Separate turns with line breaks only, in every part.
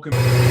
welcome.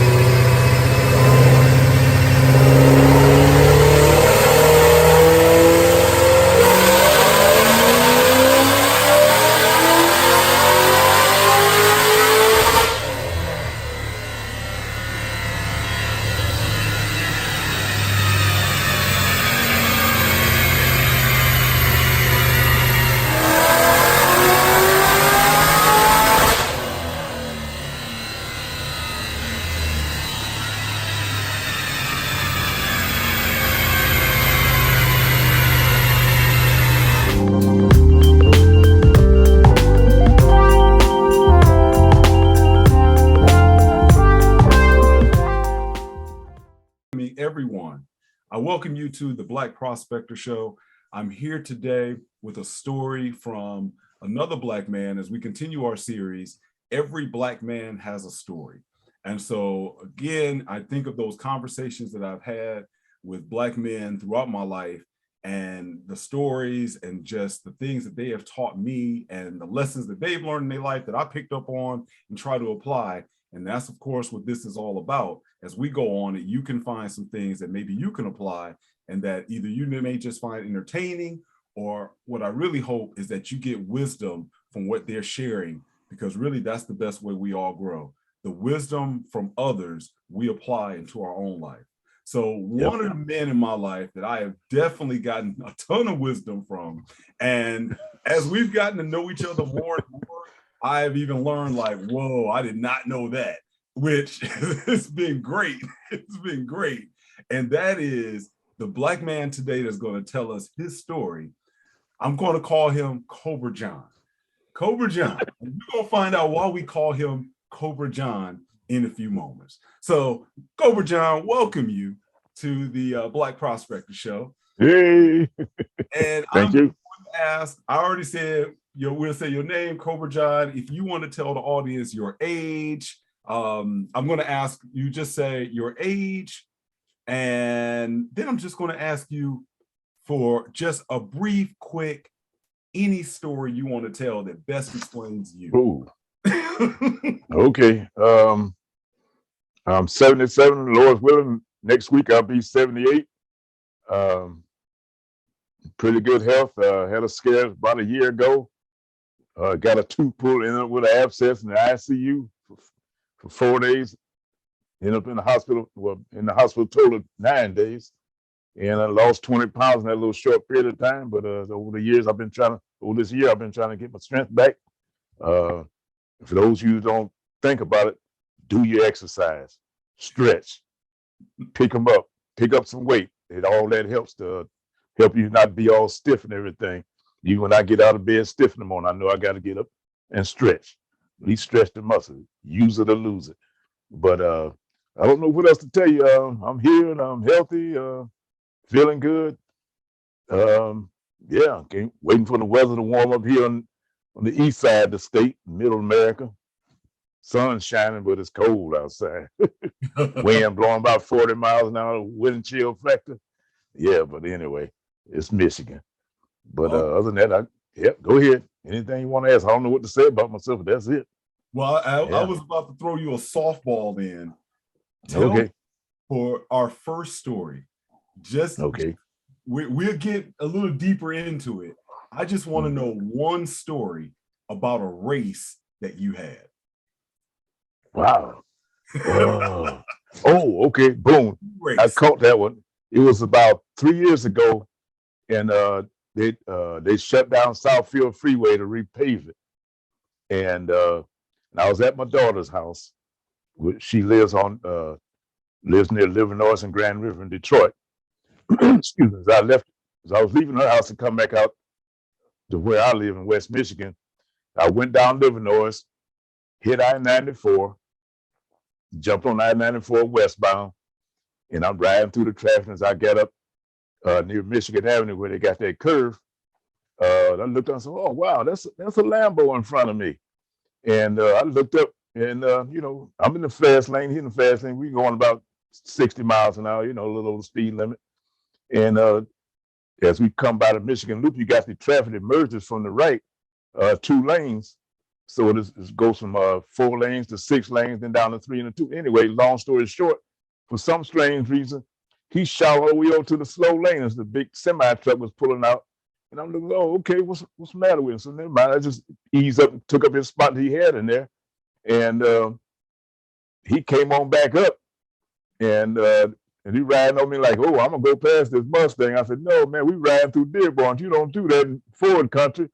Everyone, I welcome you to the Black Prospector Show. I'm here today with a story from another Black man as we continue our series, Every Black Man Has a Story. And so again, I think of those conversations that I've had with Black men throughout my life and the stories and just the things that they have taught me and the lessons that they've learned in their life that I picked up on and try to apply. And that's, of course, what this is all about. As we go on, you can find some things that maybe you can apply and that either you may just find entertaining, or what I really hope is that you get wisdom from what they're sharing, because really that's the best way we all grow. The wisdom from others we apply into our own life. So one of the men in my life that I have definitely gotten a ton of wisdom from, and as we've gotten to know each other more and more, I've even learned like, whoa, I did not know that, which has been great. It's been great. And that is the Black man today that's going to tell us his story. I'm going to call him Cobra John. Cobra John. And we're going to find out why we call him Cobra John in a few moments. So Cobra John, welcome you to the Black Prospector Show.
Hey.
And
Thank you.
Ask, I already said, we'll say your name, Cobra John. If you want to tell the audience your age, I'm going to ask you just say your age, and then I'm just going to ask you for just a brief, quick, any story you want to tell that best explains you.
Okay. I'm 77, Lord's willing. Next week I'll be 78. Pretty good health. Had a scare about a year ago. Got a tooth pulled, ended up with an abscess in the ICU for 4 days. Ended up in the hospital, total 9 days. And I lost 20 pounds in that little short period of time. But over this year, I've been trying to get my strength back. For those of you who don't think about it, do your exercise, stretch, pick up some weight. All that helps to help you not be all stiff and everything. Even when I get out of bed stiff in the morning, I know I got to get up and stretch. At least stretch the muscle, use it or lose it. But I don't know what else to tell you. I'm here and I'm healthy, feeling good. Waiting for the weather to warm up here on the east side of the state, middle America. Sun's shining, but it's cold outside. Wind blowing about 40 miles an hour, wind chill factor. Yeah, but anyway, it's Michigan. But other than that, go ahead. Anything you want to ask? I don't know what to say about myself, but that's it.
Well, I was about to throw you a softball then. For our first story, we'll get a little deeper into it. I just want to know one story about a race that you had.
Wow. Okay. Boom. Race. I caught that one. It was about 3 years ago, and they shut down Southfield Freeway to repave it. And I was at my daughter's house. She lives near Livernois and Grand River in Detroit. Excuse me. As I was leaving her house to come back out to where I live in West Michigan, I went down Livernois, hit I-94, jumped on I-94 westbound, and I'm riding through the traffic. As I get up near Michigan Avenue where they got that curve, I looked up and said, "Oh wow, that's a Lambo in front of me." And I looked up, and I'm in the fast lane, hitting the fast lane. We going about 60 miles an hour, a little over the speed limit. And as we come by the Michigan Loop, you got the traffic that merges from the right, 2 lanes. So it goes from 4 lanes to 6 lanes, then down to 3 and a 2. Anyway, long story short, for some strange reason, he shot all the way over to the slow lane as the big semi truck was pulling out. And I'm looking, oh, okay, what's the matter with him? So never mind, I just eased up and took up his spot that he had in there. And he came on back up, and he riding on me like, oh, I'm gonna go past this Mustang. I said, no, man, we riding through Dearborn. You don't do that in Ford country.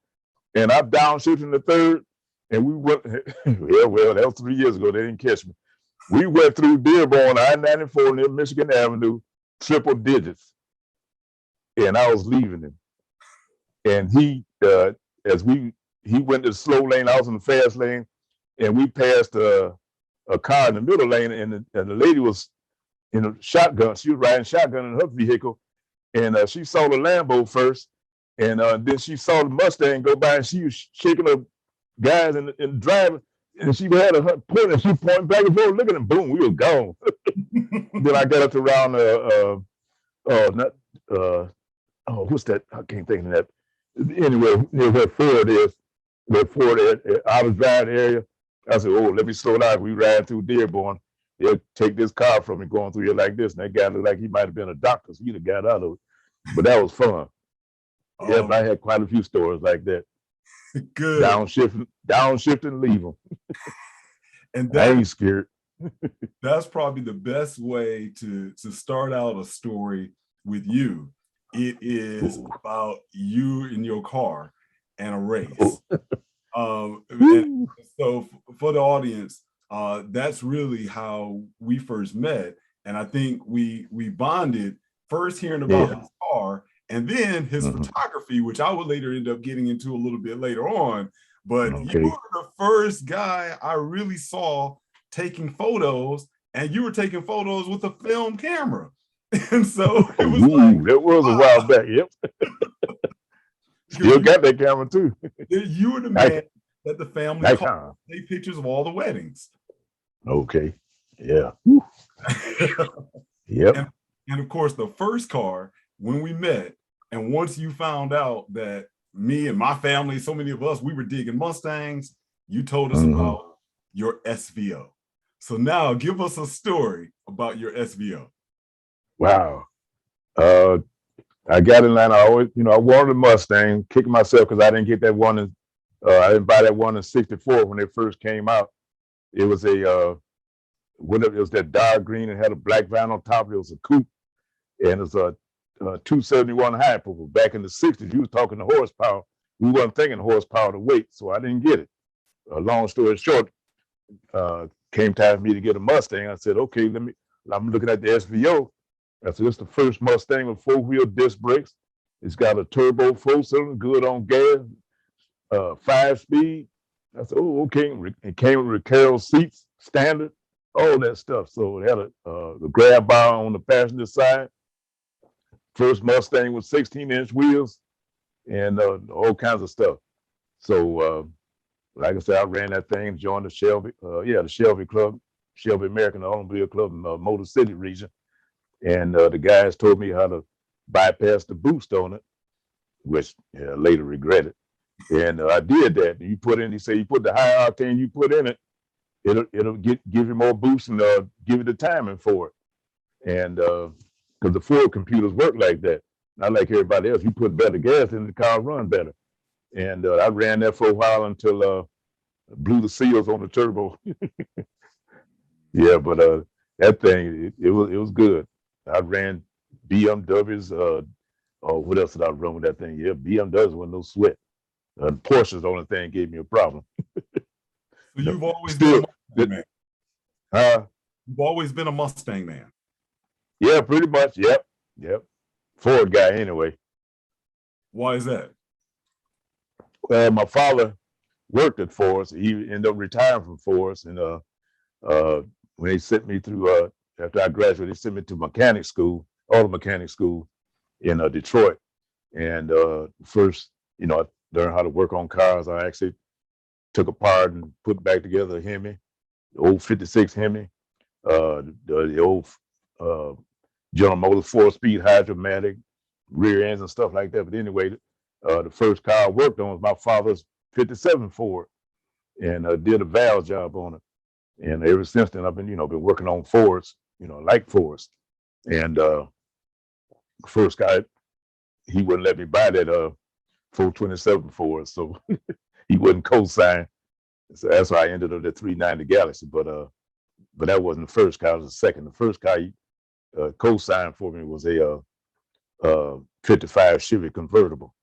And I'm downshifting the third, and we went, yeah, well, that was 3 years ago. They didn't catch me. We went through Dearborn, I-94 near Michigan Avenue, triple digits. And I was leaving him. And he went to the slow lane, I was in the fast lane, and we passed a car in the middle lane, and the lady was in a shotgun. She was riding shotgun in her vehicle, and she saw the Lambo first, and then she saw the Mustang go by, and she was shaking her guys and driving, and she had her point, and she pointed back and forth, look at him, boom, we were gone. Then I got up to around what's that? I can't think of that. Anyway, near where Ford is, I was driving area. I said, oh, let me slow down. We ride through Dearborn. They'll take this car from me going through here like this. And that guy looked like he might have been a doctor, so he'd have got out of it. But that was fun. Yeah, but I had quite a few stories like that.
Good.
Downshift, leave them.
And
I ain't scared.
That's probably the best way to start out a story with you. It is about you in your car and a race. And so for the audience, that's really how we first met. And I think we bonded first hearing about his car, and then his photography, which I would later end up getting into a little bit later on. But you were the first guy I really saw taking photos, and you were taking photos with a film camera. And so it was like,
that was a while back. Yep. Still got that camera too.
You were the man that the family called to take pictures of all the weddings.
Okay. Yeah. Yep.
And of course, the first car, when we met, and once you found out that me and my family, so many of us, we were digging Mustangs, you told us about your SVO. So now give us a story about your SVO.
Wow. I got in line. I always, I wanted a Mustang, kicking myself because I didn't get that one. I didn't buy that one in '64 when it first came out. It was it was that dark green and had a black vinyl on top. It was a coupe, and it was a 271 high purple. Back in the '60s, you was talking the horsepower. We wasn't thinking horsepower to weight, so I didn't get it. Long story short, came time for me to get a Mustang. I said, okay, I'm looking at the SVO. I said, it's the first Mustang with 4-wheel disc brakes. It's got a turbo 4-cylinder, good on gas, 5-speed. I said, oh, okay. It came with Recaro seats, standard, all that stuff. So it had the grab bar on the passenger side. First Mustang with 16-inch wheels and all kinds of stuff. So, like I said, I ran that thing, joined the Shelby, the Shelby Club, Shelby American Automobile Club in the Motor City region. And the guys told me how to bypass the boost on it, which I later regretted. And I did that. He said, you put the high octane you put in it, it'll give you more boost and give you the timing for it. And because the Ford computers work like that. Not like everybody else. You put better gas in the car, run better. And I ran that for a while until blew the seals on the turbo. Yeah, but that thing, it was good. I ran BMWs. What else did I run with that thing? Yeah, BMWs with no sweat. Porsche's the only thing gave me a problem.
So you've always been a Mustang man. You've always been a Mustang man.
Yeah, pretty much. Yep. Ford guy anyway.
Why is that?
Well, my father worked at Ford. He ended up retiring from Ford, and when they sent me through after I graduated, they sent me to mechanic school, auto mechanic school in Detroit. And first, I learned how to work on cars. I actually took apart and put back together a Hemi, the old 56 Hemi, the old General Motors 4-speed hydromatic, rear ends and stuff like that. But anyway, the first car I worked on was my father's 57 Ford. and did a valve job on it. And ever since then, I've been, been working on Fords, like Fords. And first guy, he wouldn't let me buy that 427 Ford, so he wouldn't co-sign. So that's why I ended up at 390 Galaxy. But that wasn't the first car; it was the second. The first car he co-signed for me was a 55 Chevy convertible,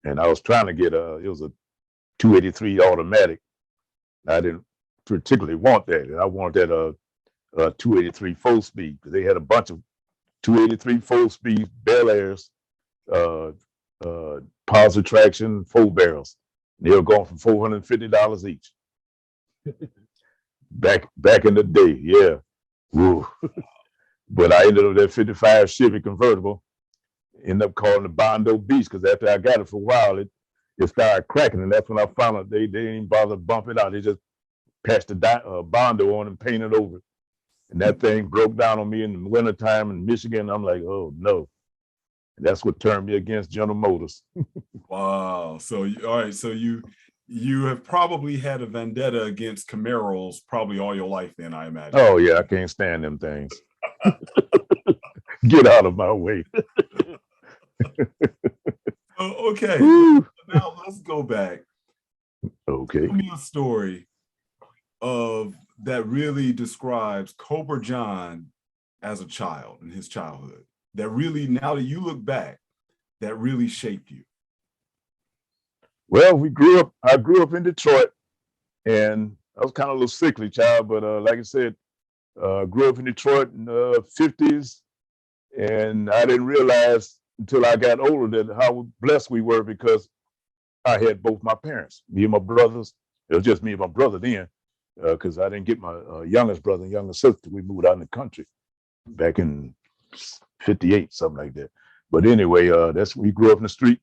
and I was trying to get it was a 283 automatic. I didn't particularly want that. I wanted that 283 4-speed, because they had a bunch of 283 4-speed Bel Airs, positive traction 4 barrels. They were going for $450 each. back in the day, yeah. Woo. But I ended up with that 55 Chevy convertible. Ended up calling the Bondo Beast, because after I got it for a while, it started cracking, and that's when I found out they didn't even bother to bump it out. They just patched the Bondo on and painted over it. And that thing broke down on me in the wintertime in Michigan. I'm like, oh no. And that's what turned me against General Motors.
Wow. So, all right. So you have probably had a vendetta against Camaros probably all your life then, I imagine.
Oh yeah, I can't stand them things. Get out of my way.
Okay. Now let's go back.
Okay.
Tell me a story that really describes Cobra John as a child in his childhood. That really, now that you look back, that really shaped you.
Well, I grew up in Detroit, and I was kind of a little sickly child, but like I said, grew up in Detroit in the 50s, and I didn't realize until I got older that how blessed we were, because I had both my parents, me and my brothers. It was just me and my brother then, because I didn't get my youngest brother and youngest sister. We moved out in the country back in 58, something like that. But anyway, that's when we grew up in the street,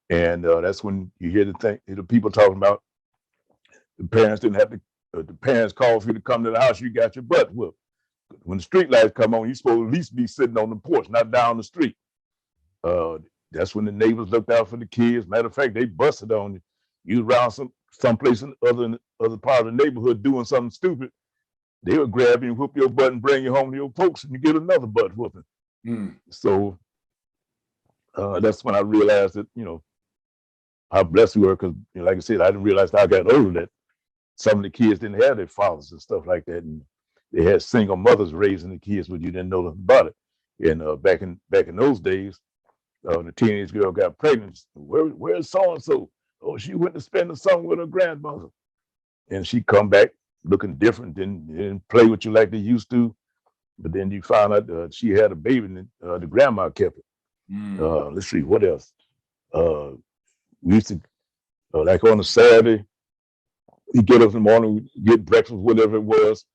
and that's when you hear the people talking about the parents didn't have to, the parents called for you to come to the house, you got your butt whooped. When the street lights come on, you're supposed to at least be sitting on the porch, not down the street. That's when the neighbors looked out for the kids. Matter of fact, they busted on you. You around someplace in other part of the neighborhood doing something stupid, they would grab you and whoop your butt and bring you home to your folks, and you get another butt whooping. So that's when I realized that, how blessed we were, because like I said, I didn't realize that I got older that some of the kids didn't have their fathers and stuff like that, and they had single mothers raising the kids, but you didn't know nothing about it. And back in those days, the teenage girl got pregnant. Where's so and so? Oh, she went to spend the summer with her grandmother, and she come back looking different, didn't play with you like they used to. But then you found out she had a baby, and the grandma kept it. Let's see, what else? We used to, like on a Saturday, we get up in the morning, we get breakfast, whatever it was.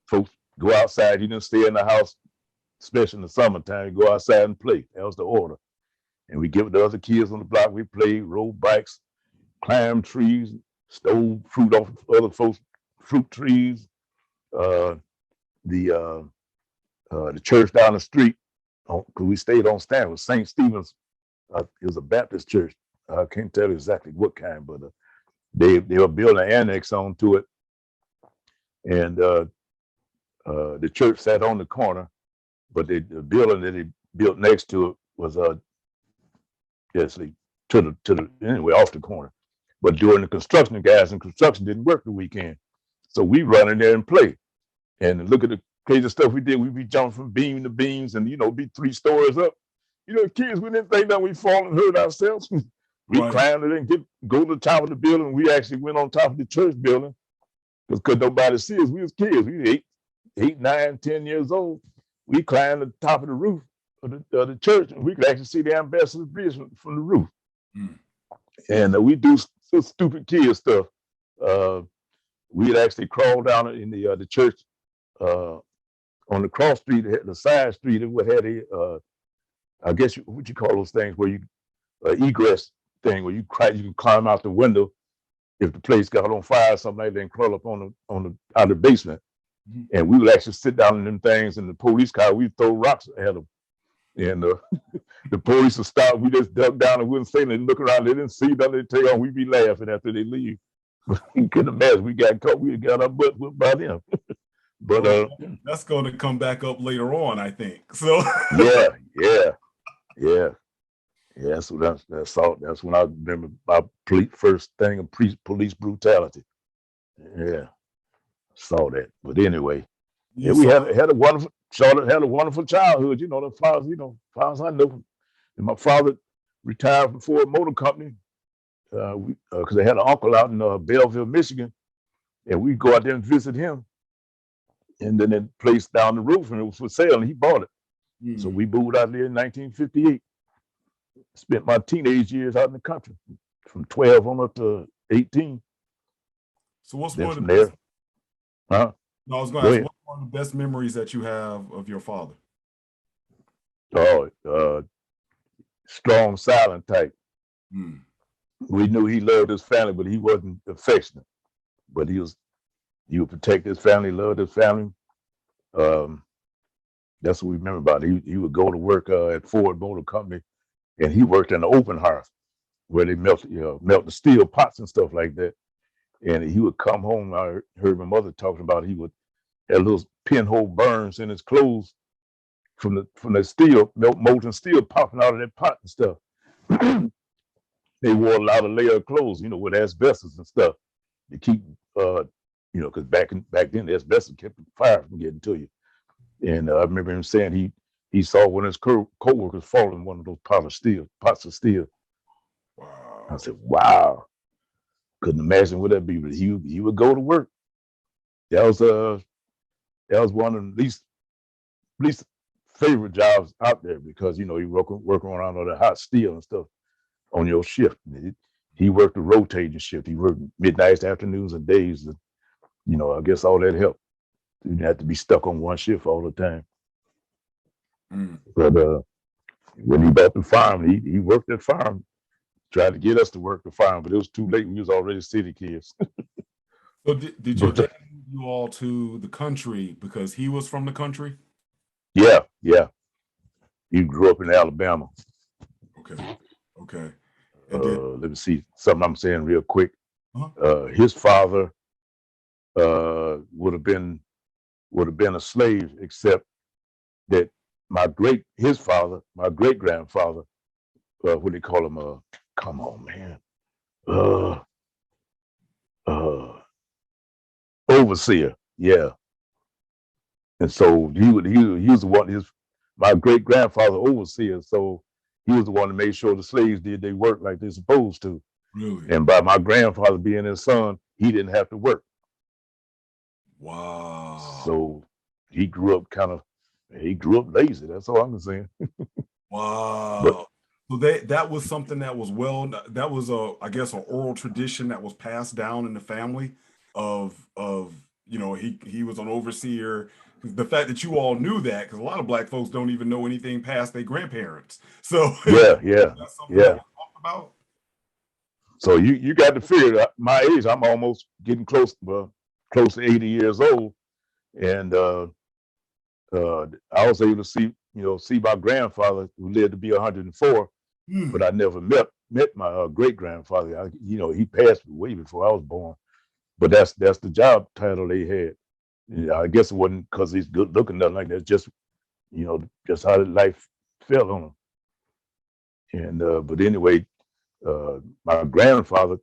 Folks go outside. You didn't stay in the house, especially in the summertime. You go outside and play. That was the order. And we give it to other kids on the block. We played, rode bikes, climbed trees, stole fruit off other folks' fruit trees. The church down the street, because we stayed on Stanley, was St. Stephen's. It was a Baptist church. I can't tell you exactly what kind, but they were building an annex onto it, and the church sat on the corner, but the building that they built next to it was anyway off the corner. But during the construction, the guys in construction didn't work the weekend, so we run in there and play, and look at the crazy stuff we did. We'd be jumping from beam to beams, and be 3 stories up. Kids, we didn't think that we fall and hurt ourselves. We climbed it and go to the top of the building. We actually went on top of the church building because nobody see us. We was kids. We were 8, 9, 10 years old. We climbed to the top of the roof of the church, and we could actually see the Ambassador's Bridge from the roof. And we do some stupid kid stuff. We'd actually crawl down in the church on the cross street, the side street, and what had I guess what you call those things where you egress thing where you can climb out the window if the place got on fire or something like that, and crawl up on the out of the basement. And we would actually sit down in them things in the police car. We'd throw rocks at them. And the police would stop. We just duck down and wouldn't say anything. Look around. They didn't see nothing. They take on. We'd be laughing after they leave. You couldn't imagine. We got caught. We got our butt whipped by them. But
well, that's going to come back up later on, I think. So
yeah. That's what that's all. That's when I remember my first thing of police brutality. Yeah, saw that. But anyway, yeah, we had a wonderful. Charlotte had a wonderful childhood. You know, the fathers. You know, fathers I know. And my father retired from Ford Motor Company because they had an uncle out in Belleville, Michigan, and we'd go out there and visit him. And then they placed down the roof, and it was for sale, and he bought it. So we moved out there in 1958. Spent my teenage years out in the country, from 12 on up to 18.
So what's one of the best?
Huh?
No, I was going to ask, what's one of the best memories that you have of your father?
Oh, strong, silent type. We knew he loved his family, but he wasn't affectionate. But he would protect his family, loved his family. That's what we remember about it. He would go to work at Ford Motor Company, and he worked in the open hearth where they melt the steel pots and stuff like that. And he would come home. I heard my mother talking about he would have little pinhole burns in his clothes from the steel, molten steel popping out of that pot and stuff. They wore a lot of layered clothes, you know, with asbestos and stuff to keep, because back then the asbestos kept the fire from getting to you. And I remember him saying he saw one of his co-workers fall in one of those pots of steel. Wow. I said, wow. Couldn't imagine what that'd be, but he would go to work. That was one of the least favorite jobs out there because you working around all the hot steel and stuff on your shift. He worked a rotating shift. He worked midnights, afternoons, and days. And, I guess all that helped. You didn't have to be stuck on one shift all the time. But when he bought the farm, he worked at farm. Tried to get us to work the farm, but it was too late. We was already city kids.
So did your dad move you all to the country because he was from the country?
Yeah. He grew up in Alabama.
Okay.
Let me see something I'm saying real quick. His father would have been a slave, except that my great grandfather, what do they call him? Come on, man. Overseer, yeah. And so he was the one. My great grandfather overseer. So he was the one that made sure the slaves did their work like they're supposed to.
Really?
And by my grandfather being his son, he didn't have to work.
Wow.
So he grew up lazy. That's all I'm saying.
Wow. So that was something that was I guess an oral tradition that was passed down in the family of he was an overseer. The fact that you all knew that, because a lot of Black folks don't even know anything past their grandparents. So
yeah.
That's something that was talked about.
So you got to figure my age. I'm almost getting close to 80 years old, and I was able to see my grandfather who lived to be 104, but I never met my great grandfather. He passed way before I was born. But that's the job title they had. I guess it wasn't because he's good looking, nothing like that. Just just how life fell on him. And but anyway, my grandfather,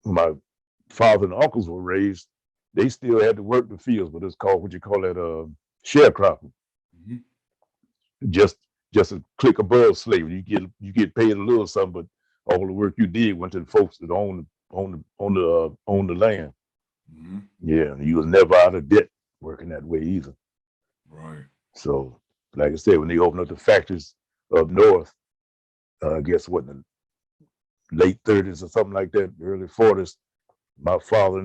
my father and uncles were raised. They still had to work the fields, but it's called sharecropping. Just a click above slavery. You get paid a little something, but all the work you did went to the folks that own the land. Yeah, you was never out of debt working that way either.
Right.
So, like I said, when they opened up the factories up north, I guess in the late 30s or something like that, early 40s, my father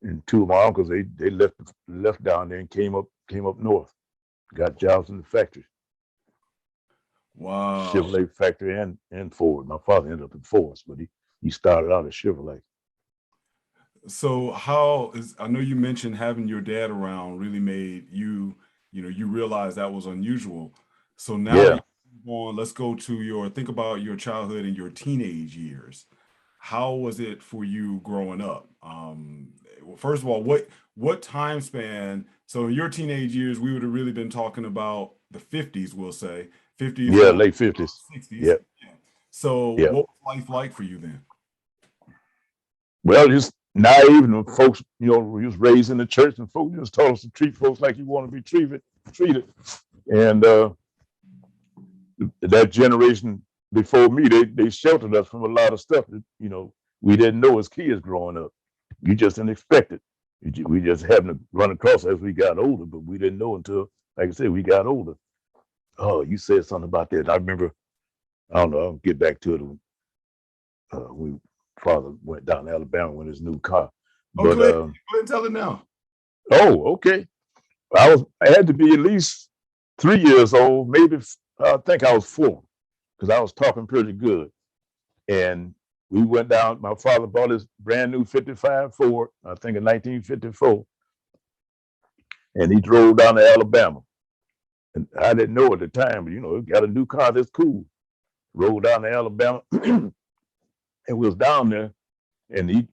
and two of my uncles, they left down there and came up north, got jobs in the factory.
Wow.
Chevrolet factory and Ford. My father ended up in Ford, but he started out at Chevrolet.
So I know you mentioned having your dad around really made you realize that was unusual. So now
Yeah.
you on, let's go to think about your childhood and your teenage years. How was it for you growing up? Well, first of all, what time span? So in your teenage years, we would have really been talking about the 50s, we'll say 50s
Yeah,
and
late 50s.
60s.
Yep.
Yeah. So
Yep.
what was life like for you then?
Well, just naive, and folks, we was raised in the church, and folks just told us to treat folks like you want to be treated. And that generation before me, they sheltered us from a lot of stuff that, we didn't know as kids growing up. You just didn't expect it. We just happened to run across as we got older, but we didn't know until, like I said, we got older. Oh, you said something about that. I remember, I don't know, I'll get back to it. When father went down to Alabama with his new car.
Oh,
But
go ahead and tell it now.
oh, okay. I had to be at least 3 years old, maybe I think I was 4, because I was talking pretty good. And we went down, my father bought his brand new 55 Ford, I think in 1954, and he drove down to Alabama. And I didn't know at the time, but he got a new car, that's cool. Rode down to Alabama, and we was down there, and he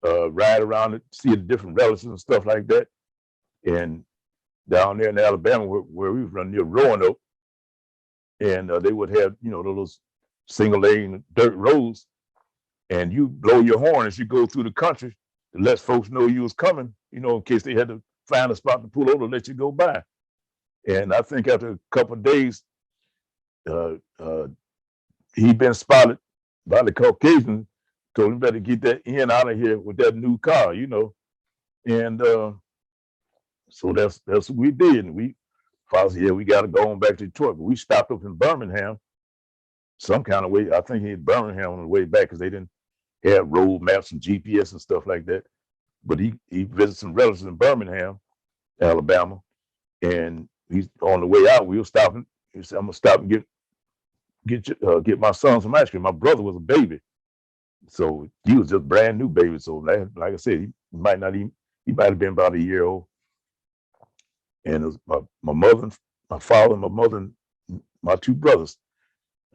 ride around and see the different relatives and stuff like that. And down there in Alabama, where we was running near Roanoke, and they would have, those single lane dirt roads, and you blow your horn as you go through the country to let folks know you was coming, in case they had to find a spot to pull over to let you go by. And I think after a couple of days, he'd been spotted by the Caucasian, told him better get that in out of here with that new car, And so that's what we did. And father said, yeah, we got to go on back to Detroit. But we stopped up in Birmingham some kind of way. I think he had Birmingham on the way back because they didn't have road maps and GPS and stuff like that. But he visited some relatives in Birmingham, Alabama. And he's on the way out, we were stopping. He said, I'm going to stop and get my son some ice cream. My brother was a baby. So he was just brand new baby. So like I said, he might have been about a year old. And it was my mother, my father, my mother, and my 2 brothers,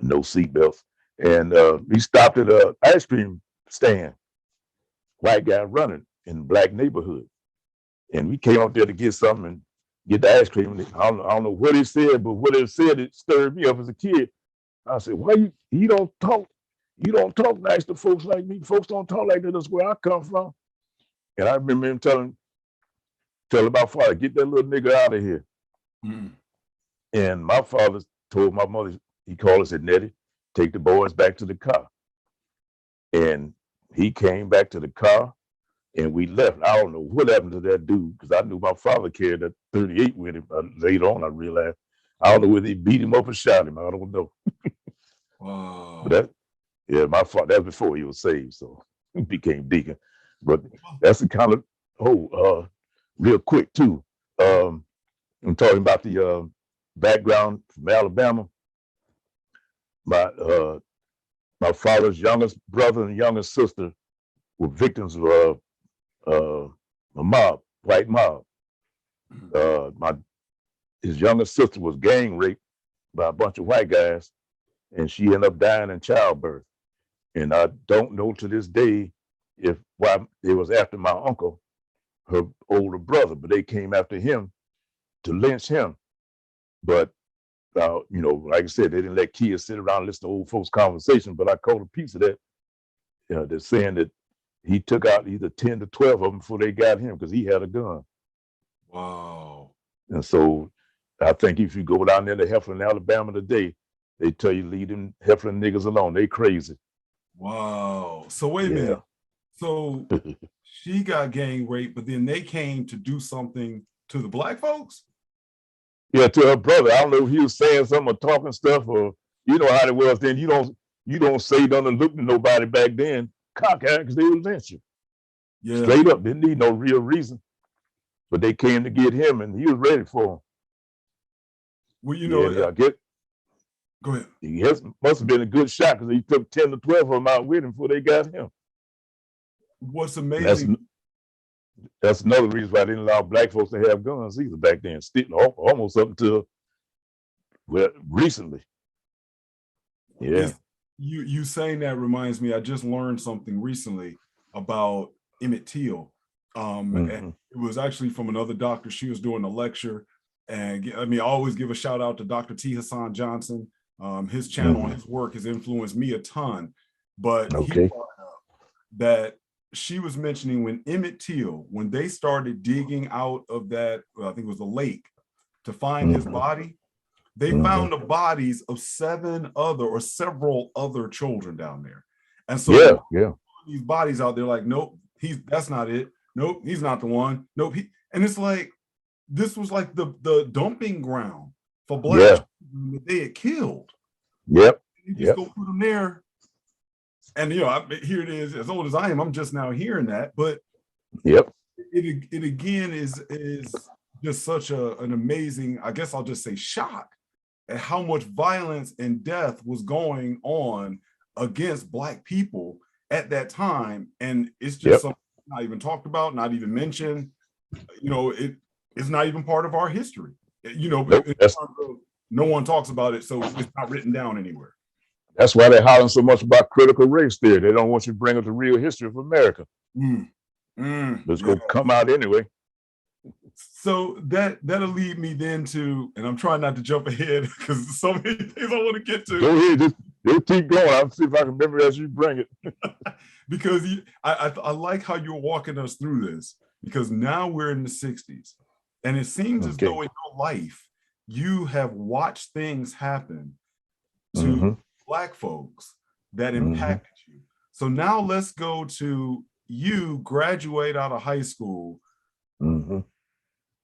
no seatbelts. And we stopped at an ice cream stand, white guy running in the black neighborhood. And we came up there to get something and get the ice cream. I don't know what he said, but what he said, it stirred me up as a kid. I said, why you don't talk nice to folks like me. Folks don't talk like that. That's where I come from. And I remember him telling my father, get that little nigga out of here. Mm. And my father told my mother, he called us, said, Nettie, take the boys back to the car. And he came back to the car and we left. I don't know what happened to that dude, because I knew my father carried that 38 with him. Later on, I realized. I don't know whether he beat him up or shot him. I don't know. Wow. But my father, that's before he was saved, so he became deacon. But that's the kind of, real quick too. I'm talking about the background from Alabama. My father's youngest brother and youngest sister were victims of a mob, white mob. His youngest sister was gang raped by a bunch of white guys, and she ended up dying in childbirth. And I don't know to this day why it was after my uncle, her older brother, but they came after him to lynch him. But like I said, they didn't let kids sit around and listen to old folks' conversation. But I caught a piece of that. They're saying that he took out either 10 to 12 of them before they got him because he had a gun. Wow. And so I think if you go down there to Heflin, Alabama today, they tell you leave them Heflin niggas alone. They crazy.
Wow. So wait a minute. So she got gang raped, but then they came to do something to the black folks?
Yeah, to her brother. I don't know if he was saying something or talking stuff, or you know how it was then. You don't say nothing, look to nobody back then. Cockeyed because they would lynch you. Yeah. Straight up, didn't need no real reason. But they came to get him, and he was ready for them.
Well, go ahead.
He must have been a good shot because he took 10 to 12 of them out with him before they got him.
What's amazing?
That's another reason why they didn't allow black folks to have guns either back then. Almost up until Well, recently. Yeah.
You saying that reminds me, I just learned something recently about Emmett Till. And it was actually from another doctor. She was doing a lecture. And I mean, I always give a shout out to Dr. T. Hassan Johnson. His channel and his work has influenced me a ton. But he brought up that she was mentioning when Emmett Till, when they started digging out of that, I think it was a lake, to find his body, they found the bodies of several other children down there. And so these bodies out there like, nope, that's not it. Nope, he's not the one. Nope. And it's like, this was like the dumping ground for black children that they had killed.
You
just go put them there. And here it is, as old as I am, I'm just now hearing that. But it again is just such an amazing, I guess I'll just say, shock at how much violence and death was going on against Black people at that time. And it's just something not even talked about, not even mentioned. It's not even part of our history. No one talks about it, so it's not written down anywhere.
That's why they're hollering so much about critical race theory. They don't want you to bring up the real history of America. It's going to come out anyway.
So that'll lead me then to, and I'm trying not to jump ahead because there's so many things I want to get to.
Go ahead, just keep going. I'll see if I can remember as you bring it.
Because I like how you're walking us through this, because now we're in the 60s. And it seems as though in your life, you have watched things happen to Black folks that impacted you. So now let's go to you graduate out of high school.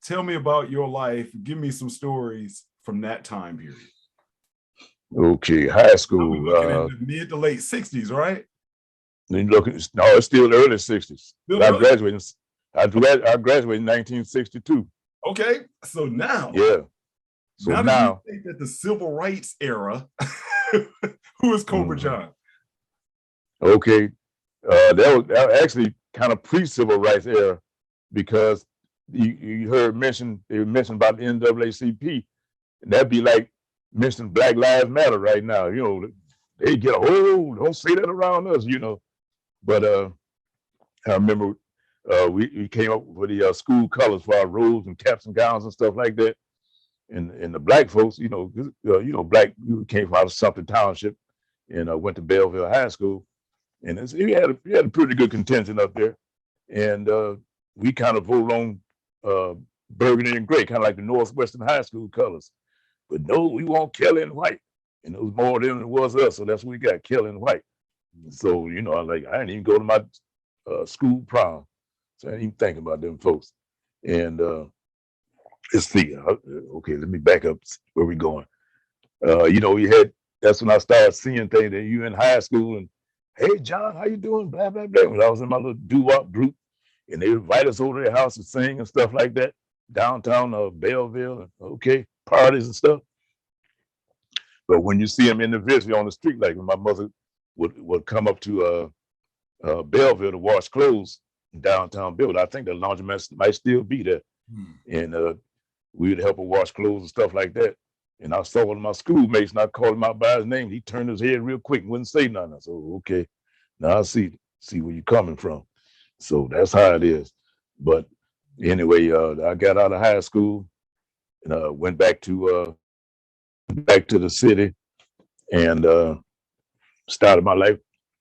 Tell me about your life. Give me some stories from that time period.
Okay, high school.
Looking in the mid to late 60s, right?
No, it's still early 60s. I graduated in 1962.
Okay, so now.
So
now you think that the civil rights era, who is Cobra John?
Okay, that was actually kind of pre-civil rights era, because you heard they mentioned about the NAACP, and that'd be like mentioning Black Lives Matter right now. They get don't say that around us, But I remember we came up with the school colors for our robes and caps and gowns and stuff like that. And the Black folks, Black, we came from out of Sumter Township and went to Belleville High School, and we had a pretty good contingent up there, and we kind of voted on burgundy and gray, kind of like the Northwestern High School colors. But no, we want Kelly and white, and it was more than it was us, so that's what we got, Kelly and white. So I didn't even go to my school prom, so I didn't even think about them folks. And let's see. Okay, let me back up. Where we going? That's when I started seeing things that you in high school, and hey, John, how you doing? Blah blah blah. When I was in my little doo-wop group, and they invite us over to their house to sing and stuff like that, downtown Belleville, and parties and stuff. But when you see them individually on the street, like when my mother would come up to Belleville to wash clothes in downtown Belleville, I think the laundromat might still be there, and we would help her wash clothes and stuff like that. And I saw one of my schoolmates, and I called him out by his name. He turned his head real quick and wouldn't say nothing. I said, okay, now I see where you're coming from. So that's how it is. But anyway, I got out of high school and went back to the city and started my life.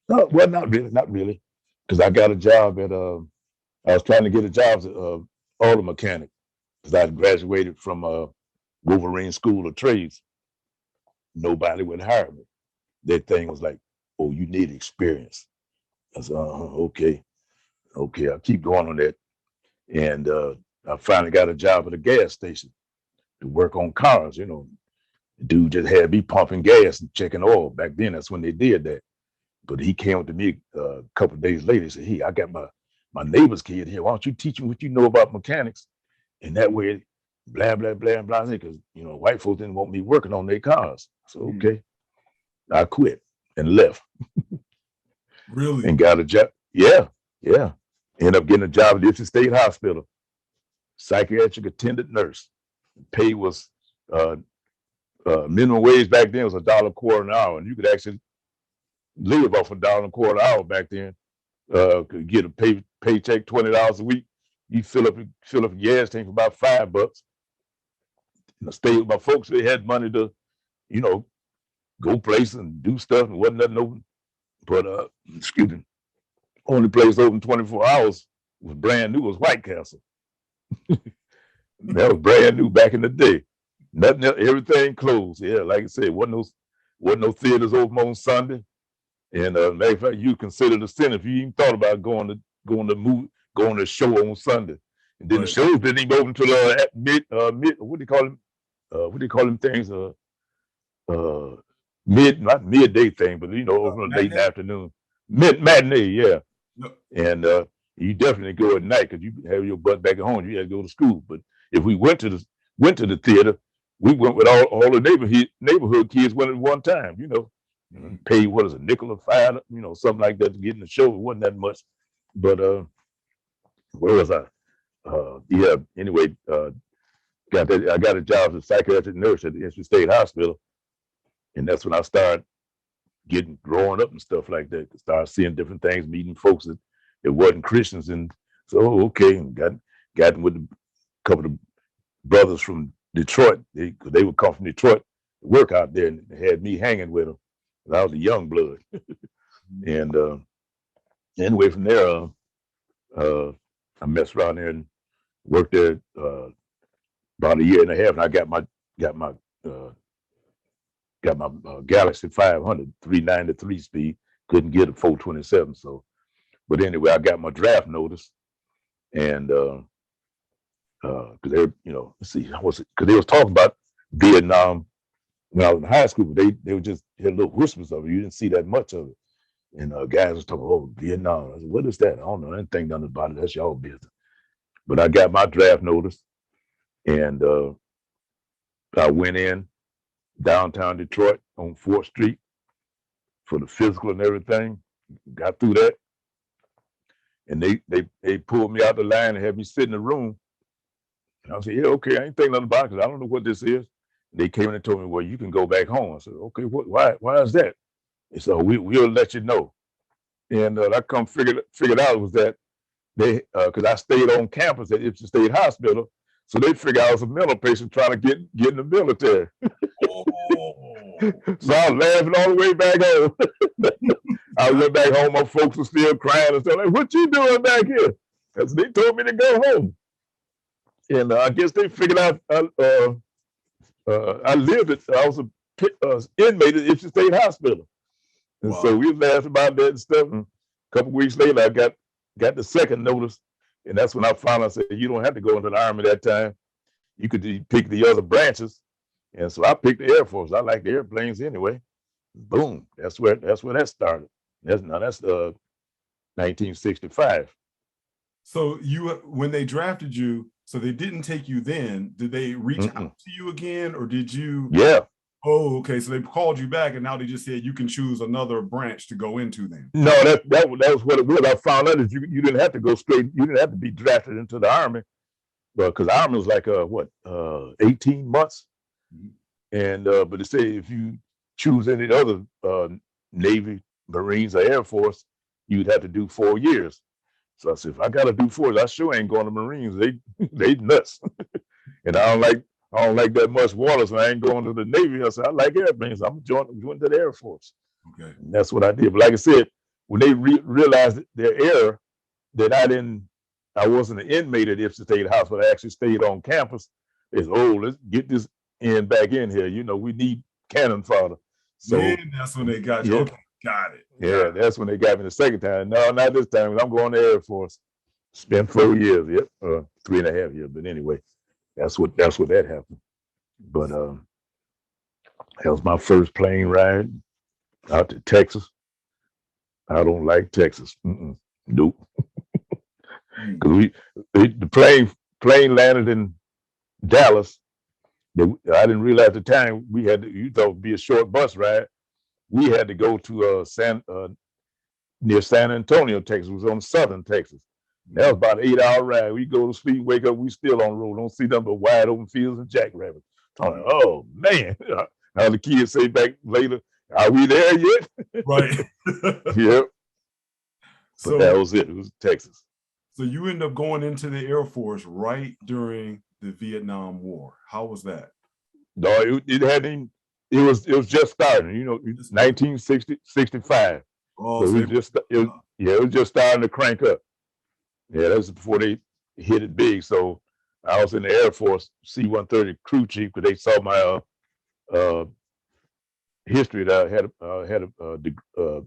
No, well, not really, because I got a job at I was trying to get a job as auto mechanic, because I had graduated from Wolverine School of Trades. Nobody would hire me. That thing was like, oh, you need experience. I said, okay, I'll keep going on that. And I finally got a job at a gas station to work on cars. The dude just had me pumping gas and checking oil. Back then, that's when they did that. But he came up to me a couple of days later and said, hey, I got my neighbor's kid here. Why don't you teach him what you know about mechanics? And that way, blah, blah, blah, blah, because, white folks didn't want me working on their cars. So, okay, I quit and left.
Really?
And got a job. Yeah. Ended up getting a job at the Houston State Hospital, psychiatric attendant nurse. Pay was minimum wage back then was $1.25 an hour, and you could actually live off $1.25 an hour back then. Could get a paycheck $20 a week. You fill up a gas tank for about $5. Stay with my folks. They had money to, go places and do stuff, and wasn't nothing open. But excuse me, only place open 24 hours was brand new, was White Castle. That was brand new back in the day. Nothing else, everything closed. Yeah, like I said, wasn't no theaters open on Sunday. And matter of fact, you consider the sin if you even thought about going to show on Sunday. And then the shows didn't even open until at mid what do you call them? What do you call them things? Not midday thing, but open late in the afternoon. Matinee, yeah. No. And you definitely go at night because you have your butt back at home. You had to go to school. But if we went to the theater, we went with all the neighborhood kids went at one time, Pay what is a nickel or $5, something like that to get in the show. It wasn't that much. But where was I? Yeah, anyway, I got a job as a psychiatric nurse at the Institute State Hospital. And that's when I started growing up and stuff like that. Started seeing different things, meeting folks that wasn't Christians. And so, okay, and got with a couple of brothers from Detroit. They would come from Detroit to work out there, and they had me hanging with them. I was a young blood. And anyway, from there, I messed around there and worked there about a year and a half, and I got my Galaxy 500, 393 speed. Couldn't get a 427. So, but anyway, I got my draft notice, and because they, let's see, because they was talking about Vietnam when I was in high school. But they were just had little whispers of it. You didn't see that much of it. And guys was talking, oh, Vietnam. I said, what is that? I don't know. I didn't think nothing about it. That's y'all business. But I got my draft notice, and I went in downtown Detroit on 4th Street for the physical and everything. Got through that, and they pulled me out the line and had me sit in the room. And I said, yeah, okay, I ain't thinking nothing about it because I don't know what this is. They came in and told me, well, you can go back home. I said, okay, why is that? And so we'll let you know. And I come figured out was that they, because I stayed on campus at Ipswich State Hospital, so they figured I was a mental patient trying to get in the military. Oh. So I was laughing all the way back home. I went back home, my folks were still crying and stuff like, what you doing back here? Because they told me to go home. And I guess they figured out I lived it. I was an inmate at Ipswich State Hospital. And wow. So we laughed about that and stuff. And a couple of weeks later, I got the second notice. And that's when I finally said, you don't have to go into the Army that time. You could pick the other branches. And so I picked the Air Force. I like the airplanes anyway. Boom. That's where that started. That's 1965.
So when they drafted you, so they didn't take you then, did they reach out to you again, or did you?
Yeah.
Oh, okay. So they called you back, and now they just said you can choose another branch to go into then.
No, that was what it was. I found out that you didn't have to go straight. You didn't have to be drafted into the Army, because the Army was like 18 months, and but they say if you choose any other Navy, Marines, or Air Force, you'd have to do 4 years. So I said, if I got to do 4 years, I sure ain't going to Marines. They nuts, and I don't like that much water, so I ain't going to the Navy. I said, I like airplanes. I'm going to the Air Force. Okay. And that's what I did. But like I said, when they realized their error, that I wasn't an inmate at Ipswich State Hospital, I actually stayed on campus. They said, oh, let's get this back in here. We need cannon fodder. So
then that's when they got you.
Yeah.
Okay, got it.
Yeah, that's when they got me the second time. No, not this time. I'm going to Air Force. Spent 4 years, 3.5 years. But anyway, that's what that happened. But that was my first plane ride out to Texas. I don't like Texas. Nope. Because the plane landed in Dallas. I didn't realize at the time you thought it would be a short bus ride. We had to go to near San Antonio, Texas. It was on southern Texas. That was about an 8-hour ride. We go to sleep, wake up, we still on the road. Don't see nothing but wide open fields and jackrabbits. I'm like, oh man, how the kids say back later, are we there yet?
Right.
Yep.
So
but that was it. It was Texas.
So you end up going into the Air Force right during the Vietnam War. How was that?
No, it hadn't. It was just starting. 1960, 65.
Oh,
so it was just starting to crank up. Yeah, that was before they hit it big. So I was in the Air Force C-130 crew chief because they saw my history that I had a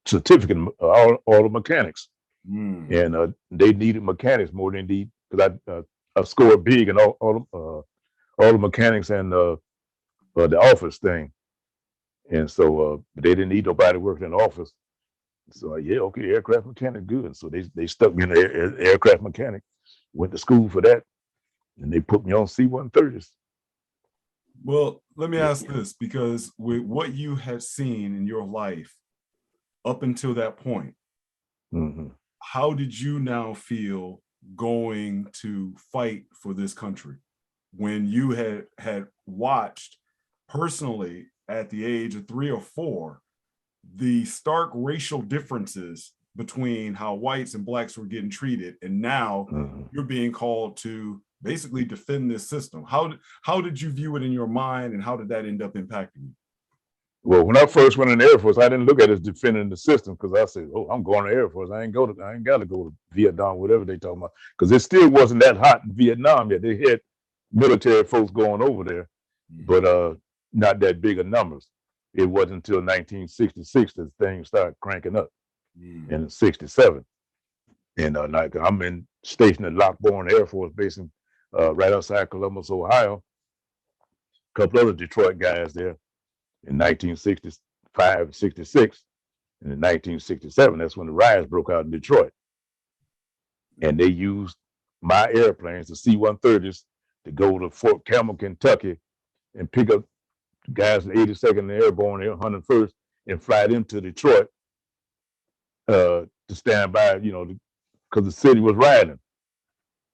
certificate in auto mechanics, and they needed mechanics more than need because I scored big in all the mechanics and the office thing, and so they didn't need nobody working in the office. So yeah, okay, aircraft mechanic, good. So they stuck me in the aircraft mechanic. Went to school for that, and they put me on C-130s.
Well, let me ask this, because with what you had seen in your life up until that point, how did you now feel going to fight for this country when you had watched personally at the age of 3 or 4 the stark racial differences between how whites and blacks were getting treated, and now you're being called to basically defend this system? How did you view it in your mind, and how did that end up impacting you?
Well, when I first went in the Air Force, I didn't look at it as defending the system, because I said, "Oh, I'm going to the Air Force. I ain't got to go to Vietnam, whatever they talking about," because it still wasn't that hot in Vietnam yet. They had military folks going over there, but not that big of numbers. It wasn't until 1966 that things started cranking up, in '67. And like I'm stationed at Lockbourne Air Force Base in, right outside Columbus, Ohio. A couple other Detroit guys there in 1965, 66. And in 1967, that's when the riots broke out in Detroit. And they used my airplanes, the C-130s, to go to Fort Campbell, Kentucky, and pick up guys in the 82nd Airborne, 101st, and fly them to Detroit to stand by, because the city was rioting.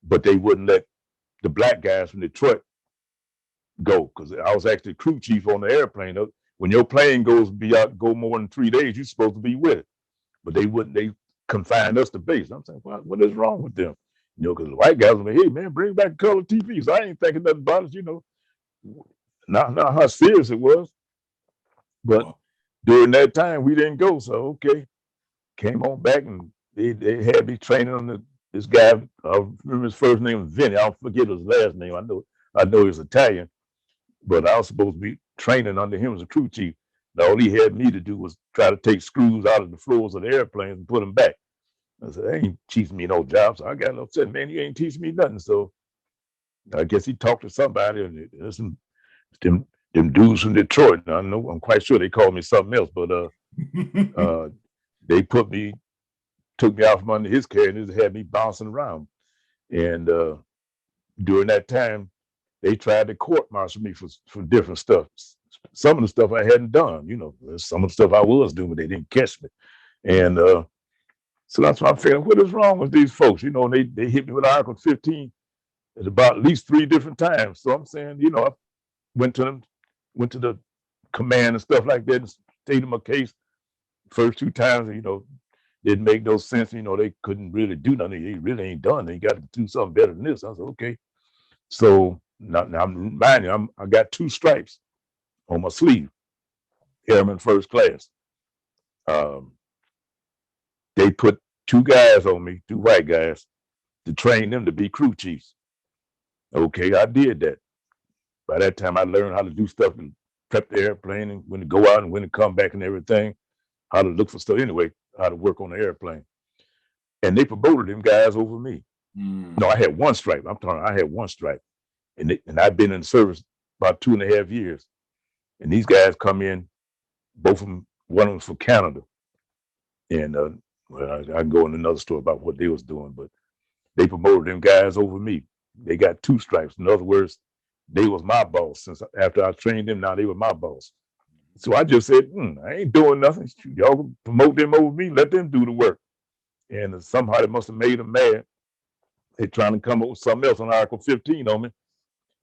But they wouldn't let the black guys from Detroit go, because I was actually crew chief on the airplane. When your plane go more than 3 days, you're supposed to be with it. But they wouldn't. They confined us to base. I'm saying, what is wrong with them? Because the white guys were like, "Hey man, bring back color TV." So I ain't thinking nothing about it. Not how serious it was. But during that time, we didn't go. So okay, came on back, and they had me training on this guy. I remember his first name was Vinny. I'll forget his last name. I know he's Italian, but I was supposed to be training under him as a crew chief. And all he had me to do was try to take screws out of the floors of the airplanes and put them back. I said, "They ain't teaching me no job." So I got upset, "Man, you ain't teaching me nothing." So I guess he talked to somebody, and there's them dudes from Detroit. Now, I'm quite sure they called me something else, but they took me out from under his care and just had me bouncing around. And during that time, they tried to court martial me for different stuff. Some of the stuff I hadn't done, some of the stuff I was doing, but they didn't catch me. And so that's why I'm figuring, what is wrong with these folks? They hit me with Article 15 at least 3 different times. So I'm saying, I went to the command and stuff like that and stated my case. First 2 times, didn't make no sense. They couldn't really do nothing. They really ain't done. They got to do something better than this. I said, okay. So now I'm reminding you, I got 2 stripes on my sleeve, Airman First Class. They put 2 guys on me, 2 white guys, to train them to be crew chiefs. Okay, I did that. By that time, I learned how to do stuff and prep the airplane, and when to go out and when to come back and everything, how to look for stuff anyway, how to work on the airplane. And they promoted them guys over me. No, I had 1 stripe. I had 1 stripe. And I've been in service about 2.5 years. And these guys come in, both of them, one of them's from Canada. And I can go in another story about what they was doing, but they promoted them guys over me. They got 2 stripes. In other words, they was my boss. Since after I trained them, now they were my boss. So I just said, I ain't doing nothing. Y'all promote them over me, let them do the work. And somehow it must have made them mad. They trying to come up with something else on Article 15 on me.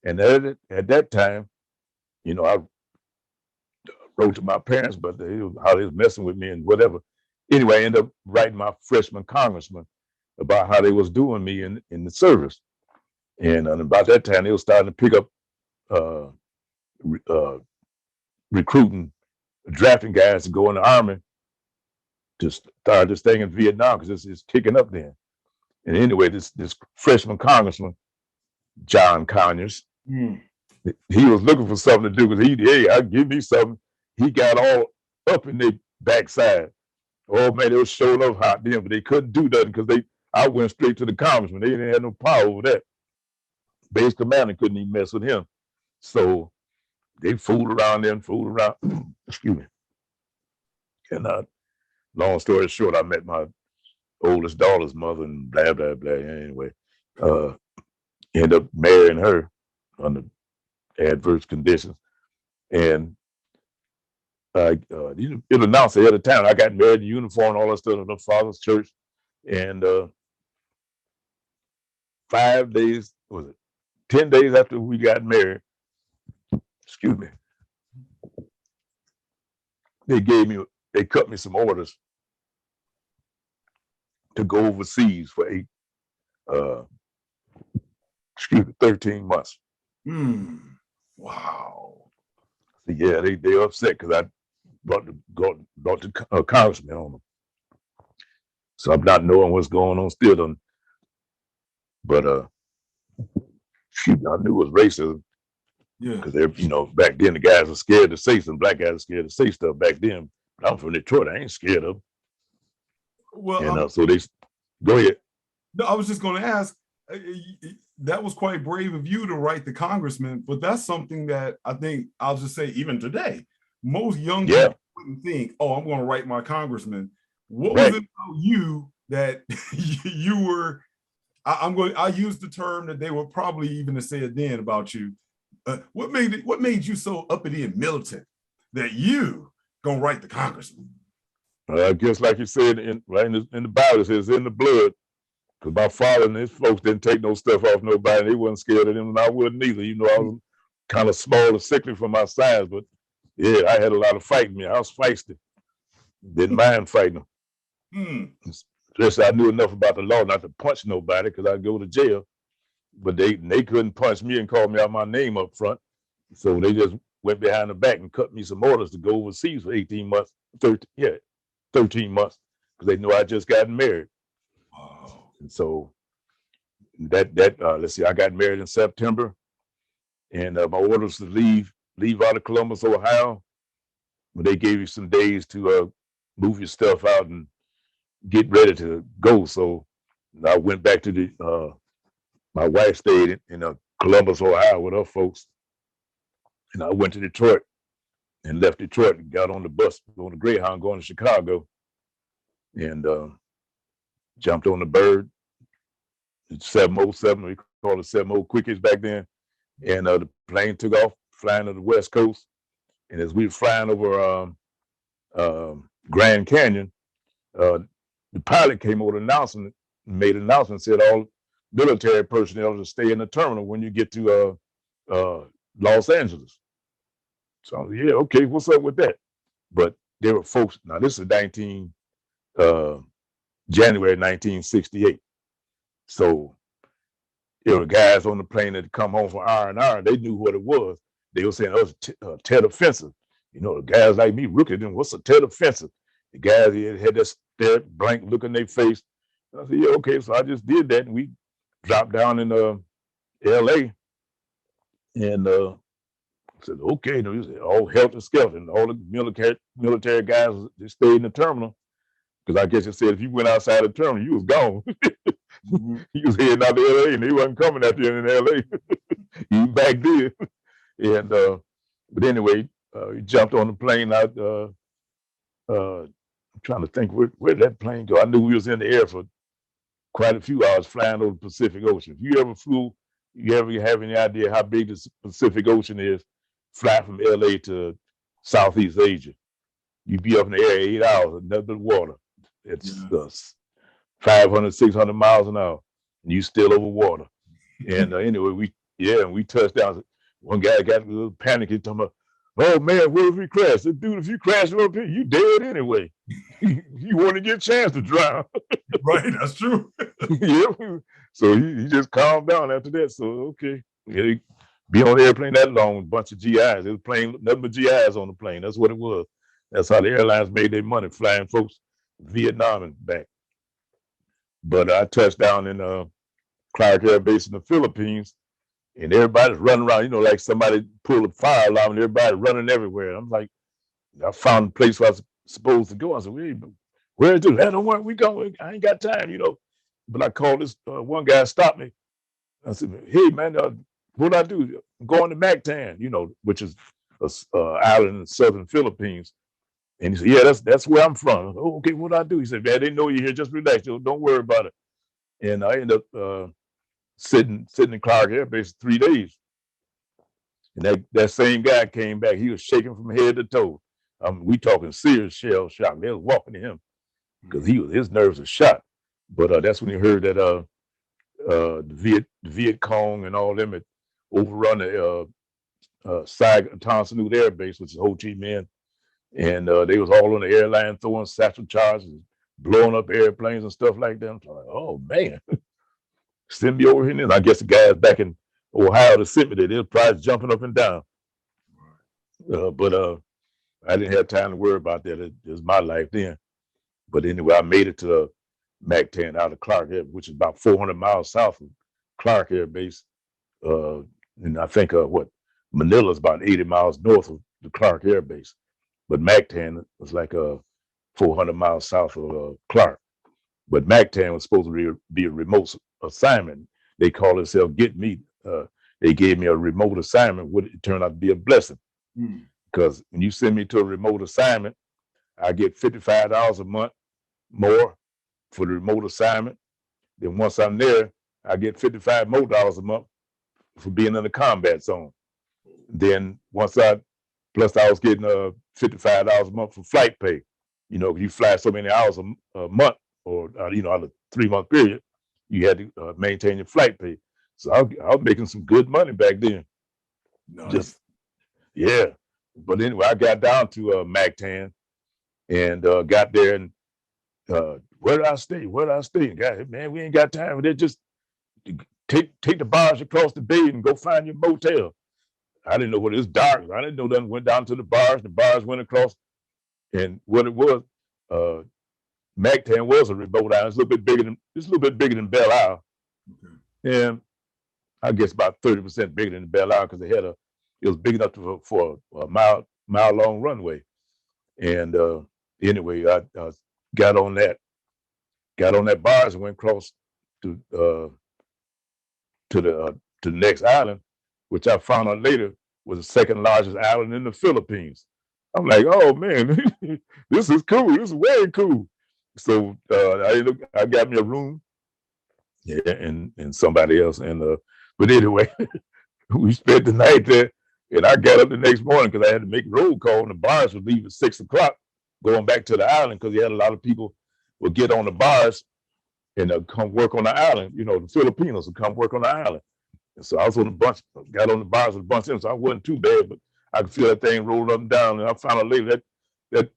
And at that time, wrote to my parents, but how they was messing with me and whatever. Anyway, I ended up writing my freshman congressman about how they was doing me in the service. And about that time, they were starting to pick up recruiting, drafting guys to go in the Army to start this thing in Vietnam, because it's kicking up then. And anyway, this freshman congressman, John Conyers, he was looking for something to do, because hey, I'll give me something. He got all up in their backside. Oh man, they was showing up hot then, but they couldn't do nothing because I went straight to the congressman. They didn't have no power over that. Base commander couldn't even mess with him. So they fooled around there and fooled around. Excuse me. And long story short, I met my oldest daughter's mother and blah, blah, blah. Anyway, ended up marrying her under adverse conditions. And it announced ahead of time. I got married in uniform and all that stuff in the father's church. And 5 days, 10 days after we got married, excuse me, they cut me some orders to go overseas for 13 months.
Wow.
So yeah, they upset because I brought the congressman on them. So I'm not knowing what's going on still done. But I knew it was racism.
Yeah.
Because they're, back then the guys were scared to say something. Black guys were scared to say stuff back then. But I'm from Detroit. I ain't scared of them.
Well,
and so they go ahead.
No, I was just going to ask. That was quite brave of you to write the congressman, but that's something that I think I'll just say even today, most young people wouldn't think, "Oh, I'm going to write my congressman." What was it about you that you were? I use the term that they were probably even to say it then about you. What made you so uppity and militant that you gonna write the congressman?
I guess, like you said, in the Bible, it says in the blood. Because my father and his folks didn't take no stuff off nobody. They wasn't scared of them, and I wouldn't either. I was kind of small and sickly for my size, but yeah, I had a lot of fighting me. I was feisty. Didn't mind fighting them. Just I knew enough about the law not to punch nobody because I'd go to jail. But they couldn't punch me and call me out my name up front. So they just went behind the back and cut me some orders to go overseas for 18 months, 13 months, because they knew I just gotten married.
Wow.
And so let's see, I got married in September, and my orders to leave out of Columbus, Ohio. But they gave you some days to move your stuff out and get ready to go. So I went back to my wife stayed in Columbus, Ohio with her folks. And I went to Detroit and left Detroit and got on the bus, on the Greyhound going to Chicago, and jumped on the Bird. It's 707, we called it 70 Quickies back then. And the plane took off, flying to the West Coast. And as we were flying over Grand Canyon, the pilot came over made an announcement, said all military personnel to stay in the terminal when you get to Los Angeles. So I was like, yeah, okay, what's up with that? But there were folks, now this is January 1968. So there were guys on the plane that come home from R&R, they knew what it was. They were saying, oh, it's a Tet Offensive. The guys like me look at them, what's a Tet Offensive? The guys had that stare, blank look in their face. And I said, yeah, okay, so I just did that. And we dropped down in LA. And I said, okay, all helter skelter. And all the military guys, they stayed in the terminal. Because I guess it said if you went outside the terminal, you was gone. He was heading out to LA and he wasn't coming out there in LA. Even back then. And but anyway, he jumped on the plane out. I'm trying to think where did that plane go? I knew we was in the air for quite a few hours flying over the Pacific Ocean. If you ever flew, you ever have any idea how big the Pacific Ocean is, fly from LA to Southeast Asia. You'd be up in the air 8 hours, nothing but water. It's 500, 600 miles an hour, and you still over water. And anyway, we touched down. One guy got a little panicky, talking about, oh man, what if we crash? Dude, if you crash up here, you dead anyway. You want to get a chance to drown.
Right, that's true.
Yeah. So he just calmed down after that. So okay. Yeah, be on the airplane that long, a bunch of GIs. It was plane, nothing but GIs on the plane. That's what it was. That's how the airlines made their money, flying folks Vietnam and back. But I touched down in Clark Air Base in the Philippines, and everybody's running around, like somebody pulled a fire alarm and everybody running everywhere. And I'm like, I found a place where I was supposed to go. I said, wait, where is it? Don't worry, we going. I ain't got time, But I called this one guy, stopped me. I said, hey man, what do I do? I'm going to Mactan, which is a island in the southern Philippines. And he said, yeah, that's where I'm from. Said, oh, okay, what do I do? He said, man, they know you're here. Just relax. Don't worry about it. And I ended up sitting in Clark Air Base 3 days. And that same guy came back. He was shaking from head to toe. We talking serious shell shock. They was walking to him because his nerves are shot. But that's when he heard that the Viet Cong and all them had overrun the Saigon Tonsanut Air Base, which is Ho Chi Minh, and they was all on the airline throwing satchel charges, blowing up airplanes and stuff like that. I'm like, oh man, send me over here. And I guess the guys back in Ohio to send me there, they was probably jumping up and down. But I didn't have time to worry about that. It was my life then. But anyway, I made it to Mactan out of Clark Air, which is about 400 miles south of Clark Air Base. And I think Manila is about 80 miles north of the Clark Air Base. But Mactan was like 400 miles south of Clark. But Mactan was supposed to be a remote assignment. They call themselves Get Me. They gave me a remote assignment, which it turned out to be a blessing. Because when you send me to a remote assignment, I get $55 a month more for the remote assignment. Then once I'm there, I get $55 more a month for being in the combat zone. Then plus I was getting $55 a month for flight pay. You fly so many hours a month, or out of a 3-month period, you had to maintain your flight pay. So I was making some good money back then.
Nice.
Yeah. But anyway, I got down to Mactan and got there, and where did I stay? God, man, we ain't got time for that. Just take the barge across the bay and go find your motel. I didn't know what it was dark. I didn't know that. Went down to the barge went across, and what it was, Mactan was a remote island. It's a little bit bigger than Belle Isle. Okay. And I guess about 30% bigger than Belle Isle because it was big enough for a mile long runway. And anyway, I got on that barge and went across to the next island, which I found out later was the second largest island in the Philippines. I'm like, oh man, this is cool. This is very cool. So I got me a room, yeah, and somebody else. But anyway, we spent the night there, and I got up the next morning because I had to make a roll call, and the barge would leave at 6 o'clock, going back to the island because he had a lot of people would get on the barge and come work on the island. The Filipinos would come work on the island. And so I was got on the barge with a bunch of them, so I wasn't too bad, but I could feel that thing roll up and down. And I found out later that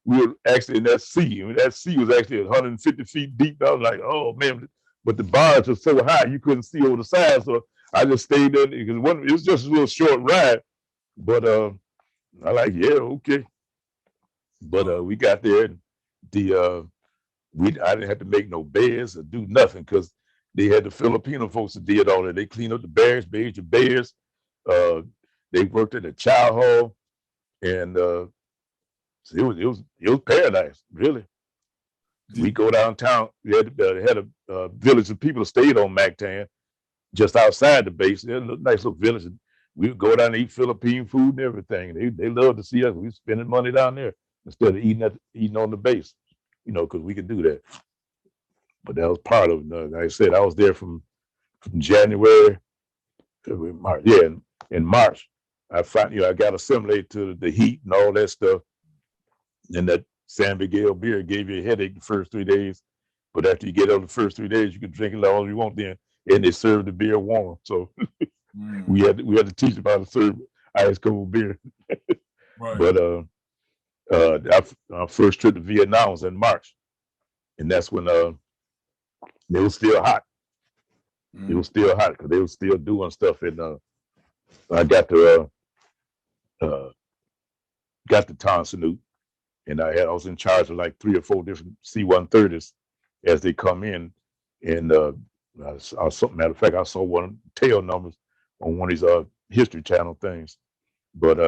we were actually in that sea. I mean, that sea was actually 150 feet deep. I was like, oh man, but the barge was so high you couldn't see over the side. So I just stayed there because it was just a little short ride. But I like, yeah, okay. But we got there, and I didn't have to make no beds or do nothing because they had the Filipino folks that did all that. They cleaned up the barracks, bathed the beds. They worked at the chow hall, and so it was paradise, really. We go downtown. We had a village of people that stayed on Mactan, just outside the base. They had a nice little village. We would go down and eat Philippine food and everything. They loved to see us. We spending money down there instead of eating on the base, because we could do that. But that was part of it. Like I said, I was there from January, February, March. Yeah, in March, I got assimilated to the heat and all that stuff. And that San Bagale beer gave you a headache the first 3 days. But after you get out the first 3 days, you can drink it as long as you want then. And they served the beer warm. So we had to teach them how to serve ice cold beer.
Right.
But our first trip to Vietnam was in March, and that's when they were still hot. It was still hot because they were still doing stuff. And I got to Tonsanute, and I was in charge of like 3 or 4 different C-130s as they come in. And matter of fact, I saw one of the tail numbers on one of these History Channel things. But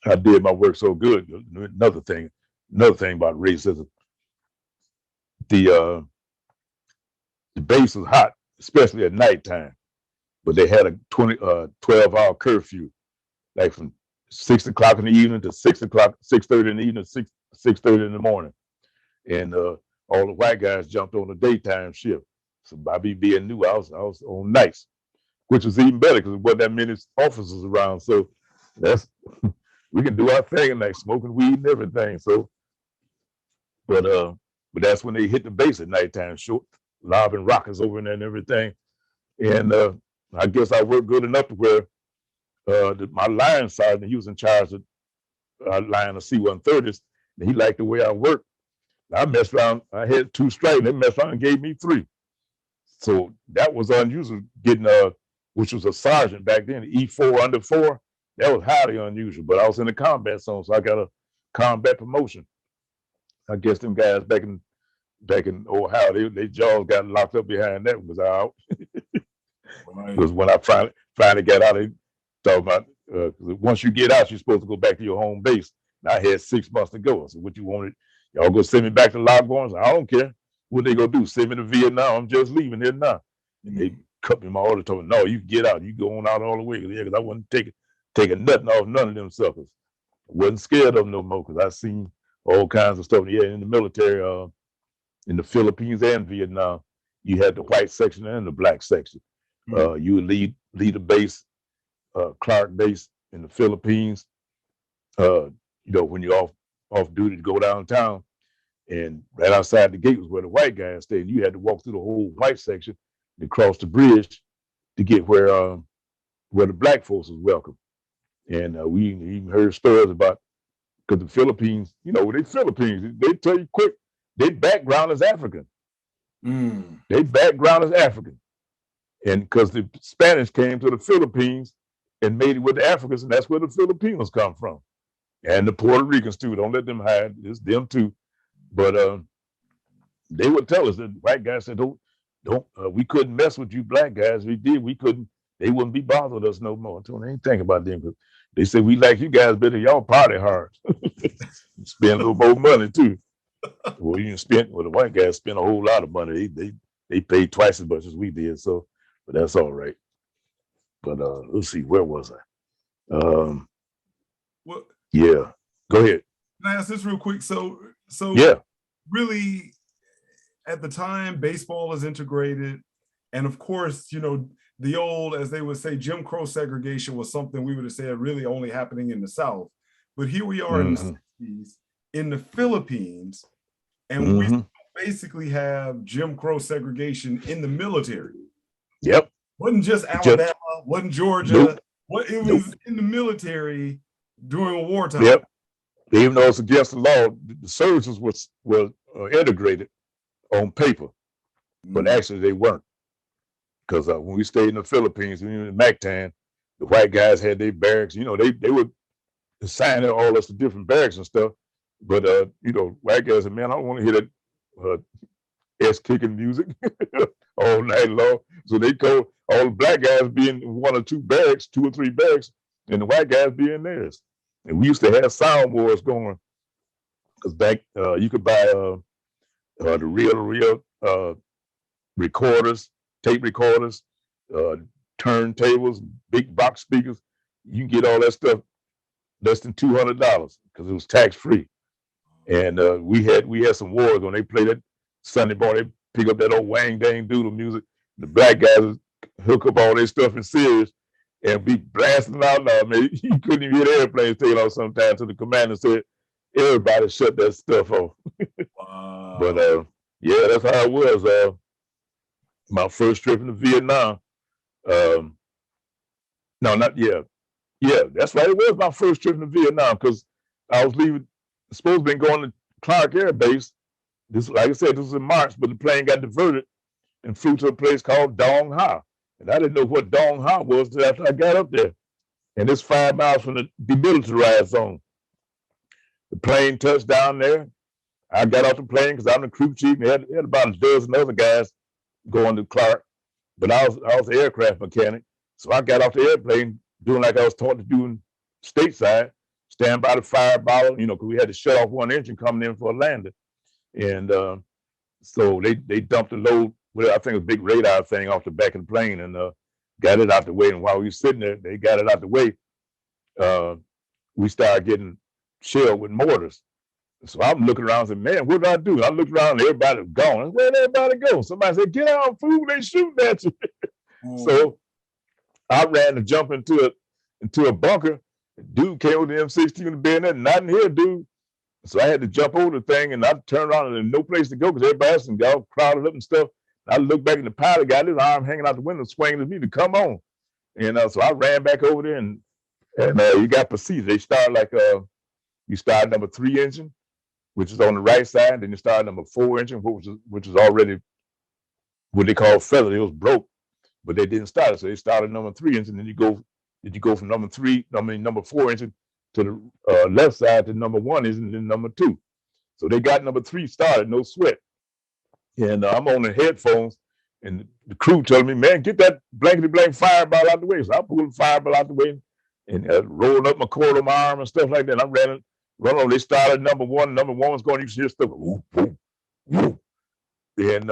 I did my work so good. Another thing about racism, the base was hot, especially at nighttime. But they had a 12-hour curfew, like from 6 o'clock in the evening to 6 o'clock, 6:30 in the evening, 6:30 in the morning. And all the white guys jumped on the daytime shift. So by me being new, I was on nights, which was even better because there wasn't that many officers around. So we can do our thing like smoking weed and everything. So, but that's when they hit the base at nighttime, lobbing rockets over in there and everything. And I guess I worked good enough to where my line sergeant, he was in charge of our line of C-130s, and he liked the way I worked. I messed around. I had 2 strikes, and they messed around and gave me 3. So that was unusual, getting which was a sergeant back then, E4 under 4. That was highly unusual. But I was in the combat zone, so I got a combat promotion. I guess them guys back in Ohio, they jaws got locked up behind that was out. Because when I finally got out, they talking about once you get out, you're supposed to go back to your home base. And I had 6 months to go. So what you wanted, y'all go send me back to Lockbourne? I don't care. What they gonna do? Send me to Vietnam? I'm just leaving here now. And they cut me my order, told me, no, you get out. You going out all the way. Because I wasn't taking nothing off none of them suckers. I wasn't scared of them no more because I seen all kinds of stuff. Yeah, in the military, in the Philippines and Vietnam, you had the white section and the black section. You would lead a base, Clark base in the Philippines. When you're off duty to go downtown, and right outside the gate was where the white guys stayed. You had to walk through the whole white section to cross the bridge to get where the black folks was welcome. And we even heard stories about, because the Philippines, they Philippines, they tell you quick, their background is African. Their background is African. And because the Spanish came to the Philippines and made it with the Africans, and that's where the Filipinos come from. And the Puerto Ricans too. Don't let them hide. It's them too. But they would tell us that white guys said, don't we couldn't mess with you black guys. We did. We couldn't. They wouldn't be bothered us no more. I told them, they ain't think about them, because they said we like you guys better. Y'all party hard. Spend a little more money too. Well, the white guys spent a whole lot of money. They paid twice as much as we did. So, but that's all right. But let's see, where was I?
Well,
yeah, go ahead.
Can I ask this real quick? So
yeah,
really, at the time, baseball is integrated, and of course, the old, as they would say, Jim Crow segregation was something we would have said really only happening in the South. But here we are in the 60s, in the Philippines, and we basically have Jim Crow segregation in the military.
Yep.
Wasn't just Alabama, wasn't Georgia. It was in the military during wartime.
Yep. Even though it's against the law, the services were integrated on paper, but actually they weren't. Because when we stayed in the Philippines, in Mactan, the white guys had their barracks. They would assign all us to different barracks and stuff. But white guys said, man, I don't want to hear that ass-kicking music all night long. So they told all the black guys be in 1 or 2 barracks, 2 or 3 barracks, and the white guys be in theirs. And we used to have sound wars going, because back you could buy the real recorders, tape recorders, turntables, big box speakers. You can get all that stuff less than $200 because it was tax free. And we had some wars when they played that Sunday morning. They pick up that old Wang Dang Doodle music. The black guys hook up all their stuff in series and be blasting out loud, man. You couldn't even hear the airplanes taking off sometimes. So the commander said, everybody shut that stuff off. Wow. But yeah, that's how it was. My first trip into Vietnam. No, not yet. Yeah, that's right. It was my first trip to Vietnam because I was supposed to be going to Clark Air Base. This, like I said, this was in March, but the plane got diverted and flew to a place called Dong Ha. And I didn't know what Dong Ha was until after I got up there. And it's 5 miles from the demilitarized zone. The plane touched down there. I got off the plane because I'm the crew chief. And had about a dozen other guys going to Clark, but I was an aircraft mechanic. So I got off the airplane doing like I was taught to do stateside, stand by the fire bottle, because we had to shut off one engine coming in for a landing. And so they dumped a load, I think a big radar thing off the back of the plane and got it out the way. And while we were sitting there, they got it out the way. We started getting shelled with mortars. So I'm looking around and said, man, what do I do? I looked around and everybody was gone. Where'd everybody go? Somebody said, get out, fool, they shooting at you. So I ran to jump into a bunker. Dude came with the M16 in the bayonet, not in here, dude. So I had to jump over the thing and I turned around and there's no place to go because everybody else got all crowded up and stuff. I looked back and the pilot got his arm hanging out the window, swinging at me to come on. And so I ran back over there and you got procedure. They start like, you start number 3 engine, which is on the right side. Then you start number 4 engine, which is already what they call feathered. It was broke, but they didn't start it. So they started number 3 engine. Then you go from number 4 engine to the left side to number 1 engine, and then number 2. So they got number 3 started, no sweat. And I'm on the headphones, and the crew telling me, man, get that blankety blank fireball out the way. So I pulled the fireball out the way and rolled up my cord on my arm and stuff like that. And I run on. They started number 1. Number 1 was going, you can hear stuff. Whoop, whoop, whoop. And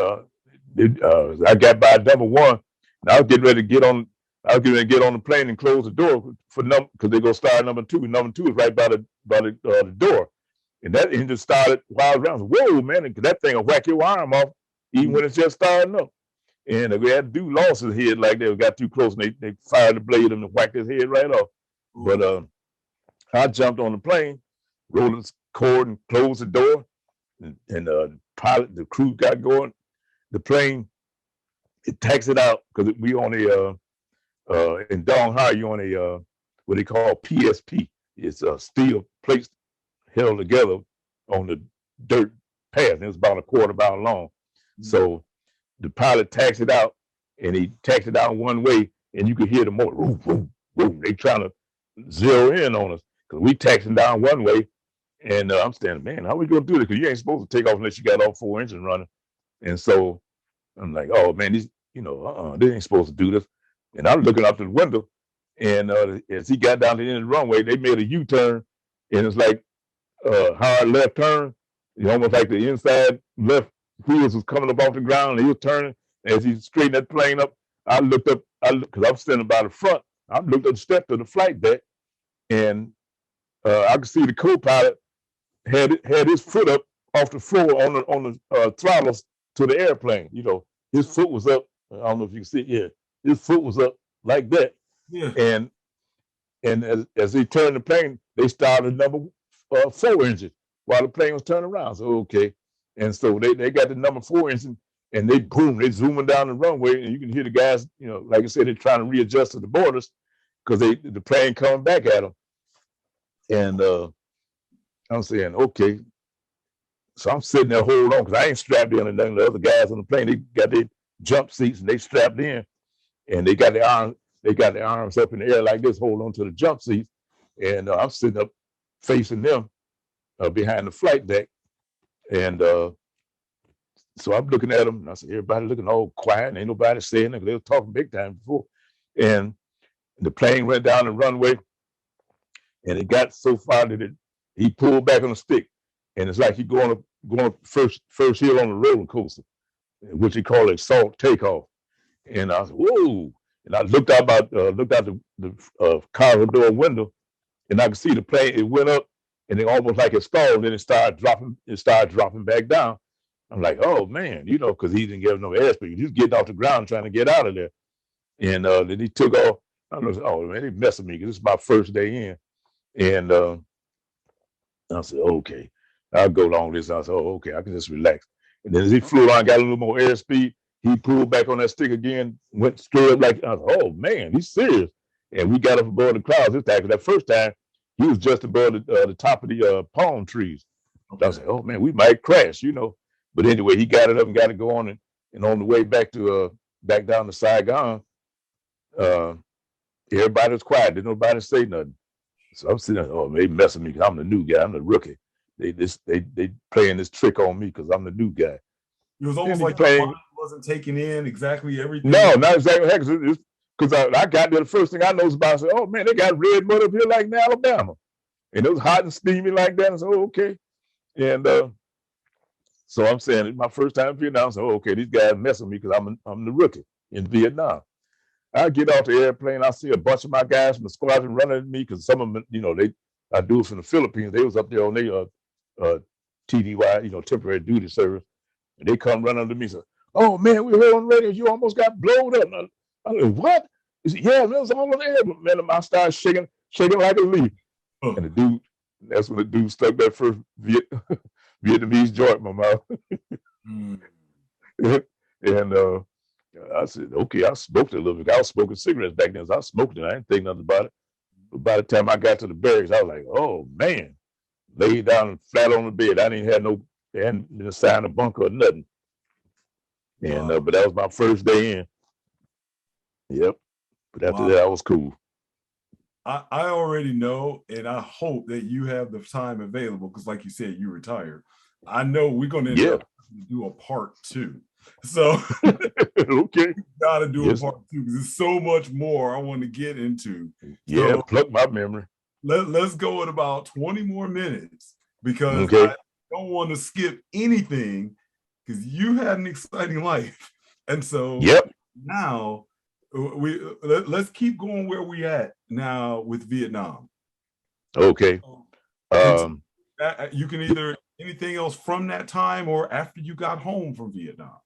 I got by number 1. And I was getting ready to get on the plane and close the door because they're gonna start number 2. Number 2 is right by the door. And that engine started while I was around. Whoa, man, because that thing will whack your arm off even when it's just starting up. And we had to do lost his head like that. We got too close and they fired the blade and whacked his head right off. But I jumped on the plane, rolled the cord and closed the door. And the crew got going. The plane, it taxied out because we on in Dong Ha, you on a what they call PSP. It's steel plates held together on the dirt path. And it was about a quarter mile long. Mm-hmm. So the pilot taxied out, and he taxied out one way, and you could hear the motor. Woo, woo, woo. They trying to zero in on us because we taxiing down one way, and I'm standing, man, how we gonna do this? Because you ain't supposed to take off unless you got all 4 engines running. And so I'm like, oh man, these, they ain't supposed to do this. And I'm looking out the window, and as he got down to the end of the runway, they made a U-turn, and it's like hard left turn, almost like the inside left wheels was coming up off the ground, and he was turning. As he straightened that plane up, I looked up, because I'm standing by the front, I looked up the step to the flight deck, and I could see the co-pilot had his foot up off the floor on the throttles to the airplane. His foot was up. I don't know if you can see it. Yeah, his foot was up like that. Yeah. And as they turned the plane, they started number 4 engine while the plane was turning around. So okay, and so they got the number 4 engine, and they zooming down the runway, and you can hear the guys, like I said, they're trying to readjust to the borders because the plane coming back at them. And I'm saying, okay. So I'm sitting there holding on because I ain't strapped in, and the other guys on the plane, they got their jump seats and they strapped in, and they got their arms up in the air like this, holding on to the jump seats. And I'm sitting up facing them behind the flight deck. And so I'm looking at them, and I said, everybody looking all quiet, and ain't nobody saying it. They were talking big time before. And the plane went down the runway, and it got so far that he pulled back on the stick. And it's like he going first hill on the roller coaster, which he called a salt takeoff. And I said, whoa. And I looked out the cargo door window, and I could see the plane. It went up, and it almost like it stalled, and then it started dropping back down. I'm like, oh man, because he didn't give no airspeed. He was getting off the ground trying to get out of there. And then he took off. I was, oh man, they messed with me because this is my first day in. And I said, okay, I'll go along with this. I said, oh, okay, I can just relax. And then as he flew on, got a little more airspeed, he pulled back on that stick again, went straight up like, I said, oh man, he's serious. and we got up above the clouds this time. That first time, he was just above the top of the palm trees. Okay. I was like, oh man, we might crash, you know. But anyway, he got it up and got it going, and on the way back to back down to Saigon, everybody was quiet. Didn't nobody say nothing. So I'm sitting there, oh, they messing with me because I'm the new guy. I'm the rookie. They playing this trick on me because I'm the new guy.
It was almost like your mind wasn't taking in exactly everything.
No, not exactly. Because I got there, the first thing I noticed about, I said, oh man, they got red mud up here like in Alabama. And it was hot and steamy like that. I said, oh, okay. And so I'm saying, it's my first time in Vietnam. So, okay, these guys messing with me because I'm the rookie in Vietnam. I get off the airplane, I see a bunch of my guys from the squadron running at me because some of them, you know, I do it from the Philippines. They was up there on their TDY, you know, temporary duty service. And they come running to me and say, oh man, we heard on the radio, you almost got blown up. I said, what? He said, yeah, man, it was all on the air. Man, I started shaking like a leaf. And the dude, that's when the dude stuck that first Vietnamese joint in my mouth. And I said, okay, I smoked it a little bit. I was smoking cigarettes back then, so I smoked it. I didn't think nothing about it. But by the time I got to the barracks, I was like, oh man, laid down flat on the bed. I didn't have they hadn't been assigned a bunker or nothing. And but that was my first day in. Yep. But after that, I was cool.
I already know, and I hope that you have the time available because, like you said, you retired. I know we're going to end up do a part 2. So
okay,
got to do a part 2 because there's so much more I want to get into.
Yeah,
so
pluck my memory.
Let's go at about 20 more minutes because I don't want to skip anything because you had an exciting life. And so now let's keep going where we at now with Vietnam.
Okay.
You can either anything else from that time or after you got home from Vietnam.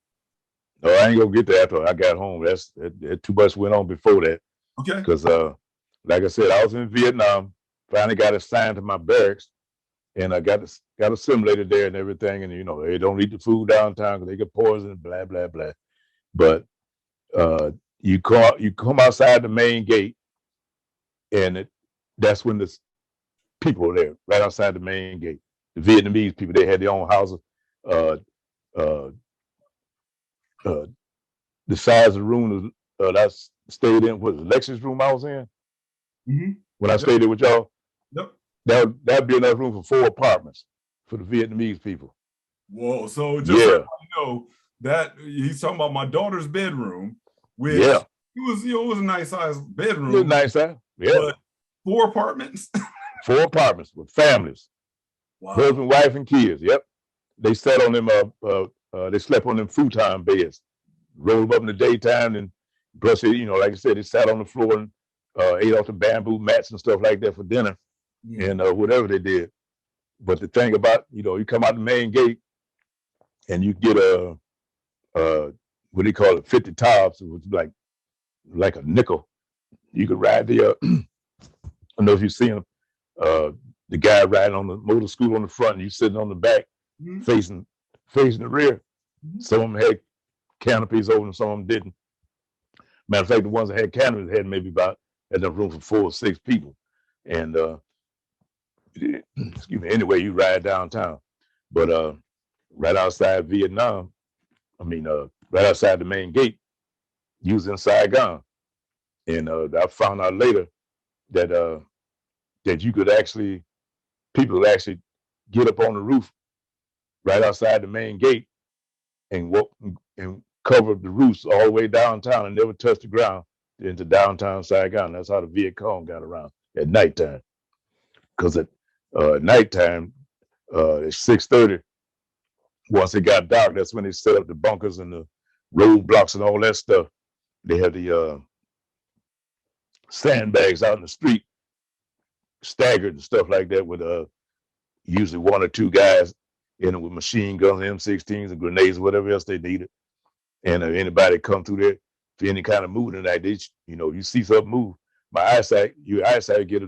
No, I ain't gonna get there after I got home. That's too much went on before that.
Okay.
Because like I said, I was in Vietnam, finally got assigned to my barracks, and I got assimilated there and everything. And you know, they don't eat the food downtown because they get poisoned, blah blah blah. But you come outside the main gate, and that's when the people were there, right outside the main gate. The Vietnamese people, they had their own houses. The size of the room that I stayed in was the lectures room I was in. When I stayed there with y'all, that'd be enough room for 4 apartments for the Vietnamese people.
Whoa! So just so you know, that he's talking about my daughter's bedroom, which it was a nice size bedroom.
It was nice size. Yeah.
But 4 apartments.
4 apartments with families, husband, wife, and kids. Yep. They sat on them. They slept on them futon beds, rolled them up in the daytime, and plus, you know, like I said, they sat on the floor and ate off the bamboo mats and stuff like that for dinner, and whatever they did. But the thing about, you know, you come out the main gate, and you get what they call it, 50 tops, which is like a nickel. You could ride the. I don't know if you've seen the guy riding on the motor scooter on the front, and you sitting on the back, facing the rear. Some of them had canopies over them, some of them didn't. Matter of fact, the ones that had canopies had maybe had enough room for 4 or 6 people. And excuse me, anyway, you ride downtown. But right outside Vietnam, right outside the main gate, you was in Saigon. And I found out later that you could people could actually get up on the roof right outside the main gate and walk and cover the roofs all the way downtown and never touch the ground into downtown Saigon. That's how the Viet Cong got around at nighttime. Because at nighttime, at 6:30, once it got dark, that's when they set up the bunkers and the roadblocks and all that stuff. They have the sandbags out in the street, staggered and stuff like that, with usually 1 or 2 guys in it with machine guns, M16s, and grenades, whatever else they needed. And anybody come through there for any kind of movement like this, you know, you see something move, your eyesight get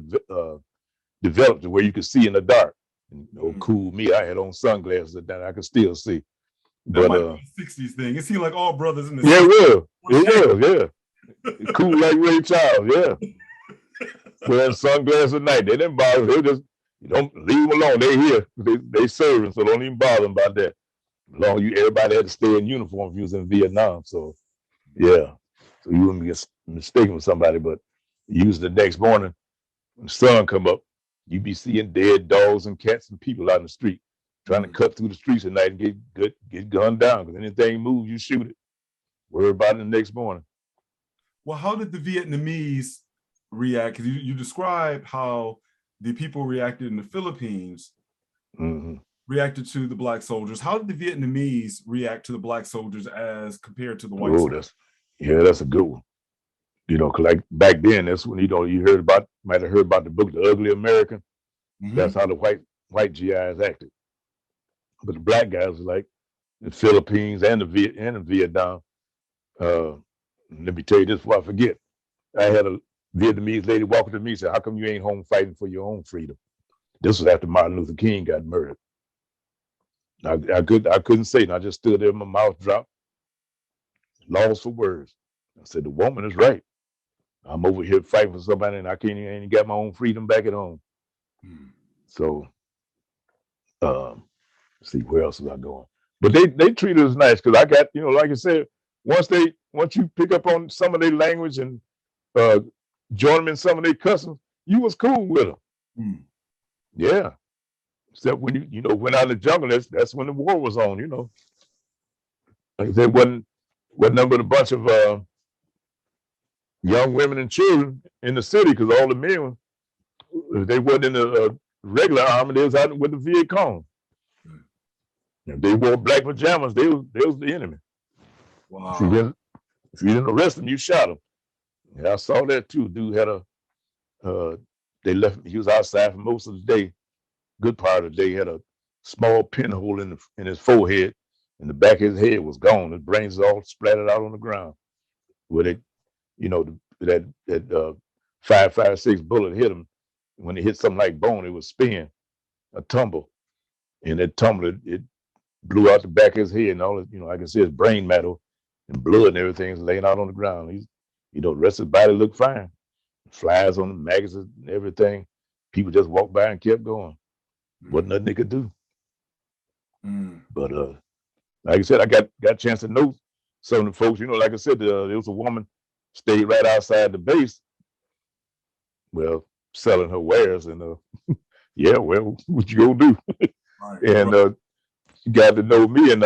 developed to where you can see in the dark. And, you know, cool me, I had on sunglasses that I could still see.
That might be a 60s thing. It seemed like all brothers in the
it was, yeah. Cool like Ray Charles, yeah. wearing sunglasses at night. They didn't bother. They just, you don't leave them alone. They here. They serving, so don't even bother them about that. As long as everybody had to stay in uniform if you was in Vietnam. So yeah. So you wouldn't get mistaken with somebody, but usually the next morning when the sun come up, you be seeing dead dogs and cats and people out in the street trying to cut through the streets at night and get gunned down. Because anything moves, you shoot it. Worry about it the next morning.
Well, how did the Vietnamese react? Because you described how the people reacted in the Philippines reacted to the black soldiers. How did the Vietnamese react to the black soldiers as compared to the white soldiers?
That's a good one. You know, cause like back then, that's when you might have heard about the book The Ugly American. That's how the white GIs acted. But the black guys was like the Philippines and the Vietnam. Let me tell you this before I forget. I had a Vietnamese lady walking to me and said, "How come you ain't home fighting for your own freedom?" This was after Martin Luther King got murdered. I couldn't say it. I just stood there, my mouth dropped, lost for words. I said, the woman is right. I'm over here fighting for somebody and I ain't got my own freedom back at home. So, let's see, where else was I going? But they treated us nice because I got, like I said, once you pick up on some of their language and join them in some of their customs, you was cool with them. Yeah. Except when you went out in the jungle, that's when the war was on, Like I said, wasn't nothing but a bunch of young women and children in the city because all the men, they wasn't in the regular army, they was out with the Viet Cong. If they wore black pajamas, they was the enemy.
Wow.
If you didn't arrest them, you shot them. Yeah, I saw that too. Dude had he was outside for most of the day. Good part of the day, he had a small pinhole in his forehead, and the back of his head was gone. His brains all splattered out on the ground. Where they, that 5.56 bullet hit him. When it hit something like bone, it was spin, a tumble, and that tumble it blew out the back of his head, and all I can see his brain matter and blood and everything is laying out on the ground. He's, the rest of his body looked fine. Flies on the maggots and everything. People just walked by and kept going. Wasn't nothing they could do. But like I said, I got a chance to know some of the folks. Like I said, there was a woman stayed right outside the base, well, selling her wares, and yeah, well, what you gonna do? Right, and she got to know me, and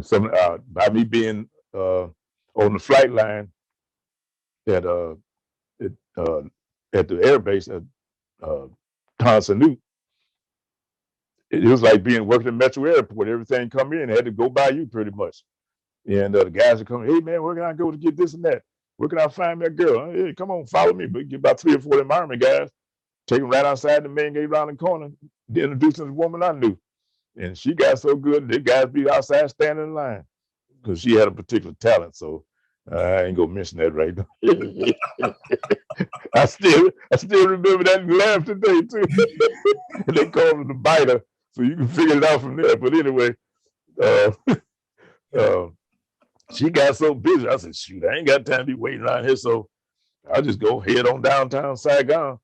some by me being on the flight line at the air base at Tan Son Nhut. It was like working at Metro Airport. Everything come in had to go by you pretty much. And the guys would come, hey man, where can I go to get this and that? Where can I find that girl? Hey, come on, follow me. But get about 3 or 4 of them Army guys, take them right outside the main gate around the corner, introducing the woman I knew. And she got so good, the guys be outside standing in line because she had a particular talent. So I ain't gonna mention that right now. I still remember that and laugh today too. They call her the biter, so you can figure it out from there. But anyway, she got so busy. I said, shoot, I ain't got time to be waiting around here. So I'll just go head on downtown Saigon.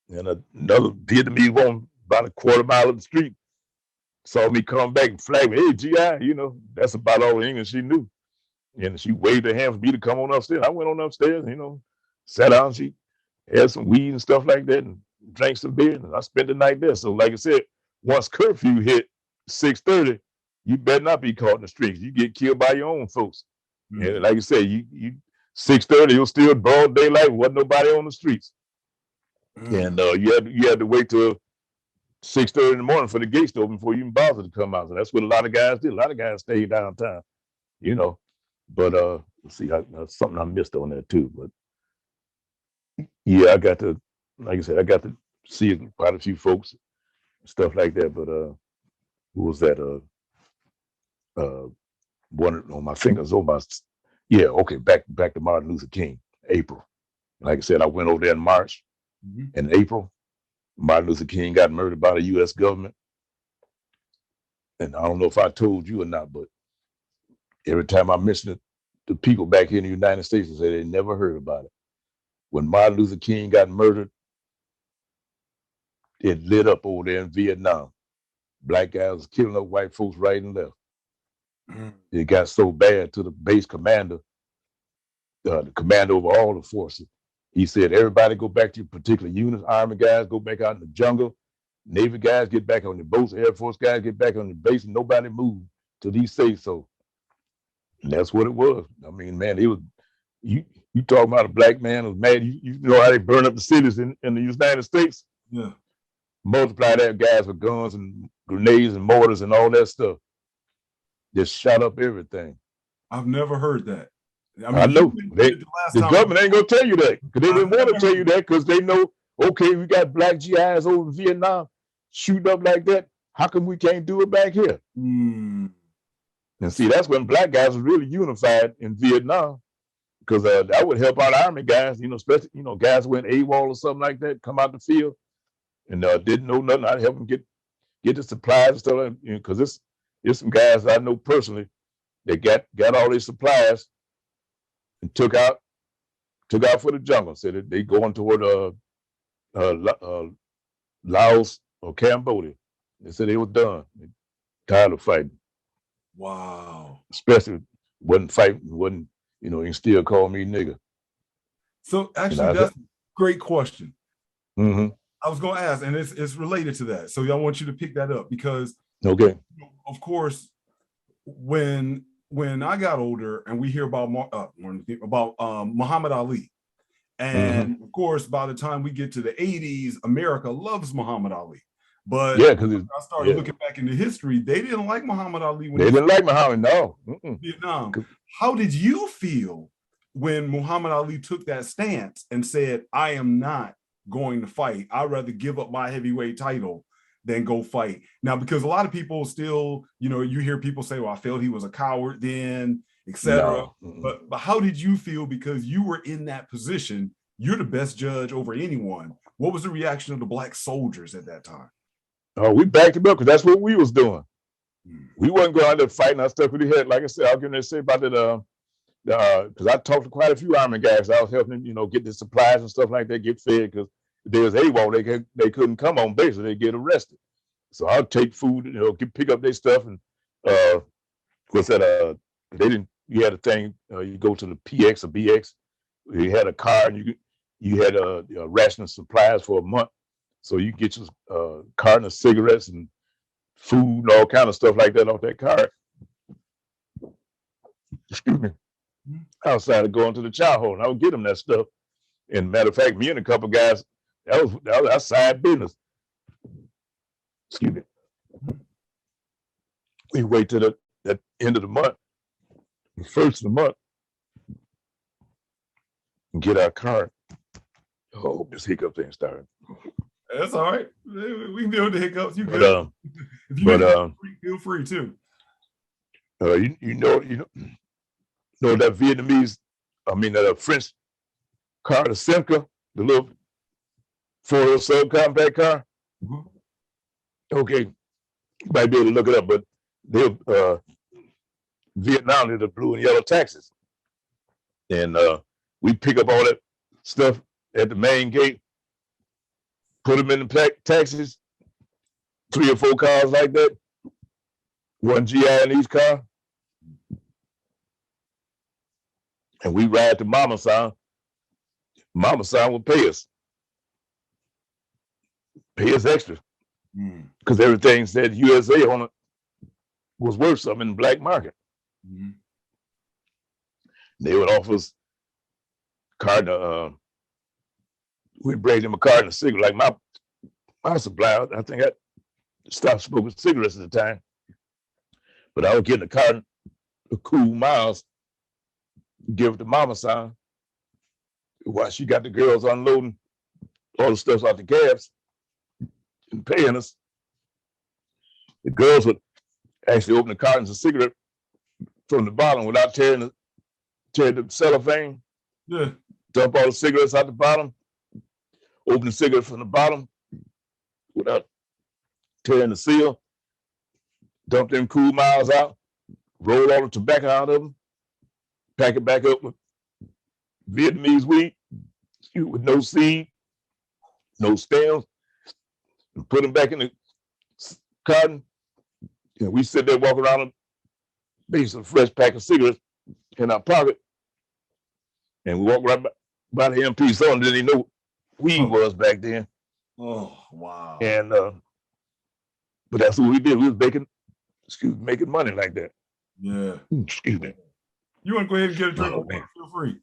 And another Vietnamese woman about a quarter mile up the street saw me come back and flag me, hey, GI, that's about all the English she knew. And she waved her hand for me to come on upstairs. I went on upstairs, sat down. She had some weed and stuff like that and drank some beer. And I spent the night there. So like I said, once curfew hit 6:30, you better not be caught in the streets. You get killed by your own folks. And like I said, you 6:30, it was still broad daylight. Wasn't nobody on the streets. And you had to wait till 6:30 in the morning for the gates to open before you even bother to come out. So that's what a lot of guys did. A lot of guys stayed downtown, But let's see, something I missed on that too. But yeah, I got to, like I said, I got to see quite a few folks, stuff like that. But who was that? One on my fingers, okay, back to Martin Luther King, April. Like I said, I went over there in March. In April, Martin Luther King got murdered by the U.S. government. And I don't know if I told you or not, but every time I mention it to people back here in the United States, they say they never heard about it. when Martin Luther King got murdered, it lit up over there in Vietnam. Black guys was killing up white folks right and left. It got so bad to the base commander, the commander over all the forces. He said, everybody go back to your particular units. Army guys go back out in the jungle. Navy guys get back on the boats. Air Force guys get back on the base, and nobody moved till he say so. And that's what it was. I mean, man, it was, you talking about a black man who was mad. You know how they burn up the cities in the United States?
Yeah.
Multiply that, guys, with guns and grenades and mortars and all that stuff. Just shot up everything.
I've never heard that.
I know. The government ain't going to tell you that, because they didn't want to tell you that, because they know, okay, we got black GIs over in Vietnam shooting up like that. How come we can't do it back here? And see, that's when black guys were really unified in Vietnam, because that would help out Army guys, especially, guys went AWOL or something like that, come out the field and didn't know nothing. I'd help them get the supplies and stuff, because it's some guys I know personally that got all their supplies and took out for the jungle. Said they going toward Laos or Cambodia. They said they were done. They tired of fighting.
Wow.
Especially wasn't fighting, and still call me nigga.
So actually, that's a great question.
Mm-hmm.
I was going to ask, and it's related to that. So I want you to pick that up, because,
okay,
of course, when I got older and we hear about Muhammad Ali, and of course, by the time we get to the 80s, America loves Muhammad Ali. But
yeah, because
I started looking back into history, they didn't like Muhammad Ali when
they didn't like Muhammad. No,
Vietnam. How did you feel when Muhammad Ali took that stance and said, "I am not going to fight. I'd rather give up my heavyweight title than go fight"? Now, because a lot of people still, you hear people say, "Well, I felt he was a coward then," etc. No. But how did you feel, because you were in that position? You're the best judge over anyone. What was the reaction of the black soldiers at that time?
Oh, we backed him up, because that's what we was doing. We wasn't going out there fighting our stuff with the head. Like I said, I was going to say about it, because I talked to quite a few Army guys. I was helping them, get the supplies and stuff like that, get fed, because if there was AWOL, they couldn't come on base, or they get arrested. So I'll take food, pick up their stuff, and what's that? You had a thing, you go to the PX or BX, you had a car, and you had a ration of supplies for a month. So you get your carton of cigarettes and food and all kind of stuff like that off that car. Excuse me. Outside of going to the chow hall, and I would get them that stuff. And matter of fact, me and a couple of guys, that was outside business. Excuse me. We wait till the end of the month, the first of the month, and get our card. Oh, this hiccup thing started.
That's all right. We can deal with the hiccups. You good? If you feel free too.
You know that Vietnamese, that French car, the Simca, the little 4-wheel subcompact car. Okay, you might be able to look it up, but they're Vietnam, they're the blue and yellow taxis. And we pick up all that stuff at the main gate, put them in the taxis, 3 or 4 cars like that, 1 GI in each car. And we ride to Mama San. Mama San will pay us extra, because everything said USA on it was worth something in the black market. They would offer us carton. We'd bring them a carton of cigarettes. Like my supplier, I think I stopped smoking cigarettes at the time, but I was getting a carton of Cool Miles, give it to Mama San, while she got the girls unloading all the stuff out the cabs and paying us. The girls would actually open the cartons of cigarette from the bottom without tearing the cellophane.
Yeah.
Dump all the cigarettes out the bottom, open the cigarette from the bottom without tearing the seal, dump them Cool Miles out, roll all the tobacco out of them, pack it back up with Vietnamese weed, with no seed, no stems, and put them back in the cotton. And we sit there, walk around and base a fresh pack of cigarettes in our pocket. And we walk right by the MP. Someone didn't even know weed was back then.
Oh, wow.
And but that's what we did. We was making money like that.
Yeah.
Excuse me.
You want to go ahead and get a drink? Oh, feel free.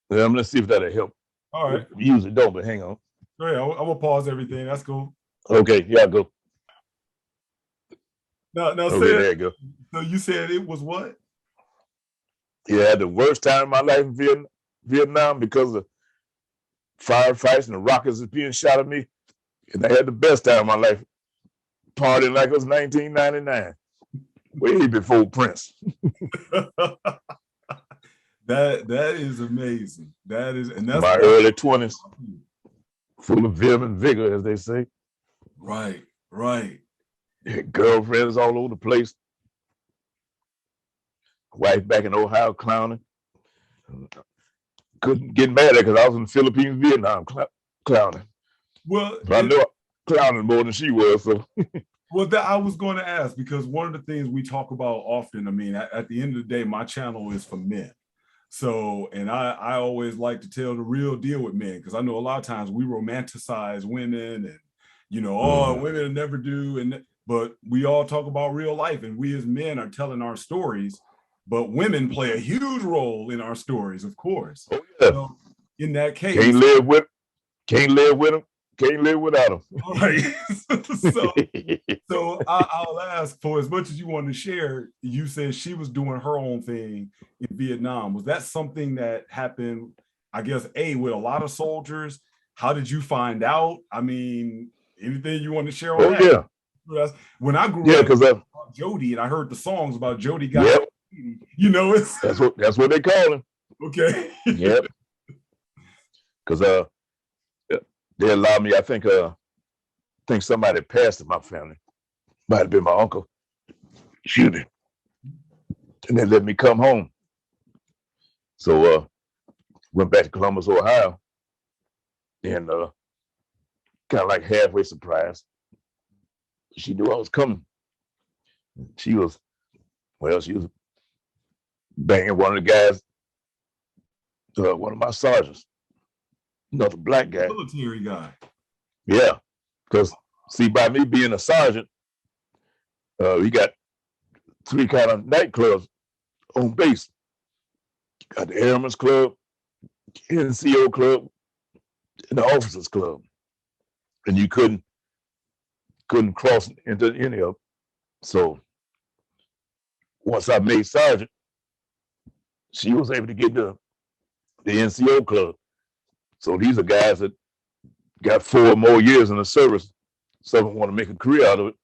Let's see if that'll help.
All right.
Usually don't, but hang on.
Go ahead. I will pause everything. That's cool.
Okay, yeah, go.
Now
okay, there you go.
So you said it was what?
Yeah, I had the worst time in my life in Vietnam because of firefights and the rockets was being shot at me. And I had the best time in my life partying like it was 1999, way before Prince.
That is amazing. And that's
my early 20s, full of vim and vigor, as they say.
Right.
Had girlfriends all over the place. Wife back in Ohio clowning. Couldn't get mad at her because I was in the Philippines, Vietnam clowning.
Well,
but I know clowning more than she was. So.
Well, that I was going to ask, because one of the things we talk about often, I mean, at the end of the day, my channel is for men. So, and I always like to tell the real deal with men, because I know a lot of times we romanticize women and, you know, oh, women never do. But we all talk about real life, and we as men are telling our stories, but women play a huge role in our stories, of course.
Oh, yeah.
So in that case,
can't live with them, can't live without them.
All right. so I'll ask, for as much as you want to share, you said she was doing her own thing in Vietnam. Was that something that happened, I guess, with a lot of soldiers? How did you find out? I mean, anything you want to share on that?
Yeah.
When I grew up, because Jody, and I heard the songs about Jody got, you know,
that's what they call him.
Okay.
Yep. Because they allowed me. I think somebody passed in my family. Might have been my uncle. Shoot it. And they let me come home. So went back to Columbus, Ohio, and kind of like halfway surprised. She knew I was coming. She was banging one of the guys, one of my sergeants, another black guy.
Military guy.
Yeah, because see, by me being a sergeant, we got 3 kind of nightclubs on base. Got the Airman's Club, NCO Club, and the Officers Club. And you couldn't cross into any of them. So once I made sergeant, she was able to get the NCO Club. So these are guys that got 4 more years in the service. Some want to make a career out of it.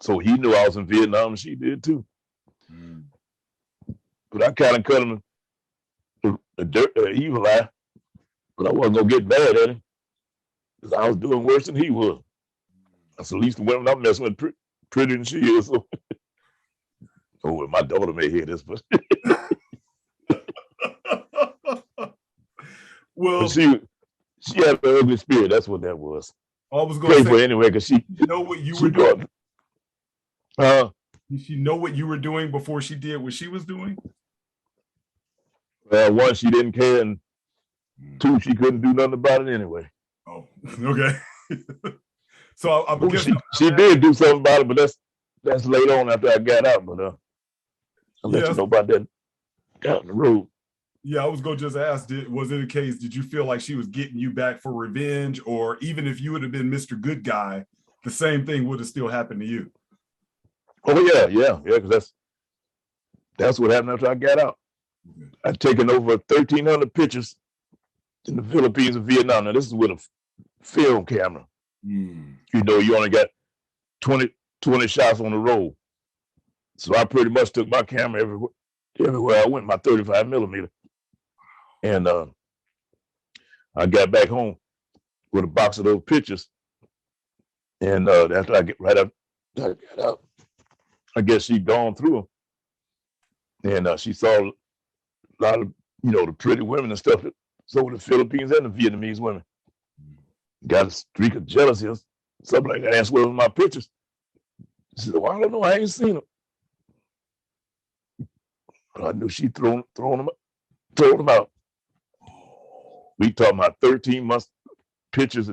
So he knew I was in Vietnam, and she did too. But I kind of cut him the evil eye, but I wasn't gonna get mad at him because I was doing worse than he was. That's at least the women I'm messing with prettier than she is. So. Oh, my daughter may hear this, but
well,
but she had an ugly spirit. That's what that was.
I was going to say,
for anyway, because she
know what you were doing. Did she know what you were doing before she did what she was doing?
One, she didn't care, and 2, she couldn't do nothing about it anyway.
Oh, okay. So I guess
she did do something about it, but that's later on after I got out. But I'll let you know about that down the road.
Yeah, I was going to just ask, was it a case, did you feel like she was getting you back for revenge, or even if you would have been Mr. Good Guy, the same thing would have still happened to you?
Oh, yeah, because that's what happened after I got out. Okay. I'd taken over 1,300 pictures in the Philippines and Vietnam. Now, this is with a film camera. You know, you only got 20 shots on the roll. So I pretty much took my camera everywhere I went, my 35 millimeter. And I got back home with a box of those pictures. And after I got out, I guess she'd gone through them. And she saw a lot of, the pretty women and stuff that So were the Philippines and the Vietnamese women. Got a streak of jealousy or something like that. I asked where were my pictures. She said, well, I don't know. I ain't seen them. But I knew she thrown them out. We talking about 13 months pictures.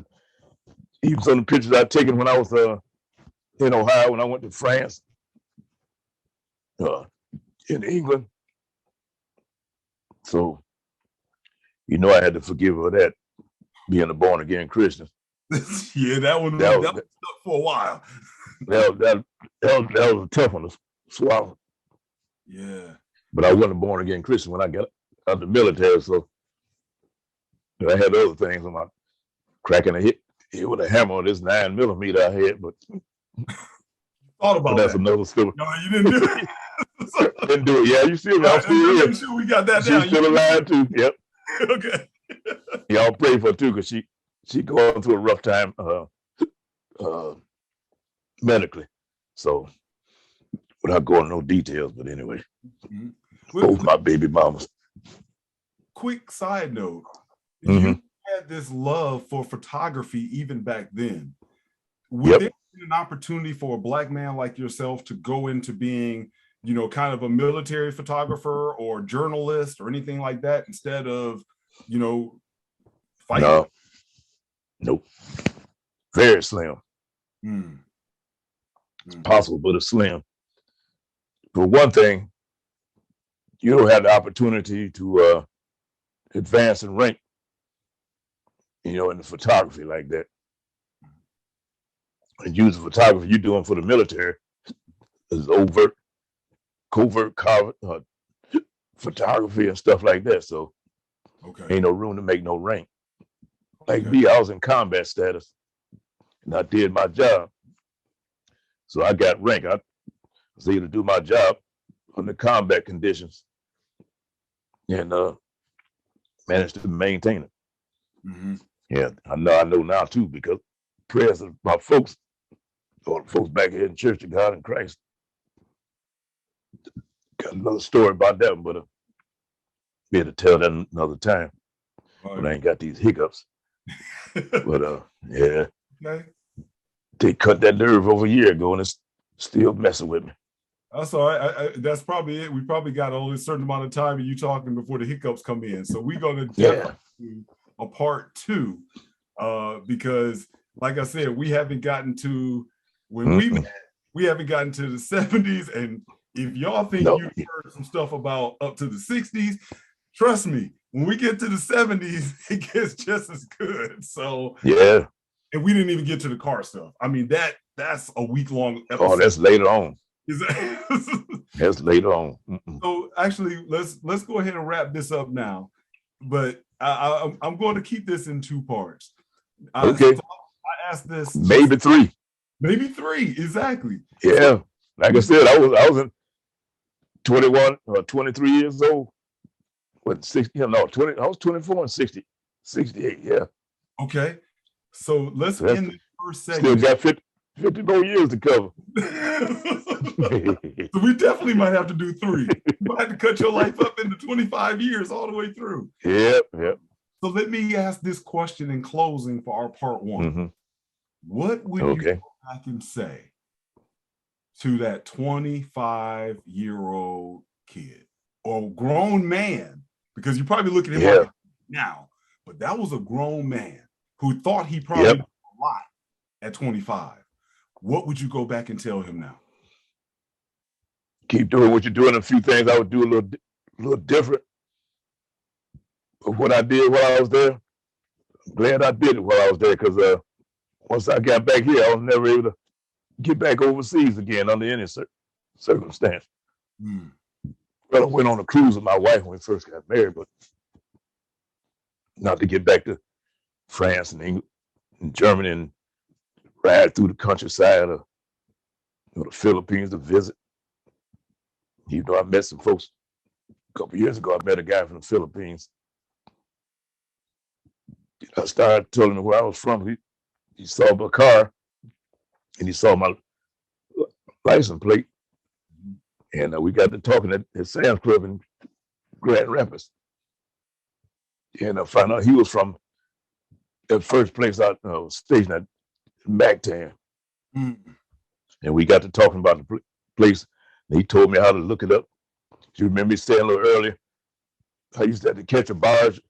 Even some of the pictures I taken when I was in Ohio, when I went to France, in England. So, you know, I had to forgive her that, being a born again Christian.
Yeah, that was stuck for a while.
That was a tough one to swallow.
Yeah.
But I wasn't a born again Christian when I got out of the military, so I had other things. I'm like cracking a hit with a hammer on this 9mm I had, but
thought about
that's another story.
No, you didn't do it.
Didn't do it. Yeah, you still
I'm still here. Sure we got that down.
She's still alive too. Yep.
Okay.
Y'all pray for her too, because she going through a rough time medically. So without going into no details, but anyway, both my baby mamas.
Quick side note: you had this love for photography even back then. Would there be an opportunity for a Black man like yourself to go into being, you know, kind of a military photographer or journalist or anything like that instead of, you know, fighting?
No. Nope. Very slim. Possible, but it's slim. For one thing, you don't have the opportunity to advance in rank, you know, in the photography like that. And use the photography you're doing for the military is overt, covert photography and stuff like that. So ain't no room to make no rank. Like me, I was in combat status and I did my job. So I got rank. I was able to do my job under combat conditions and managed to maintain it. Yeah, I know now too, because prayers of my folks, or the folks back here in Church of God in Christ. Got another story about that one, but be able to tell that another time when I ain't got these hiccups. But yeah, they cut that nerve over a year ago and it's still messing with me.
That's all right. That's probably it. We probably got only a certain amount of time of you talking before the hiccups come in. So we're going to definitely do a part 2 because, like I said, we haven't gotten to when we met. We haven't gotten to the 70s, and if y'all think you heard some stuff about up to the 60s, trust me, when we get to the 70s, it gets just as good. So
yeah,
and we didn't even get to the car stuff. I mean, that's a week-long episode.
Oh, that's later on.
That's
later on.
So actually, let's go ahead and wrap this up now. But I'm going to keep this in 2 parts.
Okay.
So I asked this.
Maybe 3.
Maybe 3, exactly.
Yeah. So, like I said, I was in 21 or 23 years old. What 60? No, 20. I was 24 and 68. Yeah.
Okay. So let's end the first segment.
Still got 50 more years to cover.
So we definitely might have to do 3. You might have to cut your life up into 25 years all the way through.
Yep.
So let me ask this question in closing for our part 1. What would you go back and say to that 25-year-old kid or grown man? Because you probably look at him like now, but that was a grown man who thought he probably did a lot at 25. What would you go back and tell him now?
Keep doing what you're doing. A few things I would do a little different. But what I did while I was there, I'm glad I did it while I was there, because once I got back here, I was never able to get back overseas again under any circumstance. Well, I went on a cruise with my wife when we first got married, but not to get back to France and England and Germany and ride through the countryside or the Philippines to visit. You know, I met some folks a couple of years ago. I met a guy from the Philippines. I started telling him where I was from. He saw my car and he saw my license plate. And we got to talking at Sam's Club in Grand Rapids. And I found out he was from the first place I stationed at MacTan.
Mm.
And we got to talking about the place. And he told me how to look it up. Do you remember me saying a little earlier? I used to have to catch a barge,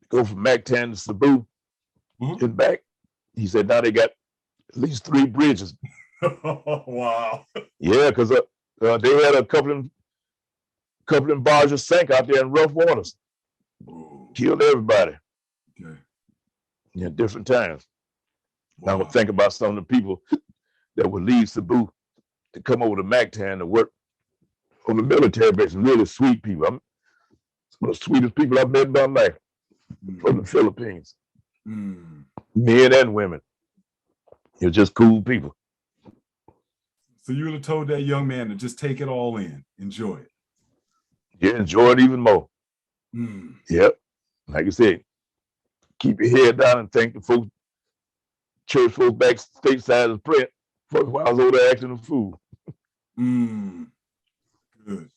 go from MacTan to Cebu and back. He said now they got at least 3 bridges.
Wow.
Yeah, because they had a couple of barges sank out there in rough waters.
Ooh.
Killed everybody.
Okay.
Yeah, different times.
Wow.
I would think about some of the people that would leave Cebu to come over to MacTan to work on the military base. Really sweet people. I'm some of the sweetest people I've met in my life from the Philippines. Men and women. They're just cool people.
So you would have told that young man to just take it all in, enjoy it.
Yeah, enjoy it even more. Yep. Like I said, keep your head down and thank the folks, church folks back stateside is praying for while I was over there acting a fool.
Good, good.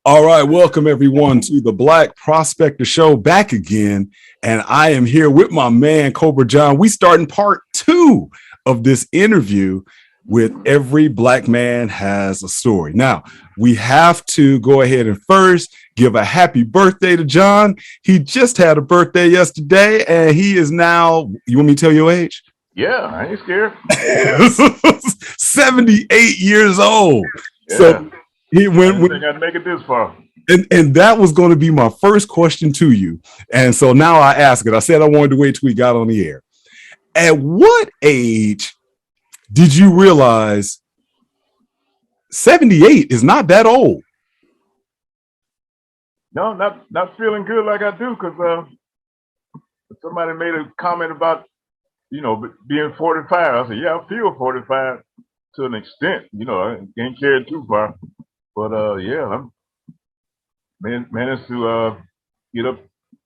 All right, welcome everyone to the Black Prospector Show, back again, and I am here with my man Cobra John. We starting part 2 of this interview with Every Black Man Has a Story. Now, we have to go ahead and first give a happy birthday to John. He just had a birthday yesterday, and he is now, you want me to tell your age?
Yeah, I ain't scared.
78 years old.
Yeah.
So he went.
I didn't think I'd make it this far.
And that was going to be my first question to you. And so now I ask it. I said I wanted to wait till we got on the air. At what age did you realize 78 is not that old?
No, not feeling good like I do, because somebody made a comment about, being 45. I said, yeah, I feel 45 to an extent. I can't carry it too far. But yeah, I'm managed to get up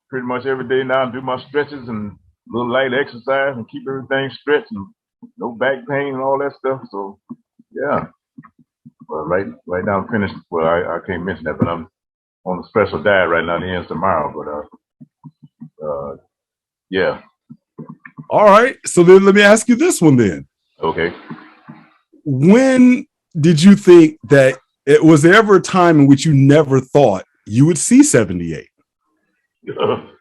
pretty much every day now and do my stretches and a little light exercise and keep everything stretched and no back pain and all that stuff. So yeah, well, right now I'm finished. Well, I can't mention that, but I'm on a special diet right now. The ends tomorrow, but yeah.
All right. So then let me ask you this one then.
Okay.
When did you think that was there ever a time in which you never thought you would see 78?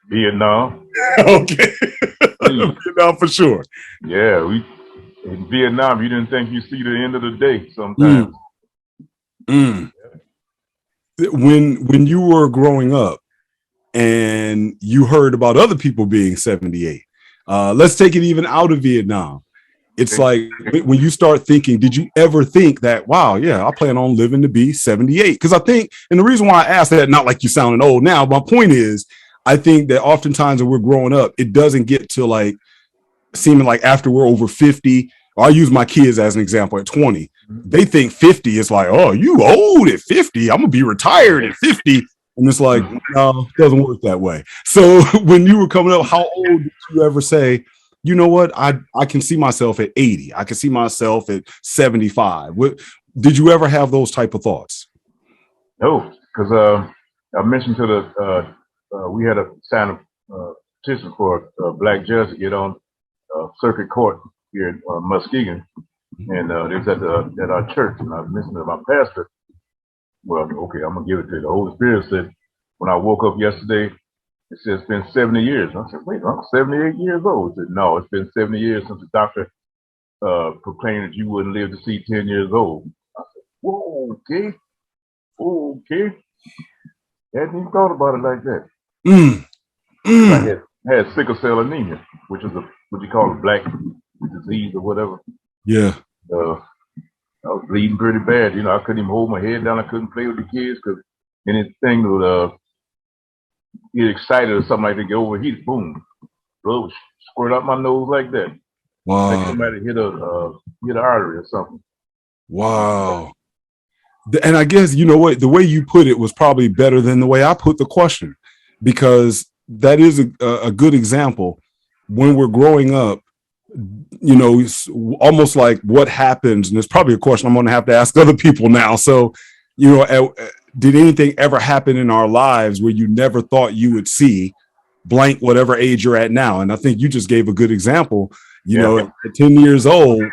Vietnam.
Okay. Vietnam for sure.
Yeah, in Vietnam, you didn't think you see the end of the day sometimes.
When you were growing up and you heard about other people being 78, let's take it even out of Vietnam. It's like when you start thinking, did you ever think that, wow, yeah, I plan on living to be 78? Because I think, and the reason why I asked that, not like you sounding old now, my point is, I think that oftentimes when we're growing up, it doesn't get to like seeming like after we're over 50, or I use my kids as an example at 20, they think 50 is like, oh, you old at 50, I'm gonna be retired at 50. And it's like, no, it doesn't work that way. So when you were coming up, how old did you ever say, you know what, I can see myself at 80. I can see myself at 75. Did you ever have those type of thoughts?
No, because I mentioned to we had a sign a petition for a black judge to get on circuit court here in Muskegon, and it was at our church, and I was mentioning to my pastor. Well, okay, I'm gonna give it to you. The Holy Spirit said, when I woke up yesterday, it said it's been 70 years. And I said, wait, I'm 78 years old. He said, no, it's been 70 years since the doctor proclaimed that you wouldn't live to see 10 years old. I said, whoa, okay. Hadn't even thought about it like that. I had sickle cell anemia, which is what you call a black disease or whatever.
Yeah.
I was bleeding pretty bad. You know, I couldn't even hold my head down. I couldn't play with the kids because anything would get excited or something like that, get overheated, boom, blood would squirt out my nose like that.
Wow.
Like somebody hit an artery or something.
Wow. And I guess, you know what, the way you put it was probably better than the way I put the question, because that is a good example. When we're growing up, you know, it's almost like what happens, and it's probably a question I'm going to have to ask other people now. So, you know, did anything ever happen in our lives where you never thought you would see blank whatever age you're at now? And I think you just gave a good example. You know, at 10 years old,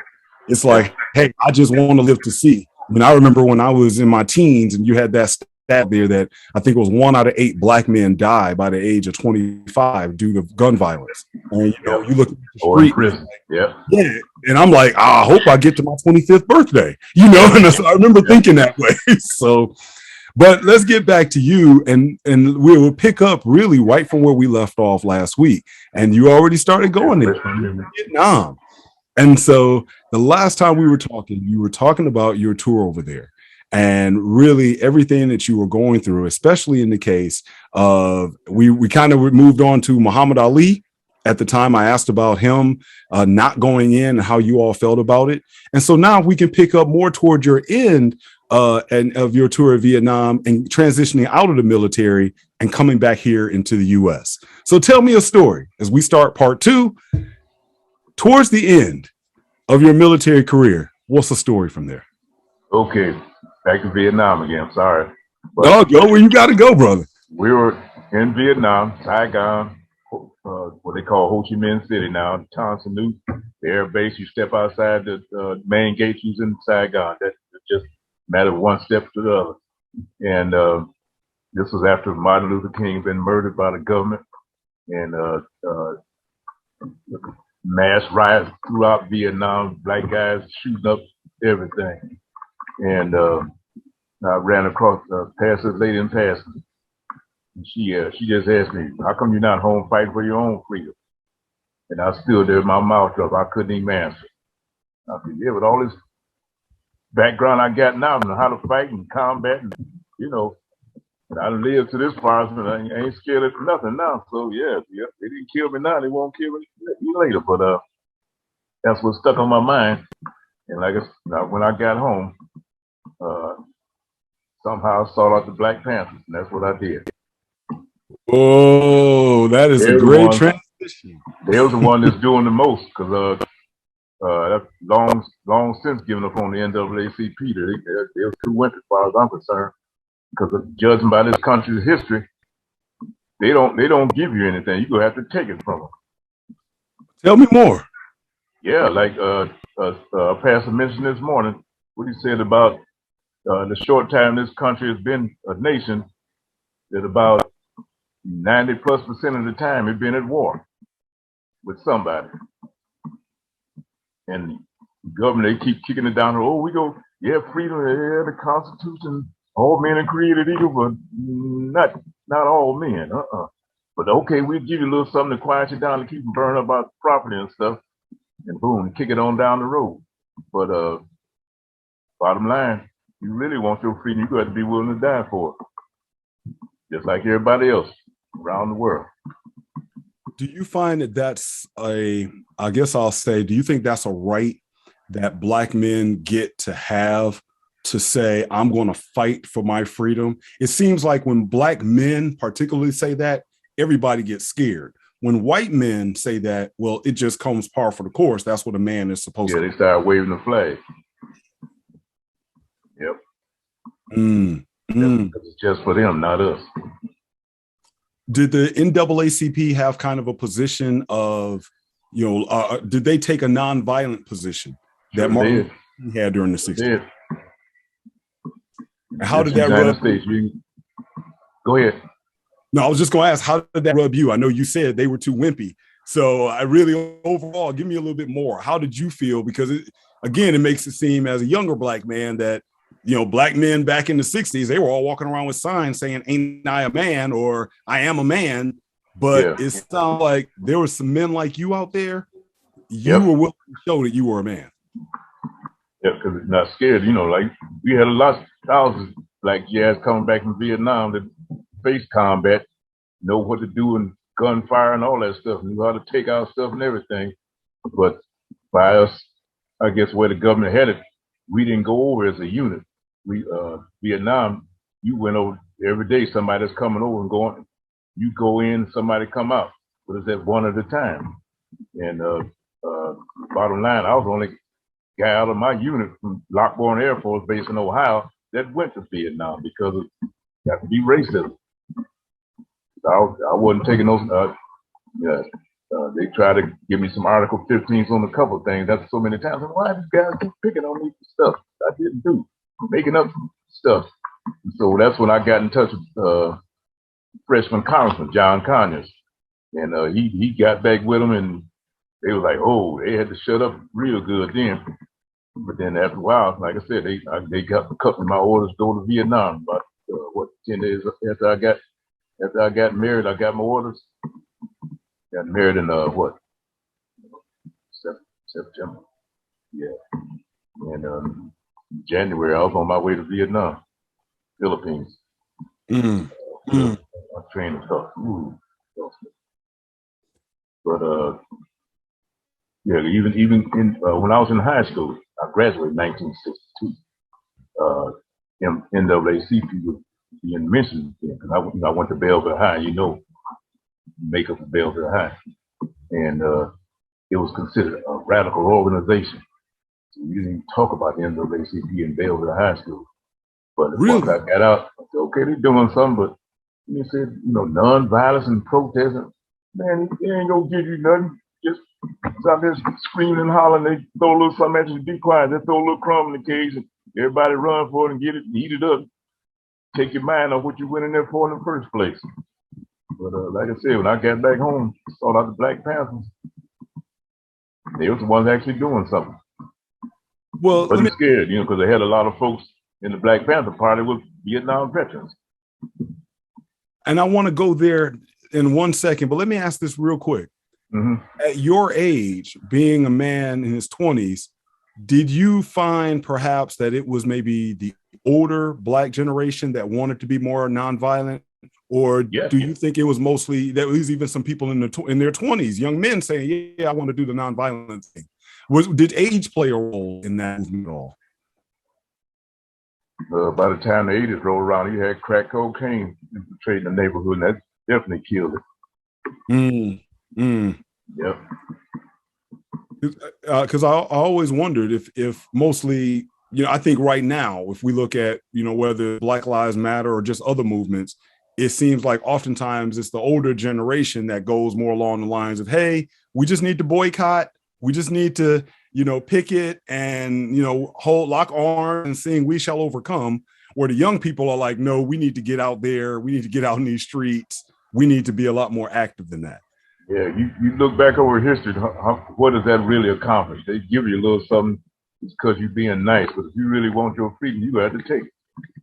it's like, hey, I just want to live to see. I mean, I remember when I was in my teens and you had that stat there that I think it was 1 out of 8 black men die by the age of 25 due to gun violence. And, you know, you look at the street,
prison.
Yeah. And I'm like, I hope I get to my 25th birthday, you know, and so I remember thinking that way. So, but let's get back to you, and we will pick up really right from where we left off last week. And you already started going there, Vietnam. And so the last time we were talking, you were talking about your tour over there and really everything that you were going through, especially in the case of we kind of moved on to Muhammad Ali. At the time, I asked about him not going in and how you all felt about it. And so now we can pick up more toward your end and of your tour of Vietnam and transitioning out of the military and coming back here into the U.S. So tell me a story as we start part 2. Towards the end of your military career, what's the story from there?
Okay, back to Vietnam again. Sorry.
No, go where you got to go, brother.
We were in Vietnam, Saigon, what they call Ho Chi Minh City now, Tan Son Nhut, the air base. You step outside the main gate, you was in Saigon. That just a matter of one step to the other. And this was after Martin Luther King had been murdered by the government, and mass riots throughout Vietnam, black guys shooting up everything. And I ran across past this lady in passing. And she just asked me, how come you're not home fighting for your own freedom? And I stood there with my mouth up. I couldn't even answer. I said, yeah, with all this background I got now, and how to fight and combat, and, you know, and I lived to this far, and I ain't scared of nothing now. So yeah, they didn't kill me now, they won't kill me later. But that's what stuck on my mind. And like when I got home, somehow I sought out the Black Panthers, and that's what I did.
Oh, that is a great transition.
They was the one that's doing the most, because that's long since given up on the NAACP. They was too went as far as I'm concerned. Because judging by this country's history, they don't give you anything. You're gonna have to take it from them.
Tell me more.
Yeah, like Pastor mentioned this morning, what he said about the short time this country has been a nation, that about 90+% of the time it's been at war with somebody. And the government, they keep kicking it down. Oh, we go, yeah, freedom, yeah, the Constitution. All men are created equal, but not all men. But okay, we'll give you a little something to quiet you down to keep them burning up our property and stuff, and boom, kick it on down the road. But bottom line, you really want your freedom, you got to be willing to die for it, just like everybody else around the world.
Do you find that that's I guess I'll say, do you think that's a right that black men get to have, to say, I'm going to fight for my freedom? It seems like when black men particularly say that, everybody gets scared. When white men say that, well, it just comes par for the course. That's what a man is supposed to do.
Yeah, they start waving the flag. Yep. It's just for them, not us.
Did the NAACP have kind of a position of, you know, did they take a nonviolent position that Martin had during the 60s? How did that rub you?
Go ahead.
No, I was just going to ask, how did that rub you? I know you said they were too wimpy. So I really, overall, give me a little bit more. How did you feel? Because again, it makes it seem as a younger black man that, you know, black men back in the 60s, they were all walking around with signs saying, ain't I a man, or I am a man. But it sounds like there were some men like you out there you were willing to show that you were a man.
Yeah, because it's not scared. You know, like we had a lot of thousands like jazz coming back from Vietnam that face combat, know what to do and gunfire and all that stuff, knew how to take out stuff and everything. But by us, I guess where the government had it, we didn't go over as a unit. We Vietnam, you went over every day. Somebody that's coming over and going, you go in, somebody come out. But it's that one at a time. And bottom line, I was the only guy out of my unit from Lockbourne Air Force Base in Ohio that went to Vietnam because it got to be racism. I wasn't taking those. They tried to give me some Article 15s on a couple of things. That's so many times. Why these guys keep picking on me for stuff I didn't do, making up stuff. So that's when I got in touch with freshman Congressman John Conyers, and he got back with him, and they were like, oh, they had to shut up real good then. But then after a while, like I said, they got cut my orders to go to Vietnam. About 10 days after I got married, I got my orders. Got married in September. Yeah. And January, I was on my way to Vietnam, Philippines. My training stuff. But yeah, even in when I was in high school, I graduated in 1962. NAACP was being mentioned because I went to Belleville High. You know, makeup of Belleville High, and it was considered a radical organization. So we didn't even talk about the NAACP in Belleville High School. But once I got out, I said, okay, they're doing something, but you said, you know, non-violence and protesting, man, they ain't gonna give you nothing. Just out there screaming and hollering, they throw a little something at you to be quiet. They throw a little crumb in the cage and everybody run for it and get it, heat it up, take your mind off what you went in there for in the first place. But like I said, when I got back home, saw out the Black Panthers, they was the ones actually doing something.
Well,
wasn't scared, you know, because they had a lot of folks in the Black Panther Party with Vietnam veterans.
And I want to go there in 1 second, but let me ask this real quick. At your age, being a man in his 20s, did you find perhaps that it was maybe the older Black generation that wanted to be more nonviolent? Or do you think it was mostly that was even some people in their 20s, young men saying, yeah, I want to do the nonviolent thing? Did age play a role in that movement at all?
By the time the 80s rolled around, you had crack cocaine infiltrating the neighborhood, and that definitely killed it. Yep.
Because I always wondered if mostly, you know, I think right now, if we look at, you know, whether Black Lives Matter or just other movements, it seems like oftentimes it's the older generation that goes more along the lines of, hey, we just need to boycott. We just need to, you know, picket and, you know, lock arms and sing "We Shall Overcome," where the young people are like, no, we need to get out there. We need to get out in these streets. We need to be a lot more active than that.
Yeah, you look back over history, what does that really accomplish? They give you a little something just because you're being nice, but if you really want your freedom, you have to take it.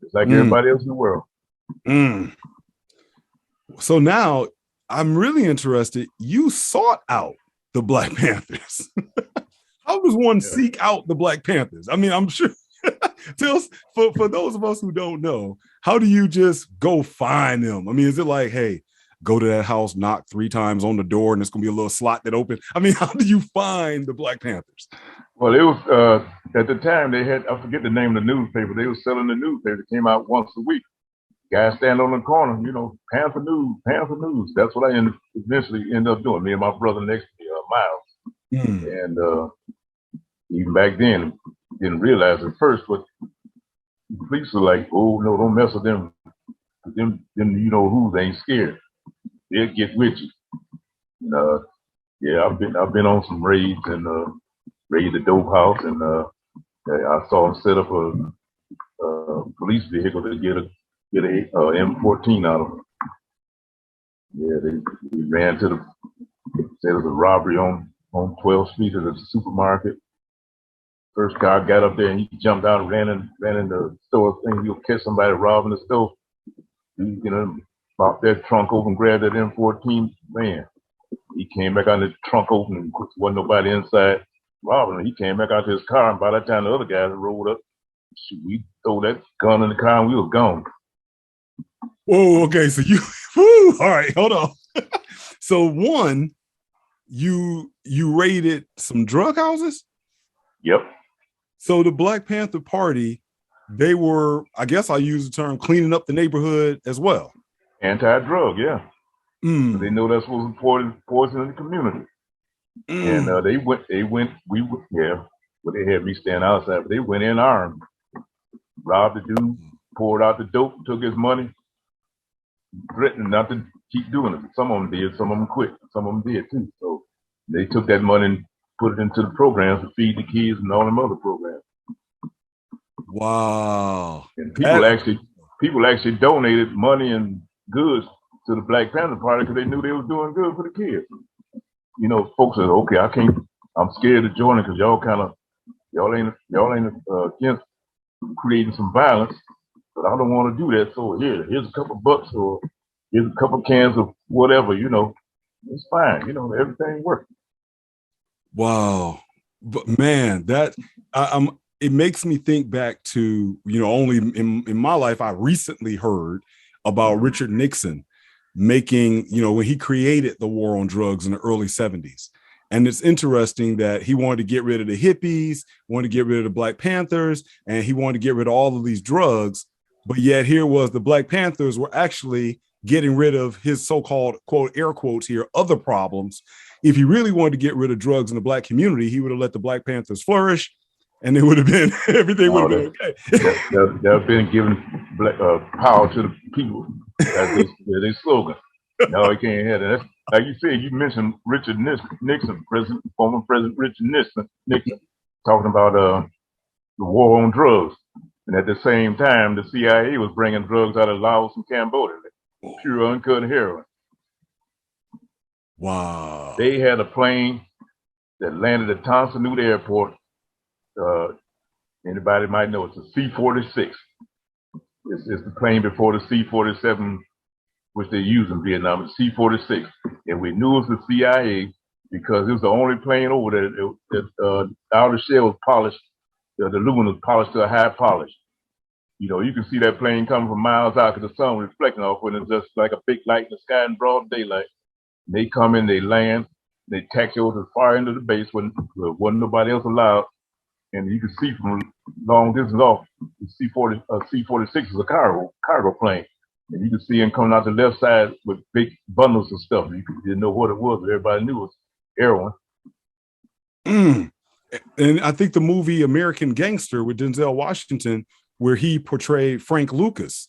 It's like everybody else in the world.
So now I'm really interested. You sought out the Black Panthers. How does one seek out the Black Panthers? I mean, I'm sure. Tell us, for those of us who don't know, how do you just go find them? I mean, is it like, hey, go to that house, knock 3 times on the door, and it's gonna be a little slot that opens? I mean, how do you find the Black Panthers?
Well, it was at the time they had, I forget the name of the newspaper. They were selling the newspaper. It came out once a week. Guys stand on the corner, you know, Panther News, Panther News. That's what I eventually ended up doing. Me and my brother next to me, Miles. And even back then, didn't realize at first, but the police were like, oh no, don't mess with them. Them you know who, they ain't scared. They'll get with you. And, yeah, I've been on some raids and raided the dope house, and I saw them set up a police vehicle to get a M14 out of them. Yeah, they ran to there was a robbery on 12th Street at a supermarket. First guy got up there and he jumped out and ran in the store thing. He'll catch somebody robbing the store. You know, pop that trunk open, grab that M14, man.
He came back out, the trunk open, and wasn't nobody inside. Robbing him. He came back out to his car, and by that time the other guys rolled up. We throw that gun in the car, and we was gone.
Whoa, okay, so you, whoo, all right, hold on. So one, you raided some drug houses?
Yep.
So the Black Panther Party, they were, I guess I use the term, cleaning up the neighborhood as well.
Anti-drug, yeah. So they know that's what's important, poison in the community. And but they had me stand outside, but they went in armed, robbed the dude, poured out the dope, took his money, threatened not to keep doing it. Some of them did, some of them quit, some of them did too. So they took that money and put it into the programs to feed the kids and all them other programs.
Wow.
And people actually donated money and goods to the Black Panther Party because they knew they was doing good for the kids. You know, folks said, okay, I'm scared to join it because y'all ain't against creating some violence, but I don't want to do that. So here's a couple bucks or here's a couple cans of whatever, you know, it's fine. You know, everything works.
Wow. But man, that it makes me think back to, you know, only in my life, I recently heard about Richard Nixon making, you know, when he created the war on drugs in the early 70s. And it's interesting that he wanted to get rid of the hippies, wanted to get rid of the Black Panthers, and he wanted to get rid of all of these drugs. But yet here was the Black Panthers were actually getting rid of his so-called, quote, air quotes here, other problems. If he really wanted to get rid of drugs in the Black community, he would have let the Black Panthers flourish, and it would have been, everything would have been okay.
They've been giving power to the people. That's their slogan. No, you can't have that. That's, like you said, you mentioned Richard Nixon, former President Richard Nixon, talking about the war on drugs. And at the same time, the CIA was bringing drugs out of Laos and Cambodia, pure uncut heroin.
Wow.
They had a plane that landed at Thompson Newt Airport. Anybody might know it's a C-46. It's the plane before the C-47, which they used in Vietnam, the C-46. And we knew it was the CIA because it was the only plane over there that the outer shell was polished, the aluminum was polished to a high polish. You know, you can see that plane coming from miles out because the sun was reflecting off when it's just like a big light in the sky in broad daylight. They come in, they land, they taxi over to the far end of the base when wasn't nobody else allowed. And you can see from long distance off, the C-46 is a cargo plane. And you can see him coming out the left side with big bundles of stuff. You didn't know what it was, but everybody knew it was heroin.
And I think the movie American Gangster with Denzel Washington, where he portrayed Frank Lucas.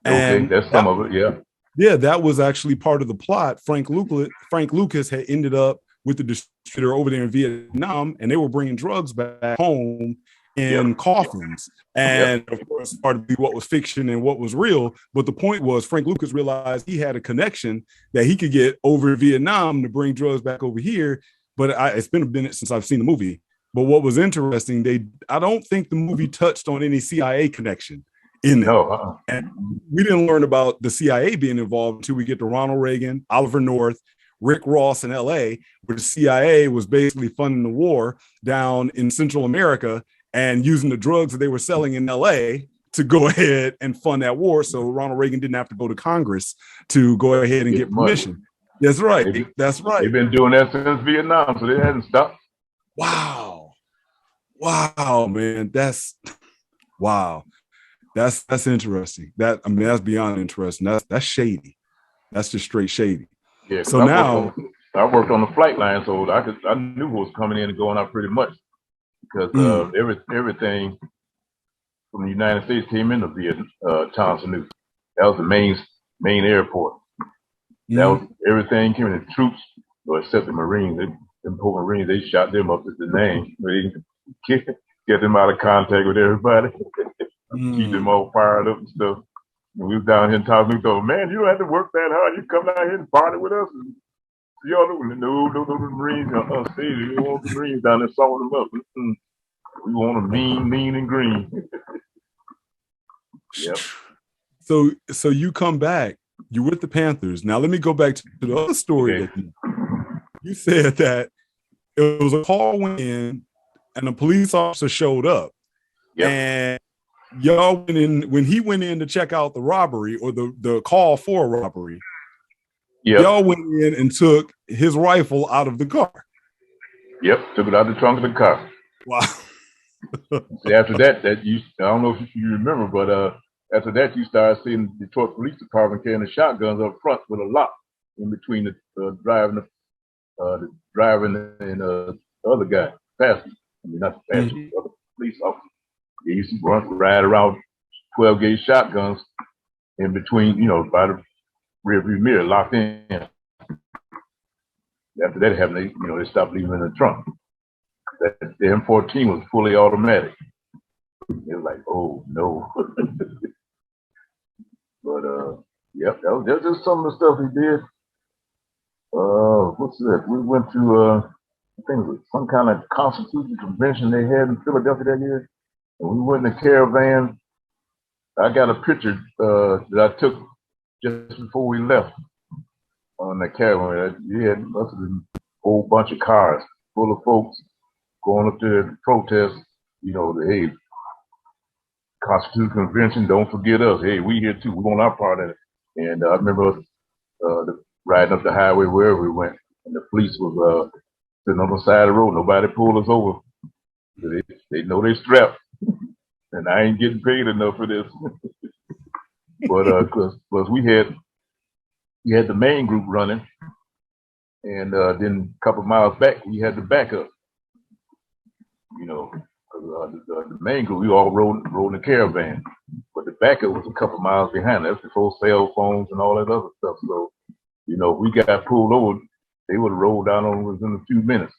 Okay, that's some of it, yeah.
Yeah, that was actually part of the plot. Frank Lucas had ended up with the distributor over there in Vietnam, and they were bringing drugs back home in coffins. And of course, part of what was fiction and what was real. But the point was, Frank Lucas realized he had a connection that he could get over in Vietnam to bring drugs back over here. But it's been a minute since I've seen the movie. But what was interesting, I don't think the movie touched on any CIA connection in it.
No,
And we didn't learn about the CIA being involved until we get to Ronald Reagan, Oliver North, Rick Ross in LA, where the CIA was basically funding the war down in Central America and using the drugs that they were selling in LA to go ahead and fund that war. So Ronald Reagan didn't have to go to Congress to go ahead and get permission. That's right. That's right.
They've been doing that since Vietnam, so they hadn't stopped.
Wow. Wow, man. That's interesting. That's beyond interesting. That's shady. That's just straight shady.
Yeah.
So now
I worked on the flight line, so I knew who was coming in and going out pretty much because everything from the United States came into Thompson Newt. That was the main airport. That was everything came in. The troops, except the Marines. Them poor Marines, they shot them up as the name. They get them out of contact with everybody. Keep them all fired up and stuff. And we was down here in Thompson Newt. Man, you don't have to work that hard. You come down here and party with us. And y'all no Marines on stage. We want the Marines down there sawing them up. We want them mean and green. Yep.
So you come back. You're with the Panthers. Now let me go back to the other story.
Okay.
You said that it was a call went in and a police officer showed up.
Yep.
And y'all went in when he went in to check out the robbery or the call for a robbery.
Yep.
Y'all went in and took his rifle out of the car.
Yep, took it out of the trunk of the car.
Wow.
See, after that I don't know if you remember, but after that you started seeing the Detroit Police Department carrying the shotguns up front with a lock in between the driver and the other guy, passenger. I mean, not the passenger, the other police officer. They used to ride around 12 gauge shotguns in between, by the rearview mirror, locked in. After that happened, they stopped leaving in the trunk. The M14 was fully automatic. It was like, oh no. But yep, that was just some of the stuff he did. What's that? We went to I think it was some kind of Constitution convention they had in Philadelphia that year. And we went in a caravan. I got a picture that I took just before we left on the caravan. Must have been a whole bunch of cars full of folks going up there to protest. Hey, Constitution Convention, don't forget us. Hey, we here too. We want our part in it. And I remember riding up the highway wherever we went, and the police was sitting on the side of the road. Nobody pulled us over. They know they strapped, and I ain't getting paid enough for this. But because we had the main group running, and then a couple miles back we had the backup. The main group, we all rode in the caravan, but the backup was a couple miles behind. That's before cell phones and all that other stuff. So, if we got pulled over, they would have rolled down on us in a few minutes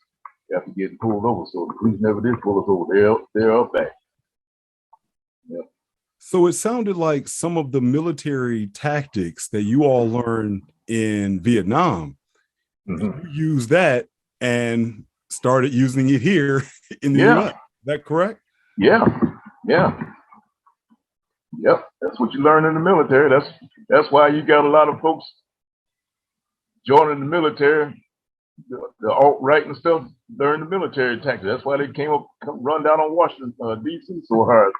after getting pulled over. So the police never did pull us over. They're up back. Yeah.
So it sounded like some of the military tactics that you all learned in Vietnam, you used that and started using it here in the U.S. Is that correct?
Yeah. Yep. That's what you learn in the military. That's why you got a lot of folks joining the military, the alt-right and stuff, learn the military tactics. That's why they run down on Washington, D.C. so hard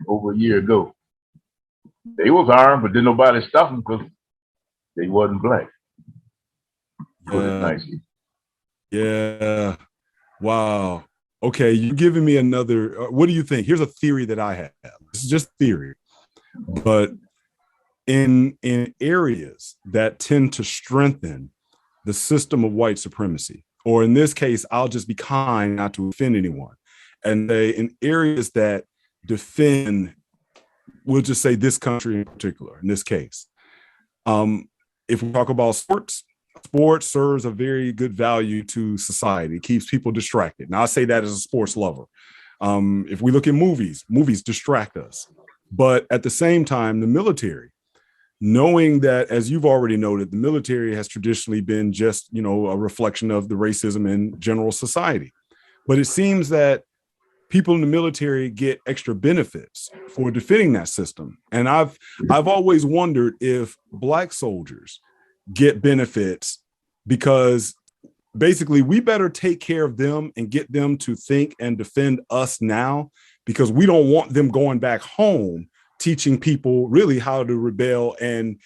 over a year ago. They was armed, but didn't nobody stop them because they wasn't black. Put it nicely.
Yeah. Wow. Okay, you're giving me another. What do you think? Here's a theory that I have. This is just theory, but in areas that tend to strengthen the system of white supremacy, or in this case, I'll just be kind not to offend anyone, and in areas that defend, we'll just say this country in particular, in this case, if we talk about sports serves a very good value to society. It keeps people distracted. Now I say that as a sports lover. If we look at movies distract us, but at the same time, the military, knowing that, as you've already noted, the military has traditionally been just, a reflection of the racism in general society. But it seems that people in the military get extra benefits for defending that system. And I've always wondered if Black soldiers get benefits because basically we better take care of them and get them to think and defend us now, because we don't want them going back home teaching people really how to rebel and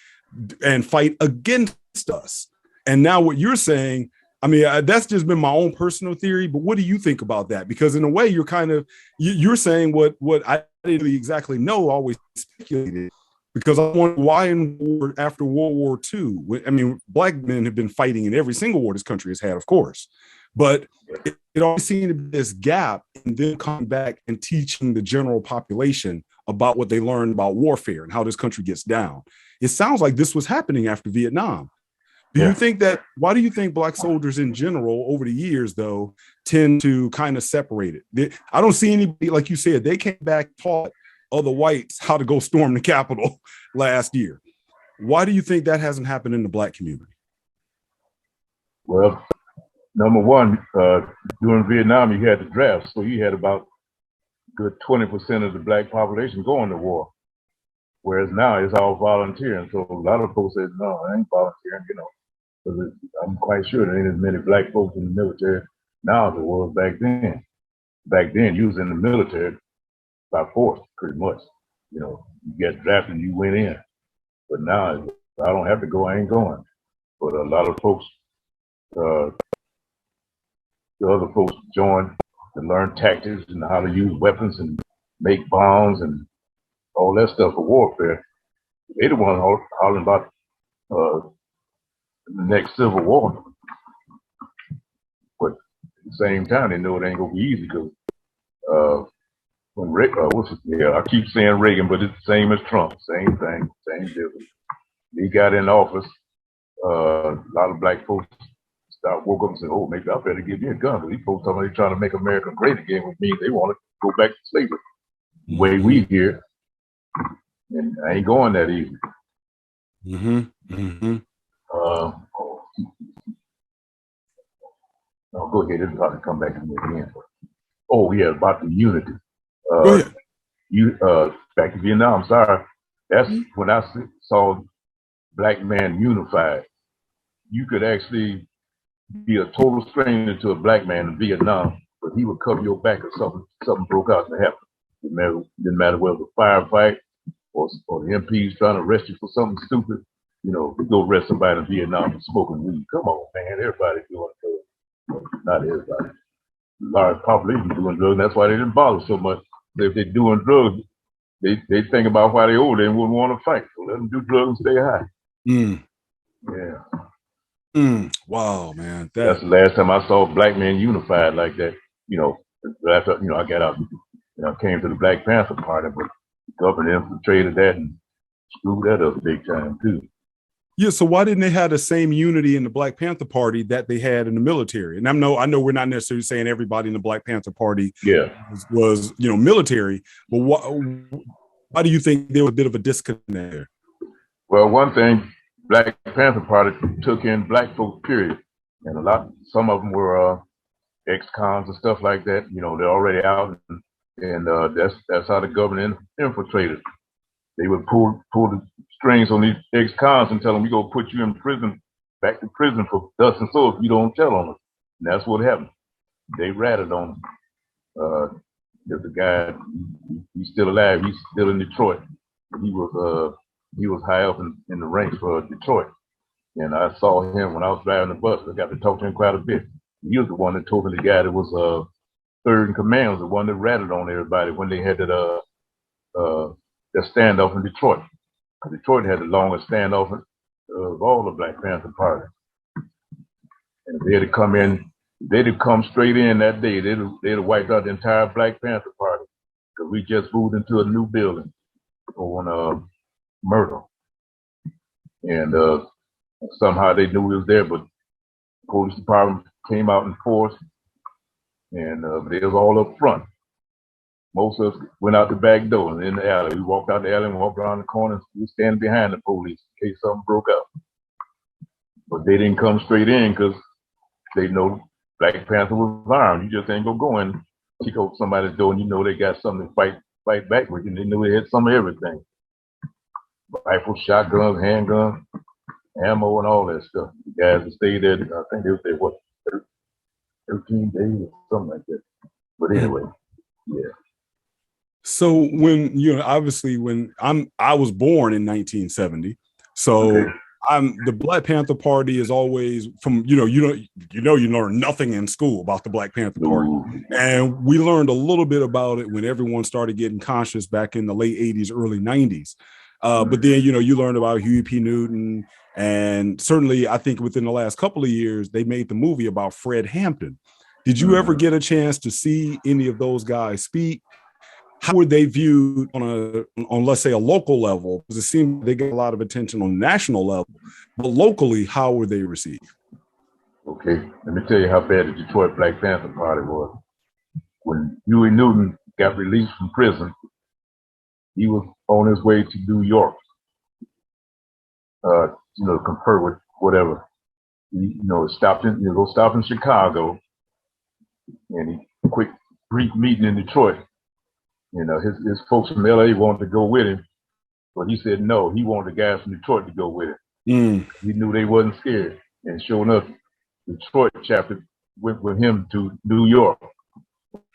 fight against us. And now what you're saying, I mean, that's just been my own personal theory, but what do you think about that? Because in a way, you're saying what I didn't really exactly know, always speculated, because I wonder why after World War II, I mean, Black men have been fighting in every single war this country has had, of course, but it always seemed to be this gap in them coming back and teaching the general population about what they learned about warfare and how this country gets down. It sounds like this was happening after Vietnam. You think why do you think Black soldiers in general over the years, though, tend to kind of separate it? I don't see anybody, like you said, they came back, taught other whites how to go storm the Capitol last year. Why do you think that hasn't happened in the Black community?
Well, number one, during Vietnam, you had the draft, so you had about good 20% of the Black population going to war. Whereas now it's all volunteering. So a lot of folks said, no, I ain't volunteering, Because I'm quite sure there ain't as many black folks in the military now as there was back then. Back then, you was in the military by force, pretty much. You know, you get drafted and you went in. But now, I don't have to go, I ain't going. But a lot of folks, the other folks joined to learn tactics and how to use weapons and make bombs and all that stuff for warfare. They the ones hollering about the next Civil War. But at the same time, they know it ain't gonna be easy because when I keep saying Reagan, but it's the same as Trump, same thing, same difference. He got in office, a lot of black folks woke up and said, "Oh, maybe I better give me a gun." But these folks talking about they trying to make America great again, which means they want to go back to slavery. The way we here, and I ain't going that easy. No, go ahead. It's about to come back to me again. Oh yeah, about the unity. Back to Vietnam. Sorry, that's when I saw black man unified. You could actually be a total stranger to a black man in Vietnam, but he would cover your back if something broke out and happened. Didn't matter whether it was a firefight or the MPs trying to arrest you for something stupid. You know, to go arrest somebody in Vietnam for smoking weed. Come on, man. Everybody's doing drugs. Not everybody. Large population doing drugs. That's why they didn't bother so much. If they're doing drugs, they think about why they old. They wouldn't want to fight. So let them do drugs and stay high. Yeah.
Wow, man.
That's the last time I saw black men unified like that. You know, after I got out, came to the Black Panther party, but the government infiltrated that and screwed that up big time too.
Yeah, so why didn't they have the same unity in the Black Panther Party that they had in the military? And I know we're not necessarily saying everybody in the Black Panther Party was military, but why do you think there was a bit of a disconnect there?
Well, one thing, Black Panther Party took in black folks, period. And some of them were ex-cons and stuff like that. You know, they're already out, and that's how the government infiltrated. They would pull the strings on these ex-cons and tell them, "We gonna put you in prison, back to prison for thus and so if you don't tell on us." And that's what happened. They ratted on them. There's a guy, he's still alive. He's still in Detroit. He was high up in the ranks for Detroit. And I saw him when I was driving the bus. I got to talk to him quite a bit. He was the one that told me the guy that was third in command was the one that ratted on everybody when they had that standoff in Detroit. Detroit had the longest standoff of all the Black Panther Party. And they'd have come straight in that day. They'd have wiped out the entire Black Panther Party because we just moved into a new building on Myrtle. And somehow they knew we was there, but the police department came out in force, and they was all up front. Most of us went out the back door and in the alley. We walked out the alley and walked around the corner. We were standing behind the police in case something broke out. But they didn't come straight in because they know Black Panther was armed. You just ain't gonna go in, kick open somebody's door, and you know they got something to fight back with. And they knew they had some of everything: rifles, shotguns, handguns, ammo, and all that stuff. The guys that stayed there, I think they were there 13 days or something like that. But anyway, yeah.
So when obviously when I was born in 1970, so the Black Panther Party is always from you learn nothing in school about the Black Panther Party, and we learned a little bit about it when everyone started getting conscious back in the late 80s, early 90s. But then you learned about Huey P. Newton, and certainly I think within the last couple of years they made the movie about Fred Hampton. Did you ever get a chance to see any of those guys speak? How were they viewed on let's say a local level? Because it seemed they get a lot of attention on a national level, but locally, how were they received?
Okay, let me tell you how bad the Detroit Black Panther Party was. When Huey Newton got released from prison, he was on his way to New York, to confer with whatever. He, stop in Chicago, and he quick brief meeting in Detroit. His folks from LA wanted to go with him, but he said no. He wanted the guys from Detroit to go with him. He knew they wasn't scared. And sure enough, Detroit chapter went with him to New York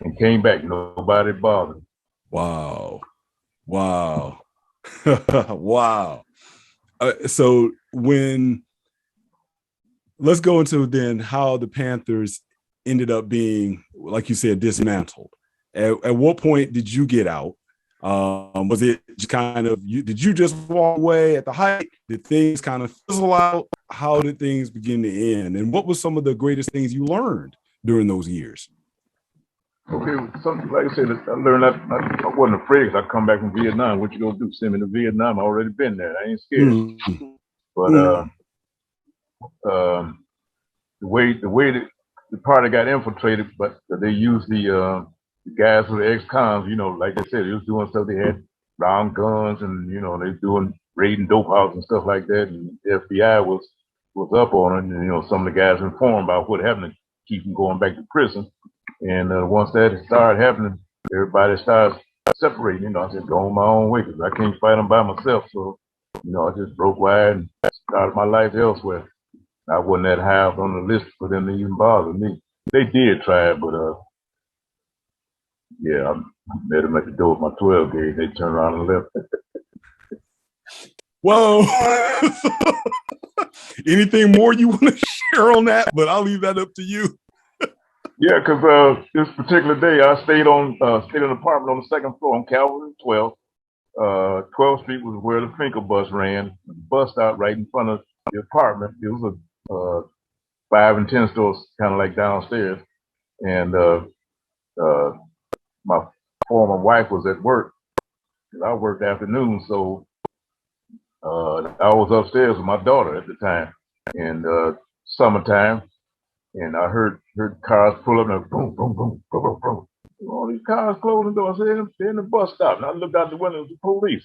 and came back. Nobody bothered.
Wow. Wow. Wow. So let's go into then how the Panthers ended up being, like you said, dismantled. At what point did you get out? Was it just kind of, did you just walk away at the height? Did things kind of fizzle out? How did things begin to end? And what was some of the greatest things you learned during those years?
Okay, something like I said, I learned I wasn't afraid because I come back from Vietnam. What you gonna do? Send me to Vietnam? I already been there. I ain't scared.
Mm-hmm.
But the way that the party got infiltrated, but they used the guys who were ex-cons, like they said, they was doing stuff. They had round guns and, they was doing raiding dope houses and stuff like that. And the FBI was up on it. And, some of the guys informed about what happened to keep them going back to prison. And once that started happening, everybody started separating. I said, go on my own way because I can't fight them by myself. So, I just broke wide and started my life elsewhere. I wasn't that high up on the list for them to even bother me. They did try it, but yeah, I met them at the door of my 12 gauge. They turned around and left.
Whoa. Anything more you want to share on that? But I'll leave that up to you.
Yeah, because this particular day I stayed in an apartment on the second floor on Calvary 12th. 12th Street was where the Finkel bus ran. The bus stopped right in front of the apartment. It was a 5 and 10 stores, kind of like downstairs. And my former wife was at work. I worked afternoon, so I was upstairs with my daughter at the time. And summertime, and I heard cars pull up and boom, boom, boom, boom, boom, boom. All these cars closing the door. I said, they're in the bus stop. And I looked out the window, it was the police.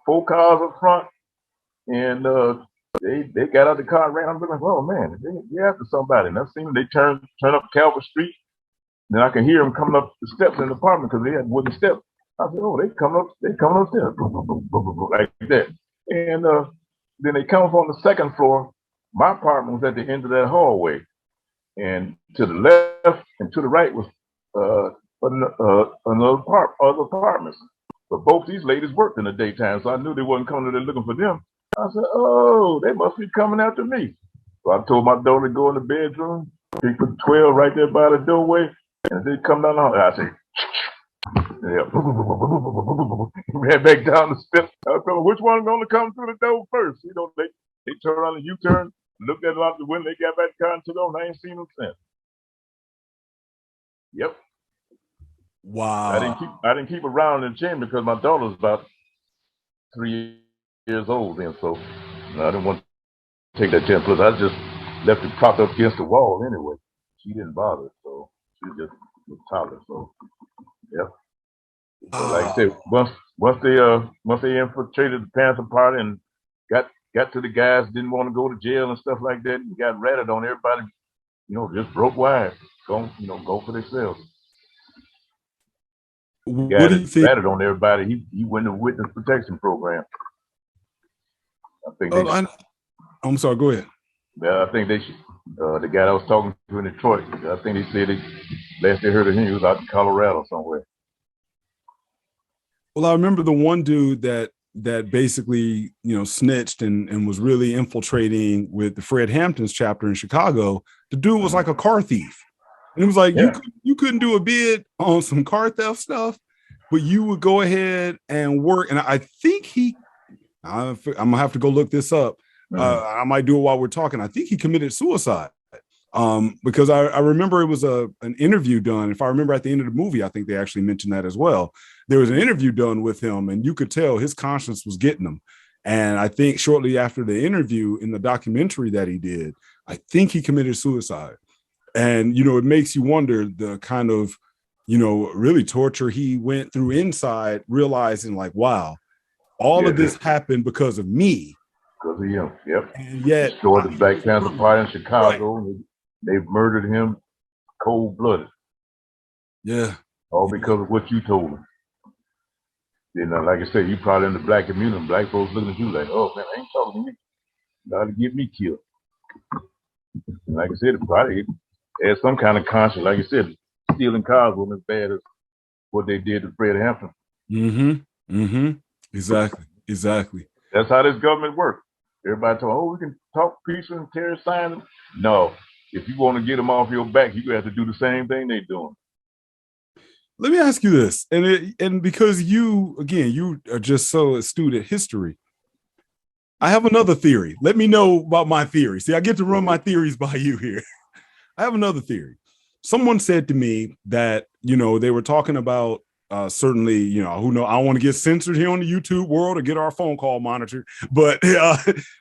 4 cars up front, and they got out the car and ran. I'm like, oh man, they're after somebody. And I seen them, they turn up Calvert Street. Then I can hear them coming up the steps in the apartment because they had wooden steps. I said, oh, they coming upstairs, boom, boom, boom, boom, boom, like that. And then they come up on the second floor. My apartment was at the end of that hallway. And to the left and to the right was other apartments. But both these ladies worked in the daytime, so I knew they wasn't coming there looking for them. I said, oh, they must be coming after me. So I told my daughter to go in the bedroom, pick the 12 right there by the doorway, and they come down the hall. I said, yeah, ran back down the steps. I was telling which one going to come through the door first. They turned around and U-turn, looked at it out the window. They got back the car and took on. I ain't seen them since. Yep.
Wow.
I didn't keep around in the chamber because my daughter was about 3 years old then, so I didn't want to take that chance. Plus, I just left it propped up against the wall anyway. She didn't bother, so she just was tolerant. So, yep. So, like I said, once they infiltrated the Panther party and got to the guys didn't want to go to jail and stuff like that, and got ratted on everybody, just broke wide. Go for themselves.
What do you think?
Ratted on everybody. He went to witness protection program. I think.
I'm sorry. Go ahead.
Yeah, I think they should. The guy I was talking to in Detroit, I think they said last they heard of him, he was out in Colorado somewhere.
Well, I remember the one dude that basically, snitched and was really infiltrating with the Fred Hampton's chapter in Chicago. The dude was like a car thief. And it was like, yeah, you couldn't do a bid on some car theft stuff, but you would go ahead and work. And I think I'm going to have to go look this up. I might do it while we're talking. I think he committed suicide because I remember it was an interview done. If I remember at the end of the movie, I think they actually mentioned that as well. There was an interview done with him and you could tell his conscience was getting him. And I think shortly after the interview in the documentary that he did, I think he committed suicide. And, it makes you wonder the kind of, really torture he went through inside, realizing like, wow, all of this happened because of me.
Because of him, yep.
And yet,
destroyed the Black Panther party in Chicago. Right. They murdered him cold-blooded.
Yeah.
All because of what you told them. Like I said, you probably in the black community, black folks looking at you like, oh man, I ain't talking to me. You got to get me killed. And like I said, it probably had some kind of conscience. Like I said, stealing cars wasn't as bad as what they did to Fred Hampton.
Exactly. Exactly.
That's how this government works. Everybody talk, oh, we can talk peaceful and terrorist sign. No. If you want to get them off your back, you have to do the same thing they're doing.
Let me ask you this, and because you are just so astute at history, I have another theory. Let me know about my theory. See, I get to run my theories by you here. I have another theory. Someone said to me that, they were talking about certainly, who know, I don't want to get censored here on the YouTube world or get our phone call monitored. But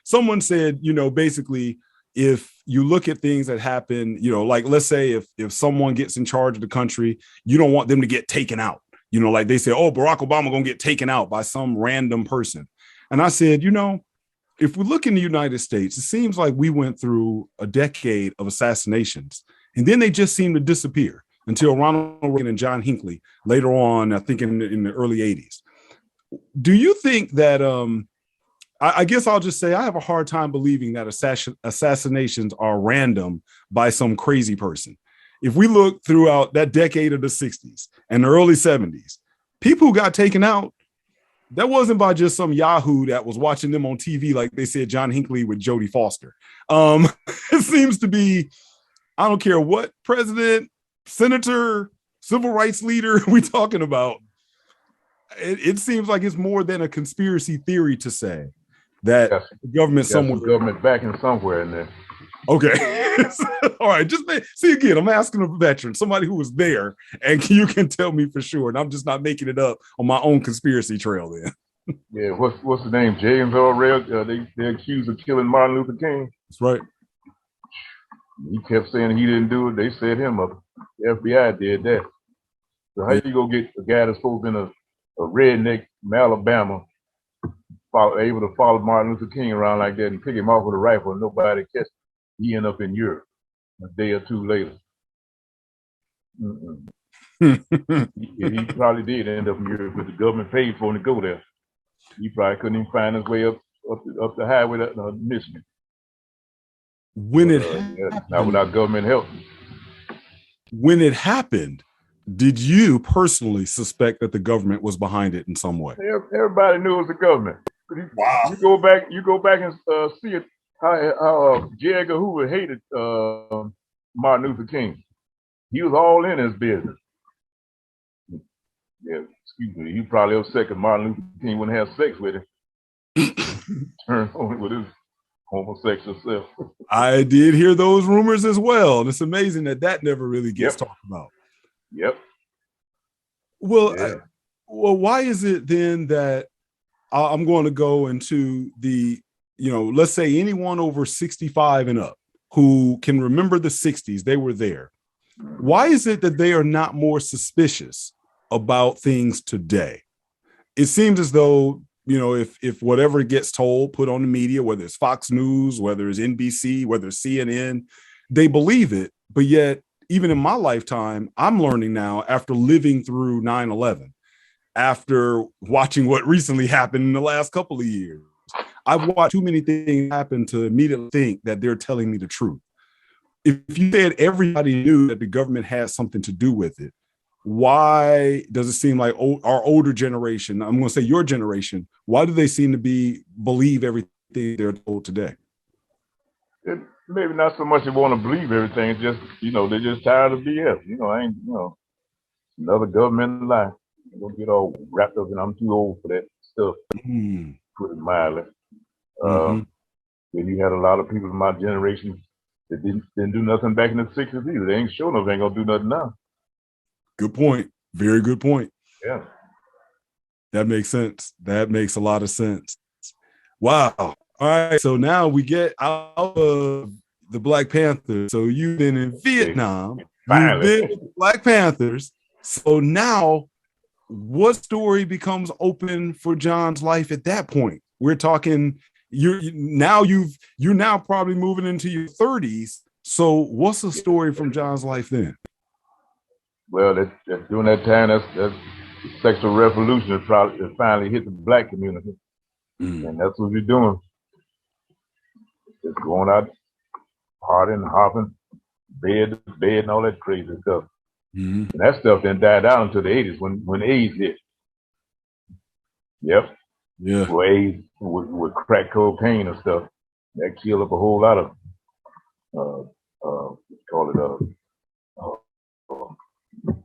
someone said, basically, if you look at things that happen, like let's say if someone gets in charge of the country, you don't want them to get taken out. Like they say, oh, Barack Obama gonna get taken out by some random person. And I said, if we look in the United States, it seems like we went through a decade of assassinations, and then they just seem to disappear until Ronald Reagan and John Hinckley later on, I think in the early 80s. Do you think that, I guess I'll just say I have a hard time believing that assassinations are random by some crazy person. If we look throughout that decade of the 60s and the early 70s, people who got taken out, that wasn't by just some Yahoo that was watching them on TV, like they said John Hinckley with Jodie Foster. It seems to be, I don't care what president, senator, civil rights leader we talking about. It seems like it's more than a conspiracy theory to say that the government somewhere.
Government backing somewhere in there.
Okay. All right. Just see again, I'm asking a veteran, somebody who was there, and you can tell me for sure. And I'm just not making it up on my own conspiracy trail then.
Yeah, what's the name? James Earl Ray, they accused of killing Martin Luther King.
That's right.
He kept saying he didn't do it. They set him up. The FBI did that. So how you go get a guy that's supposed to be a redneck from Alabama able to follow Martin Luther King around like that and pick him off with a rifle and nobody catch him? He end up in Europe a day or two later. He probably did end up in Europe, but the government paid for him to go there. He probably couldn't even find his way up the highway to Michigan.
When it
not without government help.
When it happened, did you personally suspect that the government was behind it in some way?
Everybody knew it was the government.
Wow.
You go back and see it. How J. Edgar Hoover hated Martin Luther King. He was all in his business. Yeah, excuse me. He probably upset because Martin Luther King wouldn't have sex with him. Turned on with his homosexual self.
I did hear those rumors as well. And it's amazing that never really gets talked about.
Yep.
Well, why is it then that I'm going to go into the, let's say anyone over 65 and up who can remember the 60s, they were there. Why is it that they are not more suspicious about things today? It seems as though, if whatever gets told, put on the media, whether it's Fox News, whether it's NBC, whether it's CNN, they believe it. But yet, even in my lifetime, I'm learning now after living through 9/11, after watching what recently happened in the last couple of years. I've watched too many things happen to immediately think that they're telling me the truth. If you said everybody knew that the government had something to do with it, why does it seem like our older generation, I'm going to say your generation, why do they seem to believe everything they're told today?
Maybe not so much they want to believe everything. It's just, they're just tired of BS. Another government lie. Don't get all wrapped up in, I'm too old for that stuff. Put it mildly. Then you had a lot of people in my generation that didn't do nothing back in the 60s either. They ain't sure enough they ain't gonna do nothing now.
Good point. Very good point.
Yeah.
That makes sense. That makes a lot of sense. Wow. All right. So now we get out of the Black Panthers. So you've been in Vietnam. You've been with the Black Panthers. So now what story becomes open for John's life at that point? We're talking you're now probably moving into your 30s. So what's the story from John's life then?
Well, during that time, that's the sexual revolution that finally hit the Black community. And that's what we're doing. Just going out partying, hopping, bed to bed, and all that crazy stuff.
Mm-hmm.
And that stuff then died down until the 80s when AIDS hit. Yep.
Yeah.
Well, AIDS with crack cocaine and stuff. That killed up a whole lot of,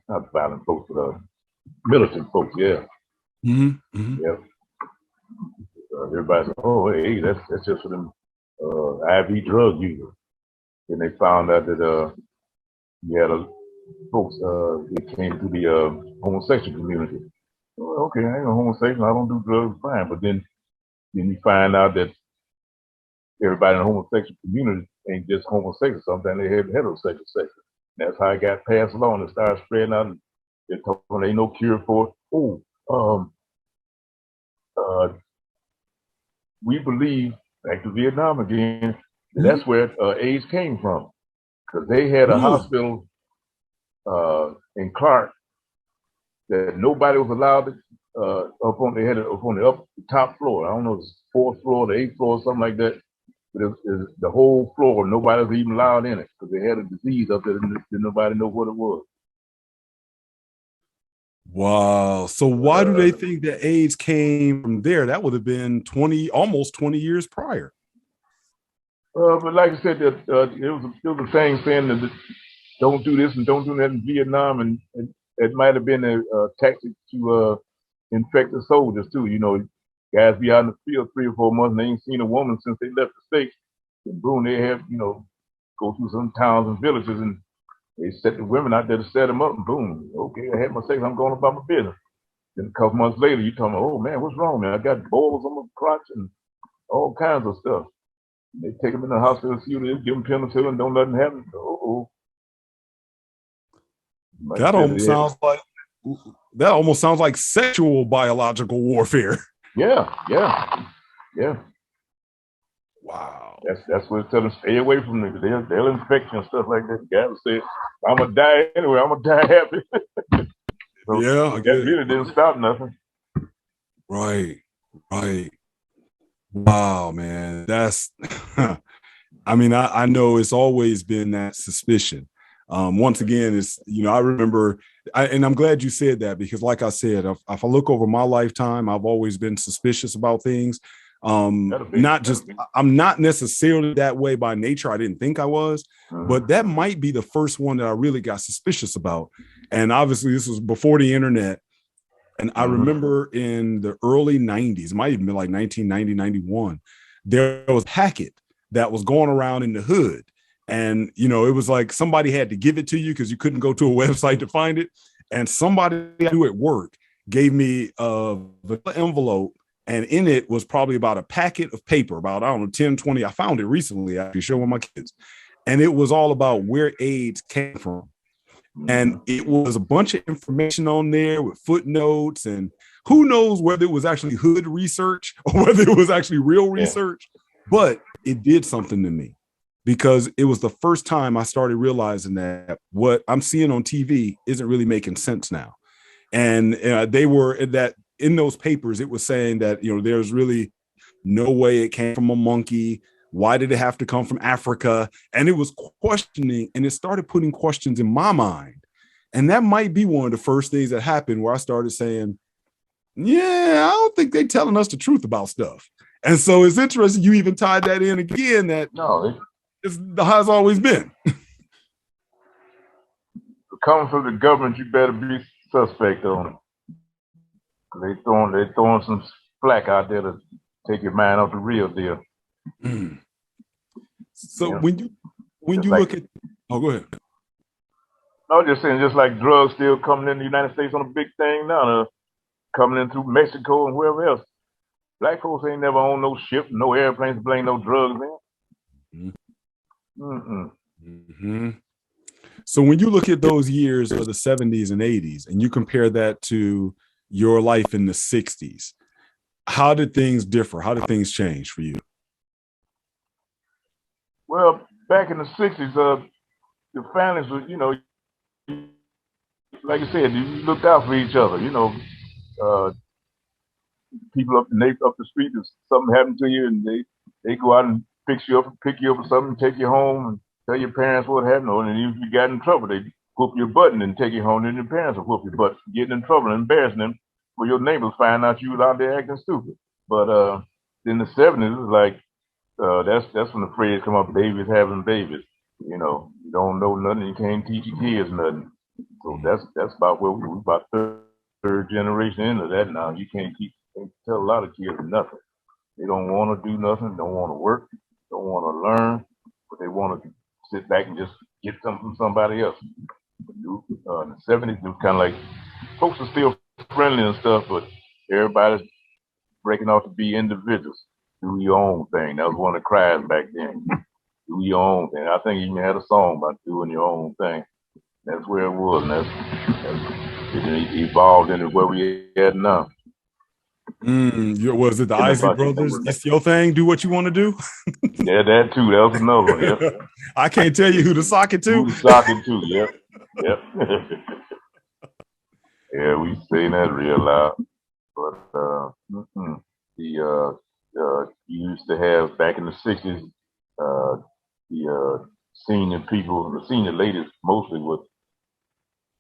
not violent folks, but militant folks, yeah.
Mm-hmm. Mm-hmm.
Yep. Everybody's like, oh, hey, that's just for them IV drug users. Then they found out that you had folks that came to the homosexual community. Well, okay, I ain't no homosexual, I don't do drugs, fine. But then you find out that everybody in the homosexual community ain't just homosexual. Sometimes they have heterosexual sex. That's how it got passed along and started spreading out. And they're talking, there ain't no cure for it. We believe, back to Vietnam again, that's where AIDS came from. Because they had a hospital in Clark that nobody was allowed to, they had it up on the top floor. I don't know, it's 4th floor, the 8th floor, something like that. But it was the whole floor, nobody was even allowed in it because they had a disease up there and nobody knew what it was.
Wow. So why do they think that AIDS came from there? That would have been almost 20 years prior.
But like I said, it was the same saying that don't do this and don't do that in Vietnam, and it might have been a tactic to infect the soldiers too. You know, guys be out in the field 3 or 4 months and they ain't seen a woman since they left the States. And boom, they have, go through some towns and villages and they set the women out there to set them up, and boom, okay, I had my sex, I'm going about my business. Then a couple months later, you talking about, oh man, what's wrong, man? I got boils on my crotch and all kinds of stuff. They take them in the hospital, see what it is, give them penicillin, don't let them happen.
That almost sounds like sexual biological warfare.
Yeah.
Wow.
That's what it's telling them, stay away from them. They'll infect you and stuff like that. God said, I'm gonna die anyway, I'm gonna die happy. So
yeah,
that really didn't stop nothing.
Right. Wow, man. That's I mean, I know it's always been that suspicion. Once again, it's, I remember, and I'm glad you said that, because like I said, if I look over my lifetime, I've always been suspicious about things. I'm not necessarily that way by nature. I didn't think I was, but that might be the first one that I really got suspicious about. And obviously this was before the internet. And I remember in the early 90s, it might even be like 1990, 91, there was a packet that was going around in the hood. And, it was like somebody had to give it to you because you couldn't go to a website to find it. And somebody I knew at work gave me the envelope, and in it was probably about a packet of paper, about, 10, 20. I found it recently, actually, showing my kids. And it was all about where AIDS came from. And it was a bunch of information on there with footnotes, and who knows whether it was actually hood research or whether it was actually real research, but it did something to me, because it was the first time I started realizing that what I'm seeing on TV isn't really making sense now. And they were that in those papers, it was saying that, there's really no way it came from a monkey. Why did it have to come from Africa? And it was questioning, and it started putting questions in my mind. And that might be one of the first things that happened where I started saying, yeah, I don't think they're telling us the truth about stuff. And so it's interesting you even tied that in again, that it's how it's always been.
Coming from the government, you better be suspect on it. They throwing some flack out there to take your mind off the real deal.
So when you look at, go ahead.
I was just saying, just like drugs still coming in the United States on a big thing now, coming in through Mexico and wherever else. Black folks ain't never owned no ship, no airplanes to bring no drugs in.
So when you look at those years of the 70s and 80s, and you compare that to your life in the 60s, how did things differ? How did things change for you?
Well, back in the 60s, the families were, like I said, you looked out for each other. People up the street, if something happened to you, and they go out and fix you up and pick you up or something, take you home. And tell your parents what happened, and if you got in trouble, they whoop your butt and then take you home, and your parents will whoop your butt, getting in trouble and embarrassing them for your neighbors find out you was out there acting stupid. But in the 70s, it's like that's when the phrase come up, babies having babies. You know, you don't know nothing, you can't teach your kids nothing. So that's about where we're about third generation into that now. You can't tell a lot of kids nothing. They don't want to do nothing, don't want to work, don't want to learn, but they want to sit back and just get something from somebody else. In the 70s, it was kind of like folks are still friendly and stuff, but everybody's breaking off to be individuals. Do your own thing. That was one of the cries back then. Do your own thing. I think you even had a song about doing your own thing. That's where it was, and it evolved into where we at now.
Was it the Isley Brothers? It's your thing. Do what you want to do.
Yeah, that too. That was another one. Yep.
I can't tell you who to sock it to.
Who to sock it to? Yep. Yeah, we saying that real loud. But you used to have back in the 60s, the senior people, the senior ladies mostly would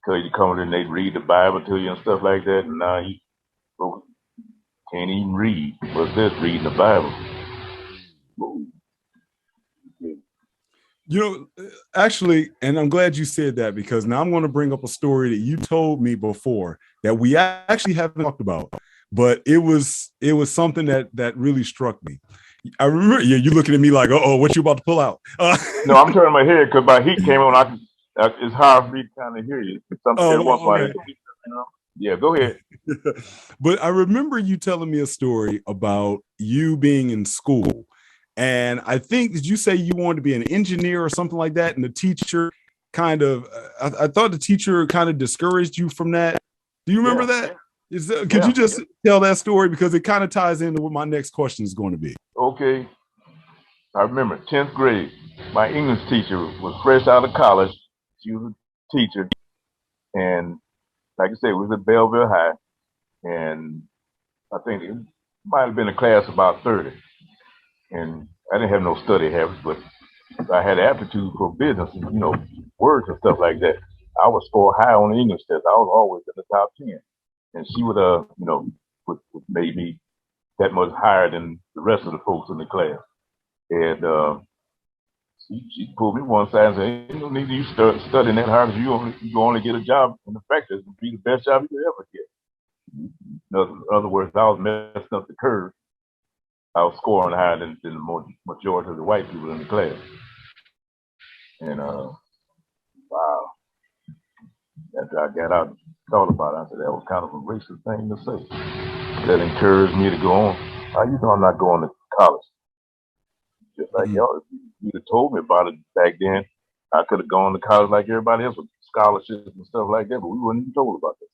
tell you to come in and they'd read the Bible to you and stuff like that. And now you folks can't even read. What's this, reading the Bible?
You know, actually, and I'm glad you said that, because now I'm going to bring up a story that you told me before that we actually haven't talked about, but it was something that really struck me. I remember you're looking at me like, oh, what you about to pull out?
No, I'm turning my head because my heat came on. It's hard for me to kind of hear you. Okay. Yeah, go ahead.
But I remember you telling me a story about you being in school. And I think, did you say you wanted to be an engineer or something like that? And the teacher kind of, I thought the teacher kind of discouraged you from that. Do you remember that? Could you just tell that story? Because it kind of ties into what my next question is going to be.
Okay. I remember 10th grade, my English teacher was fresh out of college. She was a teacher. And like I said, it was at Belleville High. And I think it might have been a class of about 30. And I didn't have no study habits, but I had aptitude for business and, words and stuff like that. I would score high on the English test. I was always in the top 10. And she would, would maybe that much higher than the rest of the folks in the class. And she pulled me one side and said, "Ain't no need you start studying that hard, because you only get a job in the factory. It would be the best job you could ever get." In other words, I was messing up the curve. I was scoring higher than the majority of the white people in the class. And wow, after I got out and thought about it, I said that was kind of a racist thing to say. That encouraged me to go on. How you know I'm not going to college? Just like y'all, if you'd have told me about it back then, I could have gone to college like everybody else with scholarships and stuff like that, but we weren't even told about that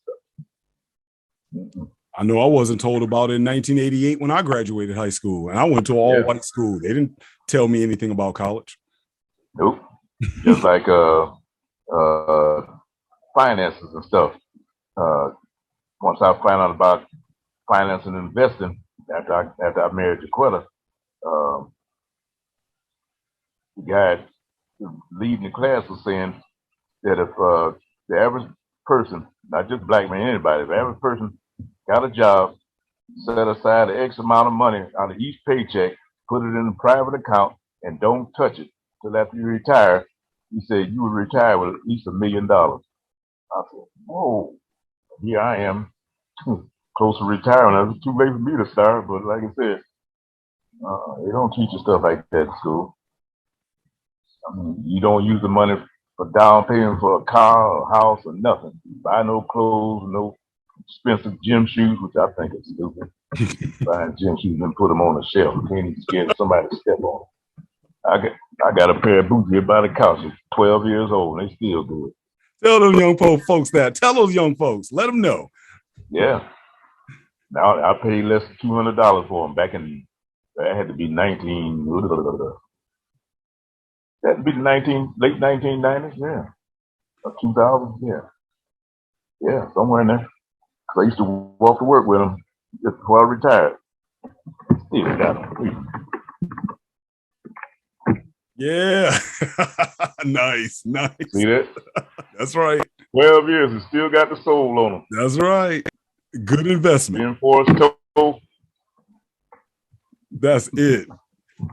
stuff.
I know I wasn't told about it in 1988 when I graduated high school, and I went to all white school. They didn't tell me anything about college.
Nope. Just like finances and stuff. Once I found out about finance and investing, after I married Jaquetta, the guy leading the class was saying that if the average person, not just black man, anybody, if the average person got a job, set aside an X amount of money out of each paycheck, put it in a private account, and don't touch it till after you retire, he said you would retire with at least $1 million. I said, whoa, here I am, close to retiring. It's too late for me to start, but like I said, they don't teach you stuff like that in school. I mean, you don't use the money for down payment for a car or house or nothing. You buy no clothes, no expensive gym shoes, which I think is stupid. Buying gym shoes and put them on the shelf. You can't even scared somebody to step on them. I got a pair of boots here by the couch. 12 years old, and they still good.
Tell those young folks that. Tell those young folks. Let them know.
Yeah. Now I paid less than $200 for them back in. That had to be that had to be the late 1990s, yeah, or 2000s, yeah, somewhere in there. Cause I used to walk to work with them just before I retired. Still got them.
Yeah. Nice.
See that?
That's right.
12 years and still got the soul on them.
That's right. Good investment.
Reinforced toe.
That's it.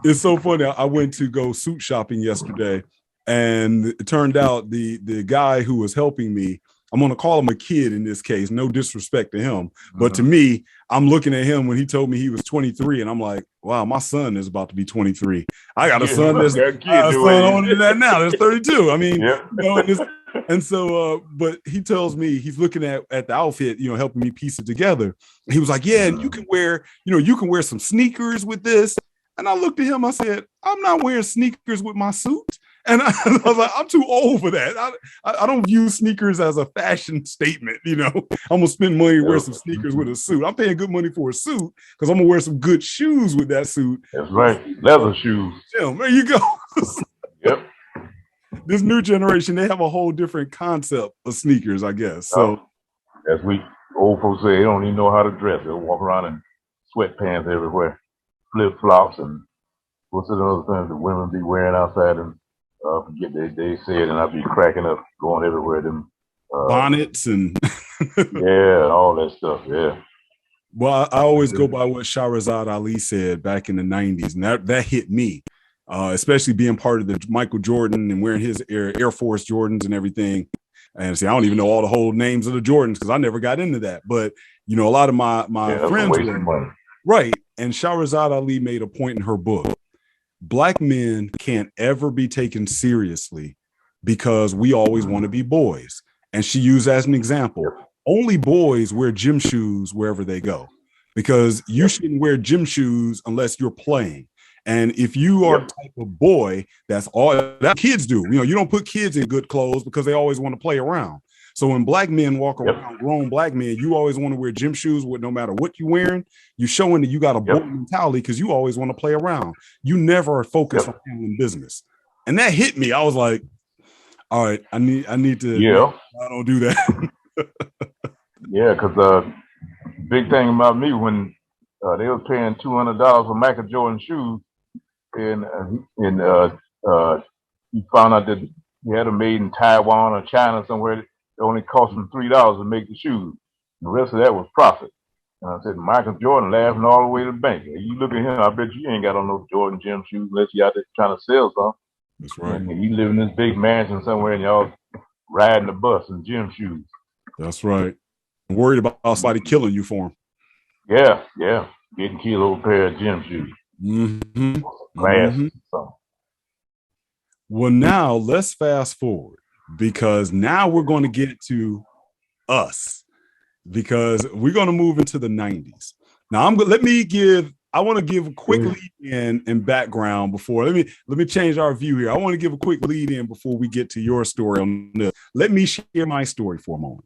It's so funny. I went to go suit shopping yesterday, and it turned out the guy who was helping me, I'm going to call him a kid in this case, no disrespect to him. But to me, I'm looking at him when he told me he was 23, and I'm like, wow, my son is about to be 23. I got a son that's older than that now. There's 32. I mean, you know, and so, but he tells me he's looking at the outfit, you know, helping me piece it together. And he was like, yeah, and you can wear some sneakers with this. And I looked at him, I said, I'm not wearing sneakers with my suit. And I was like, I'm too old for that. I don't view sneakers as a fashion statement, you know. I'm gonna spend money to wear some sneakers with a suit. I'm paying good money for a suit because I'm gonna wear some good shoes with that suit.
That's right, leather shoes.
Yeah, there you go.
Yep.
This new generation, they have a whole different concept of sneakers, I guess. So,
as we old folks say, they don't even know how to dress. They'll walk around in sweatpants everywhere, flip flops, and what's the other things that women be wearing outside and. Forget they said, and I'd be cracking up, going everywhere. Them
bonnets and
yeah, all that stuff. Yeah.
Well, I always go by what Shahrazad Ali said back in the '90s, and that hit me, especially being part of the Michael Jordan and wearing his Air Force Jordans and everything. And see, I don't even know all the whole names of the Jordans because I never got into that. But you know, a lot of my friends were right. And Shahrazad Ali made a point in her book. Black men can't ever be taken seriously because we always want to be boys. And she used as an example, only boys wear gym shoes wherever they go, because you shouldn't wear gym shoes unless you're playing. And if you are the type of boy, that's all that kids do. You know, you don't put kids in good clothes because they always want to play around. So when black men walk around, grown black men, you always want to wear gym shoes with no matter what you're wearing. You're showing that you got a boy mentality because you always want to play around. You never are focused on handling business. And that hit me. I was like, all right, I need to, I don't do that.
Yeah, because big thing about me when they was paying $200 for Michael Jordan shoes, and he found out that he had them made in Taiwan or China somewhere. It only cost him $3 to make the shoes. The rest of that was profit. And I said, Michael Jordan laughing all the way to the bank. You look at him, I bet you ain't got on no Jordan gym shoes unless you out there trying to sell something.
That's right.
And you live in this big mansion somewhere and y'all riding the bus in gym shoes.
That's right. I'm worried about somebody killing you for them.
Yeah. Getting killed over a pair of gym shoes.
Well, now let's fast forward, because now we're going to get to us, because we're going to move into the 90s. Now I want to give a quick lead in and background before let me change our view here. I want to give a quick lead in before we get to your story on this. Let me share my story for a moment.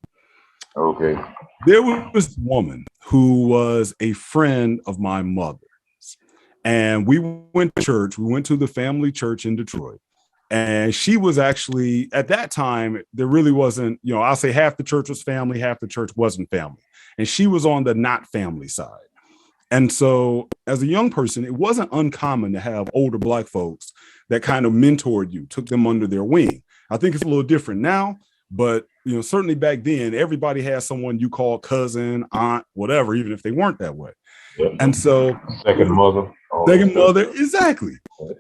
Okay.
There was this woman who was a friend of my mother's, and we went to church. We went to the family church in Detroit. And she was actually, at that time, there really wasn't, you know, I'll say half the church was family, half the church wasn't family. And she was on the not family side. And so as a young person, it wasn't uncommon to have older Black folks that kind of mentored you, took them under their wing. I think it's a little different now, but, you know, certainly back then, everybody had someone you call cousin, aunt, whatever, even if they weren't that way. And so
second mother,
exactly.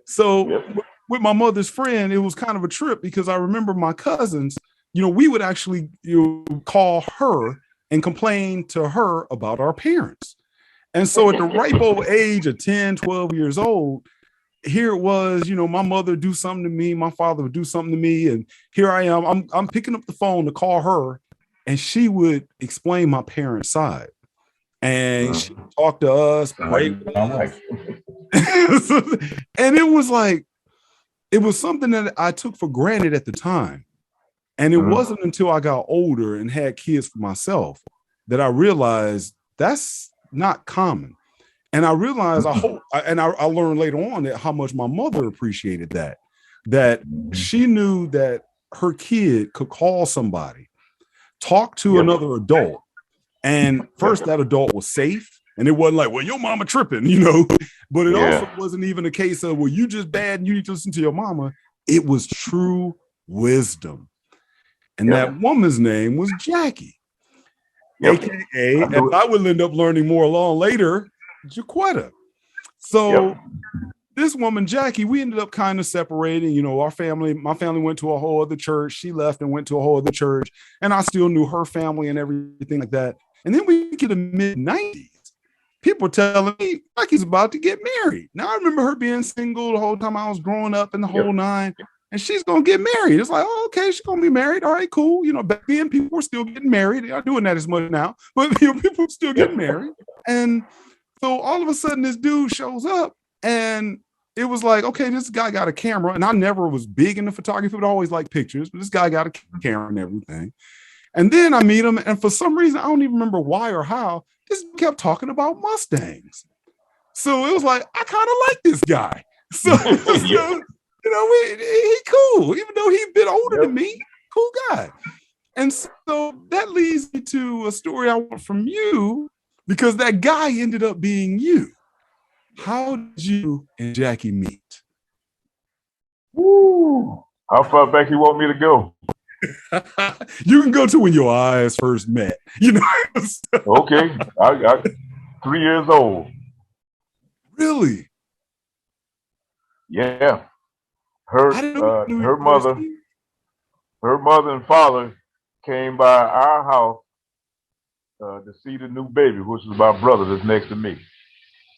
So with my mother's friend, it was kind of a trip, because I remember my cousins, you know, we would actually call her and complain to her about our parents. And so at the ripe old age of 10, 12 years old, here it was, you know, my mother would do something to me, my father would do something to me, and here I am, I'm picking up the phone to call her, and she would explain my parents' side. And she would talk to us, pray with us. And it was like, it was something that I took for granted at the time. And it wasn't until I got older and had kids for myself that I realized that's not common. And I realized I learned later on that how much my mother appreciated that she knew that her kid could call somebody, talk to another adult. And first, that adult was safe And it wasn't like, well, your mama tripping, you know, but it also wasn't even a case of, well, you just bad and you need to listen to your mama. It was true wisdom. And that woman's name was Jackie, AKA, and I will end up learning more along later, Jaquetta. So this woman, Jackie, we ended up kind of separating. You know, my family went to a whole other church. She left and went to a whole other church. And I still knew her family and everything like that. And then we get to the mid-90s. People telling me Jackie's about to get married. Now I remember her being single the whole time I was growing up and the whole nine. And she's going to get married. It's like, oh, okay, she's going to be married. All right, cool. You know, back then people were still getting married. They're not doing that as much now, but you know, people still getting married. And so all of a sudden this dude shows up and it was like, okay, this guy got a camera. And I never was big into photography, but I always liked pictures. But this guy got a camera and everything. And then I meet him. And for some reason, I don't even remember why or how, this kept talking about Mustangs. So it was like, I kind of like this guy. So, you know, he cool, even though he's a bit older than me, cool guy. And so that leads me to a story I want from you, because that guy ended up being you. How did you and Jackie meet?
Woo. How far back you want me to go?
You can go to when your eyes first met. You know.
Okay, I 3 years old.
Really?
Yeah. Her mother and father came by our house to see the new baby, which is my brother that's next to me.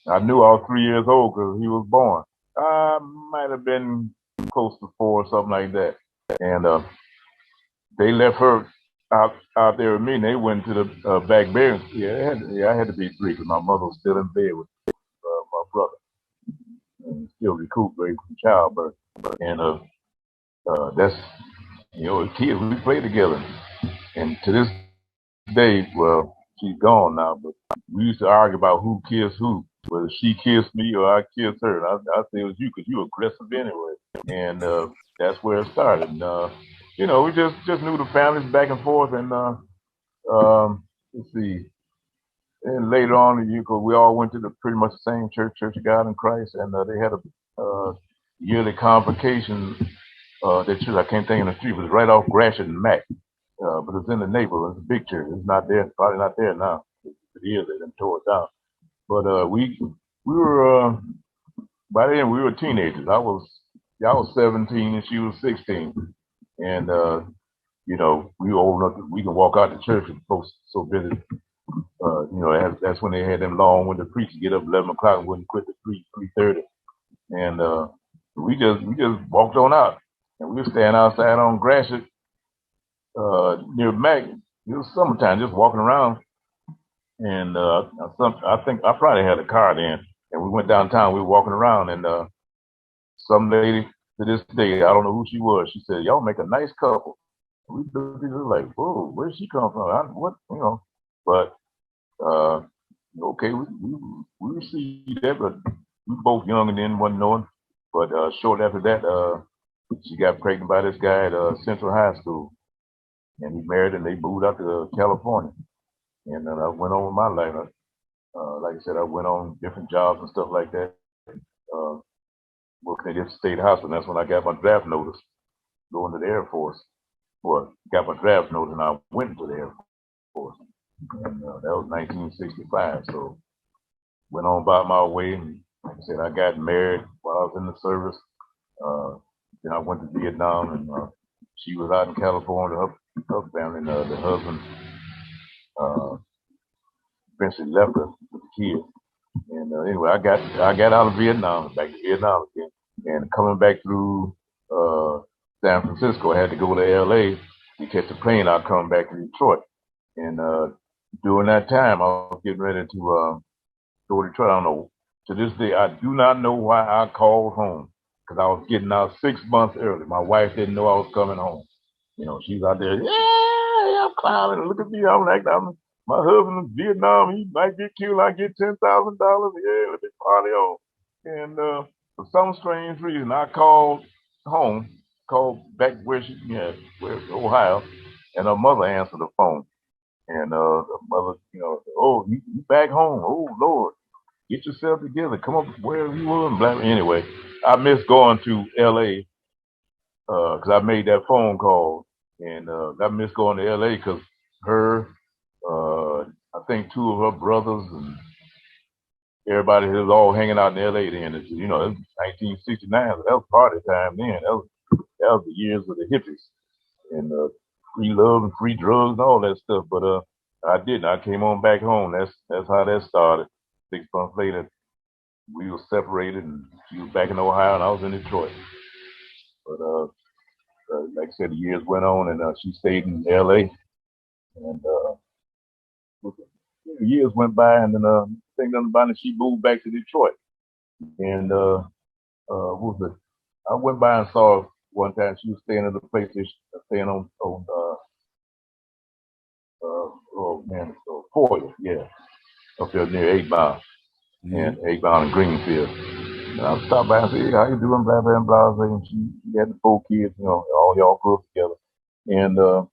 I knew I was 3 years old because he was born. I might have been close to 4 or something like that. And they left her out there with me, and they went to the back bed. I had to be 3 because my mother was still in bed with my brother, and still recuperating from childbirth. And that's, you know, kids, we play together. And to this day, well, she's gone now, but we used to argue about who kissed who, whether she kissed me or I kissed her. And I say it was you because you were aggressive anyway. And that's where it started. And, you know, we just knew the families back and forth. And let's see. And later on, we all went to pretty much the same church, Church of God in Christ. And they had a yearly convocation. That church, I can't think of the street, but it's right off Gratiot and Mac. But it's in the neighborhood. It's a big church. It's not there, probably not there now. It is, they done tore it down. But we were, by then we were teenagers. I was 17 and she was 16. And, you know, we were old enough that we could walk out to church and folks so busy. You know, that's when they had them long when the preachers get up 11 o'clock and wouldn't quit to 3:30. And we just walked on out. And we were standing outside on Gratiot near Mac. It was summertime, just walking around. And I think I probably had a car then. And we went downtown. We were walking around, and some lady to this day, I don't know who she was. She said, "Y'all make a nice couple." We were like, "Whoa, where did she come from?" What, you know? But okay, we received that, but we were both young and then wasn't knowing. But shortly after that, she got pregnant by this guy at Central High School, and he married, and they moved out to California. And then I went on with my life. Like I said, I went on different jobs and stuff like that. Working at the state hospital. That's when I got my draft notice, going to the Air Force. Well, got my draft notice, and I went to the Air Force. And that was 1965. So went on about my way, and like I said, I got married while I was in the service. Then I went to Vietnam, and she was out in California, her family, and the husband eventually left her with the kids. And anyway, I got out of Vietnam, back to Vietnam again, and coming back through San Francisco, I had to go to LA to catch a plane. I come back to Detroit, and during that time, I was getting ready to go to Detroit. I don't know. To this day, I do not know why I called home, because I was getting out 6 months early. My wife didn't know I was coming home. You know, she's out there, yeah, I'm climbing. Look at me. I'm like, my husband in Vietnam. He might get killed. I get $10,000. Yeah, let me party on. And for some strange reason, I called home, called back where Ohio, and her mother answered the phone. And the mother, oh, you back home? Oh Lord, get yourself together. Come up wherever you were. And blah. Anyway, I miss going to L.A. Because I made that phone call, and I miss going to L.A. because her, I think two of her brothers and everybody was all hanging out in L.A. then. It was 1969. So that was party time then. That was the years of the hippies and free love and free drugs and all that stuff. But I didn't. I came on back home. That's how that started. 6 months later, we were separated, and she was back in Ohio, and I was in Detroit. But like I said, the years went on, and she stayed in L.A. And years went by, and then think nothing about it. She moved back to Detroit, and what was it? I went by and saw her one time. She was staying at the place, staying on oh man, Foyer, yeah, up there near 8 Mile and 8 Mile and Greenfield. And I stopped by and said, hey, how you doing, blah, blah, blah, blah. And she had the 4 kids, all y'all grew up together. And so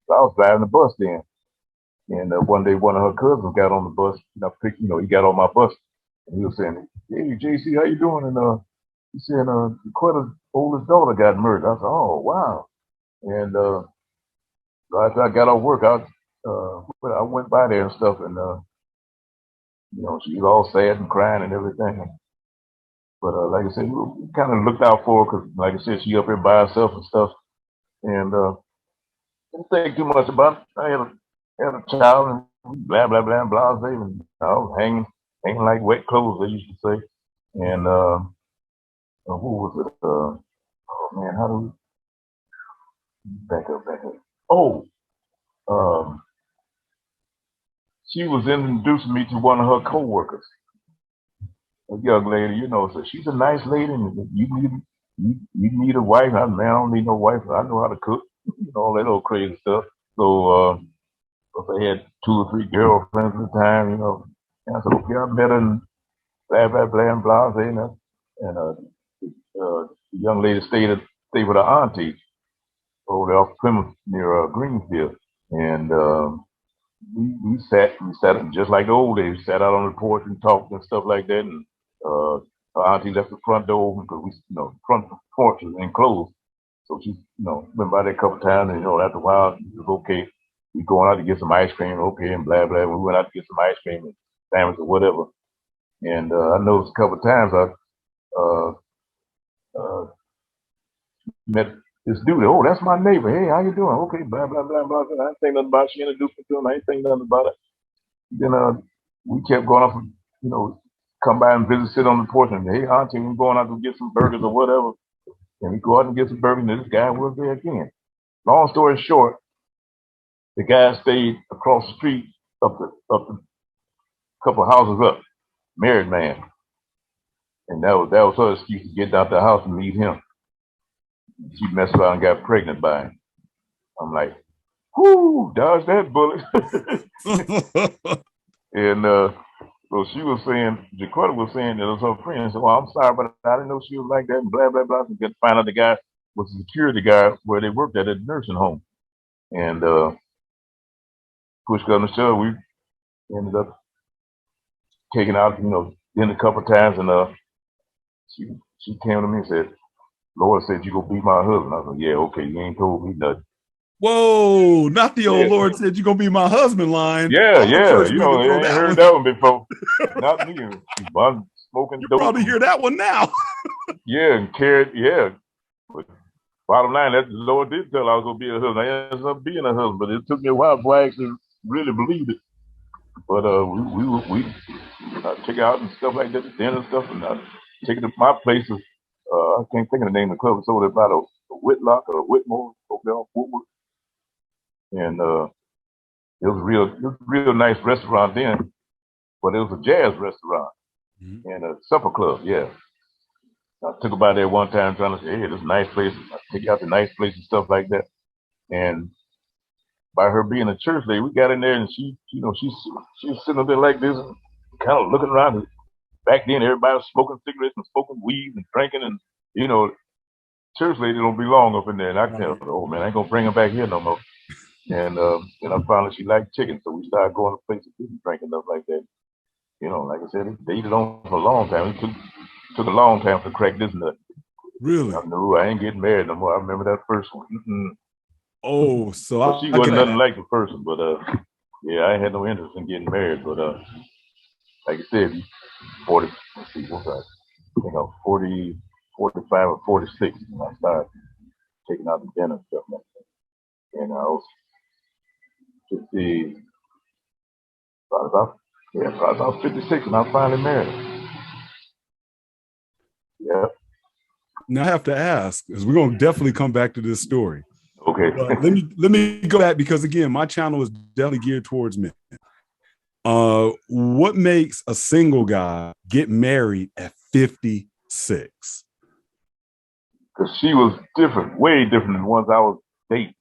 I was driving the bus then. And one day, one of her cousins got on the bus. And I picked, he got on my bus. And he was saying, hey, JC, how you doing? And he said, Dakota's oldest daughter got murdered. I said, oh, wow. And so after I got off work, I went by there and stuff. And, she was all sad and crying and everything. But like I said, we kind of looked out for her because, like I said, she up here by herself and stuff. And didn't think too much about it. I had a child and blah, blah, blah, blah, blah. And I was hanging like wet clothes, they used to say. And what was it? Oh, man, how do we back up? Oh, she was introducing me to one of her coworkers. A young lady, so she's a nice lady, and you need a wife. I don't need no wife. I know how to cook, all that old crazy stuff. So I had 2 or 3 girlfriends at the time, And I said, okay, I met her and blah blah blah and blah, and the young lady stayed with her auntie over there off Plymouth near Greenfield, and we sat just like the old days. Sat out on the porch and talked and stuff like that. And her auntie left the front door open because front porch was enclosed. So she, went by there a couple times, and after a while it was okay. We going out to get some ice cream, okay, and blah blah. We went out to get some ice cream and sandwich or whatever. And I noticed a couple times I met this dude. Oh, that's my neighbor. Hey, how you doing? Okay, blah blah blah blah. I didn't think nothing about it. She introduced me to him. I didn't think nothing about it. Then we kept going up, come by and visit, sit on the porch, and hey, auntie, we're going out to get some burgers or whatever. And we go out and get some burgers, and this guy was there again. Long story short, the guy stayed across the street, up the couple of houses up, married man, and that was her excuse to get out the house and meet him. She messed around and got pregnant by him. I'm like, whoo, dodge that bullet. And so she was saying, Jaquetta was saying that it was her friend. So, I'm sorry, but I didn't know she was like that and blah, blah, blah. And get to find out the guy was a security guy where they worked at a nursing home. And push come to shove, we ended up taking out, in a couple of times. And she came to me and said, Lord said you gonna be my husband. I said, yeah, okay, you ain't told me nothing.
Whoa, not the old Lord said you're gonna be my husband line.
Yeah, I ain't heard that one before. Not me. I'm smoking
you
dope.
Probably hear that one now.
Yeah, and carried, yeah. But bottom line, that the Lord did tell I was gonna be a husband. I ended up being a husband, but it took me a while before I actually really believed it. But we check out and stuff like that, dinner and stuff, and take it to my places. I can't think of the name of the club. It's over there by the Whitlock or Whitmore over there on Woodward. And it was a real nice restaurant then, but it was a jazz restaurant and a supper club. Yeah, I took her by there one time trying to say, hey, this is a nice place. I take you out to nice place and stuff like that. And by her being a church lady, we got in there and she was sitting up there like this, and kind of looking around. Back then, everybody was smoking cigarettes and smoking weed and drinking, and church lady don't belong up in there. And I tell her, oh man, I ain't gonna bring her back here no more. And I found out she liked chicken, so we started going to places and drinking stuff like that. You know, like I said, it dated on for a long time. It took a long time to crack this nut.
Really?
I knew I ain't getting married no more. I remember that first one.
Oh, so
but she wasn't nothing like the first one, but yeah, I had no interest in getting married. But like I said, 40, let's see, what's that? I think I was 40, 45 or 46 when I started taking out the dinner and stuff like that. And I was 50, probably about 56, and I finally married her. Yeah.
Now I have to ask, because we're gonna definitely come back to this story.
Okay.
But let me go back, because again, my channel is definitely geared towards men. What makes a single guy get married at 56?
Because she was different, way different than the ones I was dating.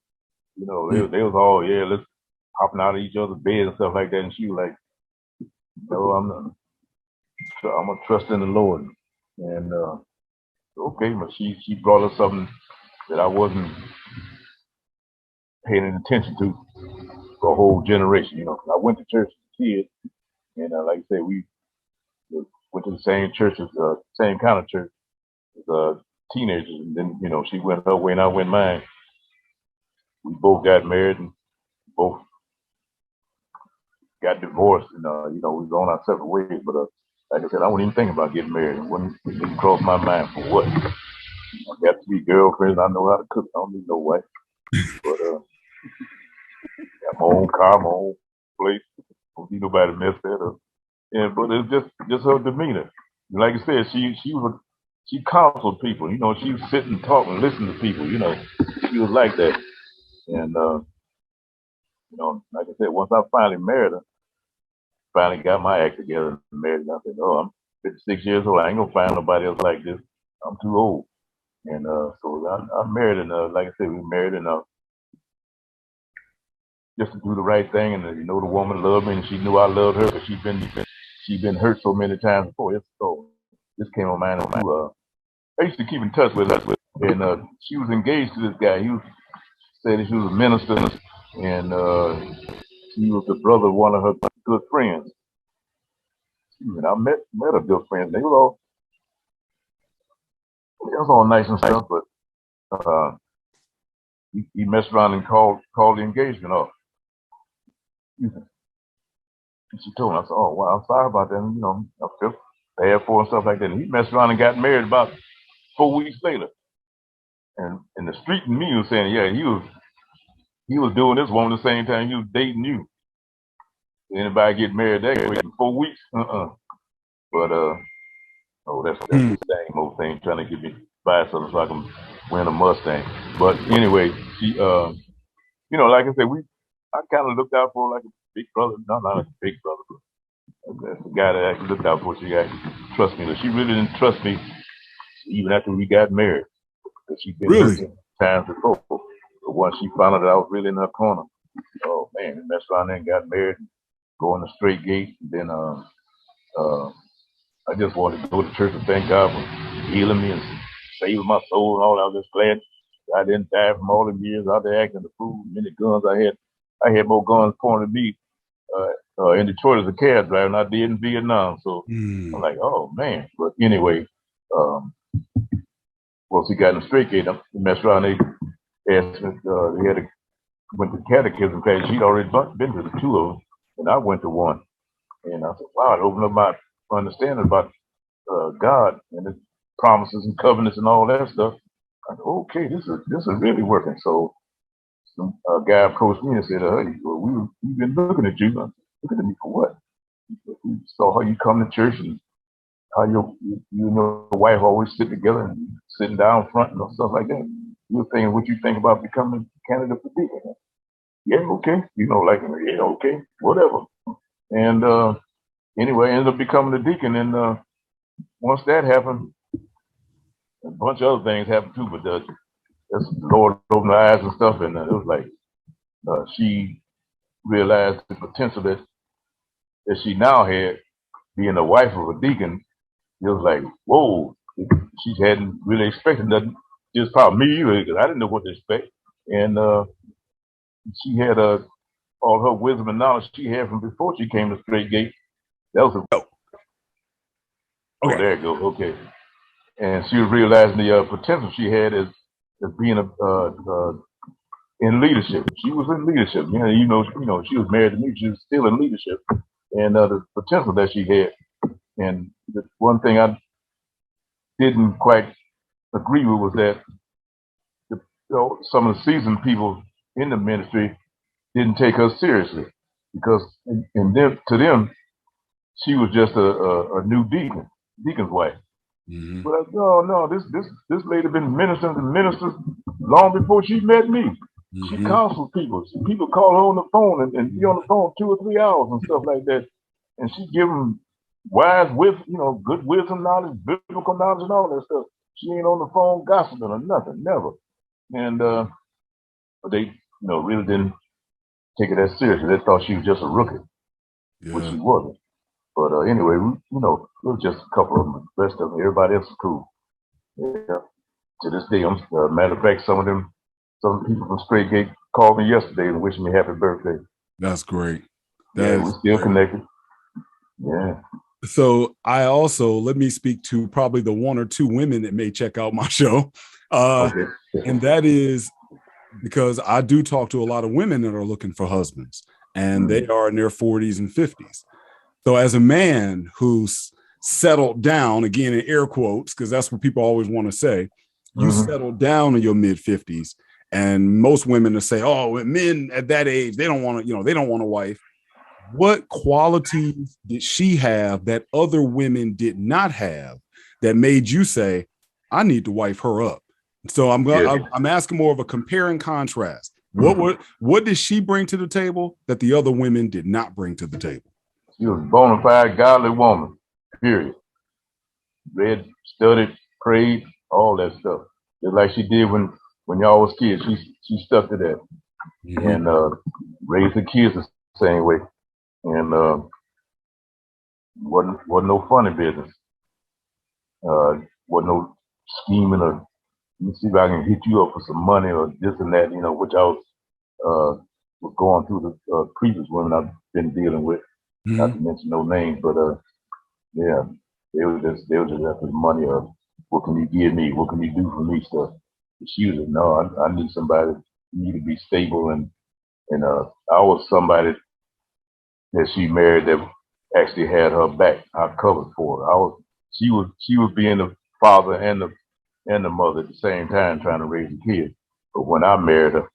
You know, they was all, yeah, let's hopping out of each other's bed and stuff like that. And she was like, no, I'm gonna trust in the Lord. And okay, but she brought us something that I wasn't paying attention to for a whole generation. You know, I went to church as a kid, and like I said, we went to the same church as same kind of church as teenagers. And then, you know, she went her way and I went mine. We both got married and both got divorced, and you know, we was on our separate ways. But like I said, I wasn't even thinking about getting married. It didn't cross my mind for what. I got 3 girlfriends. I know how to cook. I don't need no wife. But got my own car, my own place. Don't need nobody to mess that up. Yeah, but it's just her demeanor. Like I said, she counseled people. You know, she would sit and talk and listen to people. You know, she was like that. And you know, like I said, once I finally married her, finally got my act together and married her, I said, oh, I'm 56 years old. I ain't gonna find nobody else like this. I'm too old. And so I married, and like I said, we married, and just to do the right thing. And you know, the woman loved me, and she knew I loved her, but she'd been hurt so many times before. So this came on mind. I used to keep in touch with her, and she was engaged to this guy. He said he was a minister, and he was the brother of one of her good friends. And I met her good friends. They was all nice and stuff, but he messed around and called the engagement off. And she told me, I said, oh, well, I'm sorry about that. And, you know, I felt bad for and stuff like that. And he messed around and got married about 4 weeks later. And in the street, and me was saying, yeah, he was doing this one at the same time he was dating you. Anybody get married that quick in 4 weeks? But oh, that's the same old thing, trying to get me to buy something so I can win a Mustang. But anyway, she, you know, like I said, I kind of looked out for her like a big brother. No, not like a big brother, but that's the guy that I actually looked out for. She actually trust me. But she really didn't trust me even after we got married, because she'd been hurt times before. But once she found out that I was really in her corner, oh man, we messed around there and got married, and going to straight gate. And then I just wanted to go to church and thank God for healing me and saving my soul and all that. I was just glad I didn't die from all the years out there acting the fool. Many guns I had. I had more guns pointed at me in Detroit as a cab driver than I did in Vietnam. So I'm like, oh man. But anyway, once he got in the straight gate, I messed around. They asked me, went to catechism class. She'd already been to the 2 of them, and I went to 1. And I said, wow, it opened up my understanding about God and His promises and covenants and all that stuff. I said, okay, this is really working. So some guy approached me and said, hey, well, we've been looking at you. I said, looking at me for what? We saw how you come to church and how you and your wife always sit together and sitting down front and stuff like that. You were thinking what you think about becoming a candidate for deacon. Yeah, okay. You know, like, yeah, okay, whatever. And anyway, I ended up becoming a deacon. And once that happened, a bunch of other things happened too. But the Lord opened her eyes and stuff, and it was like she realized the potential that she now had, being the wife of a deacon. It was like, whoa, she hadn't really expected nothing. Just probably me either, because I didn't know what to expect. And she had all her wisdom and knowledge she had from before she came to Straight Gate. That was a
Okay.
there you go. Okay. And she was realizing the potential she had as being in leadership. She was in leadership. She was married to me. She was still in leadership, and the potential that she had. And the one thing I didn't quite agree with was that some of the seasoned people in the ministry didn't take her seriously because, to them, she was just a new deacon's wife.
Mm-hmm.
But no, this lady been ministering to ministers long before she met me.
Mm-hmm.
She counsels people. People call her on the phone and be on the phone 2 or 3 hours and stuff like that. And she give them wise wisdom, good wisdom knowledge, biblical knowledge, and all that stuff. She ain't on the phone gossiping or nothing, never. And they, really didn't take it that seriously. They thought she was just a rookie, which she wasn't. But anyway, it was just a couple of them. The rest of them, everybody else is cool. Yeah. To this day, matter of fact, some people from Straight Gate called me yesterday and wished me happy birthday.
That's great.
We're still connected. Yeah.
So let me speak to probably the 1 or 2 women that may check out my show.
Okay.
And that is because I do talk to a lot of women that are looking for husbands, and they are in their 40s and 50s. So as a man who's settled down, again, in air quotes, because that's what people always want to say, you settled down in your mid 50s, and most women will say, oh, men at that age, they don't want a wife. What qualities did she have that other women did not have that made you say, I need to wife her up? So I'm asking more of a compare and contrast. What did she bring to the table that the other women did not bring to the table?
She was a bona fide godly woman, period. Read, studied, prayed, all that stuff. Just like she did when y'all was kids. She stuck to that. And raised the kids the same way. And wasn't no funny business. Wasn't no scheming or let me see if I can hit you up for some money or this and that, which I was going through the previous women I've been dealing with. Not to mention no names, but yeah, they were just after the money of what can you give me, what can you do for me stuff. She was like, no, I need somebody, you need to be stable, and I was somebody that she married that actually had her back. I covered for her. She was being the father and the mother at the same time trying to raise a kid. But when I married her,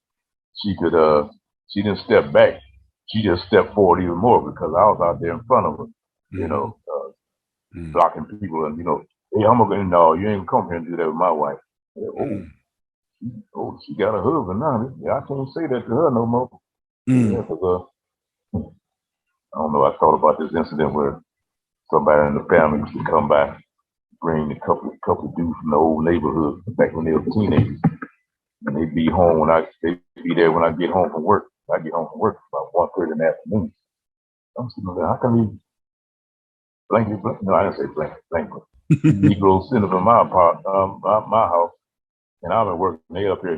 she didn't step back. She just stepped forward even more because I was out there in front of her, blocking people and, hey, I'm gonna no, you ain't come here and do that with my wife. Oh, she got a husband now. Yeah, I can't say that to her no more. Yeah, because I don't know, I thought about this incident where somebody in the family used to come by, bring a couple of dudes from the old neighborhood back when they were teenagers. And they'd be home they'd be there when I get home from work. I get home from work about 1:30 in the afternoon. I'm sitting there, how come you blanket? No, I didn't say blanket. Negroes sitting up in my my house, and I've been working. They up here,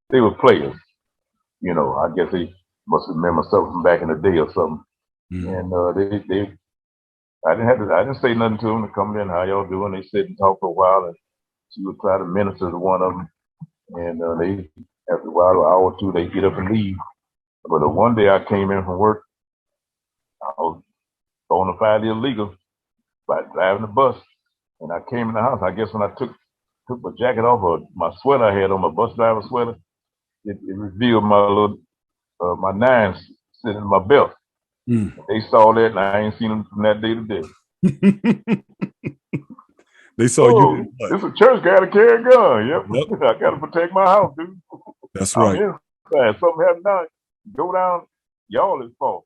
they were players. I guess they must remember something from back in the day or something. And I didn't say nothing to them. They come in, how y'all doing? They sit and talk for a while, and she would try to minister to one of them. And they, after a while, an hour or two, they get up and leave. But one day I came in from work, I was bona fide illegal by driving the bus. And I came in the house. I guess when I took my jacket off, or my sweater I had on, my bus driver sweater, it revealed my little my nines sitting in my belt. They saw that, and I ain't seen them from that day to day.
They saw you.
This a church guy to carry a gun. Yep. I got to protect my house, dude.
That's right.
Something happened down. Go down. Y'all is fault.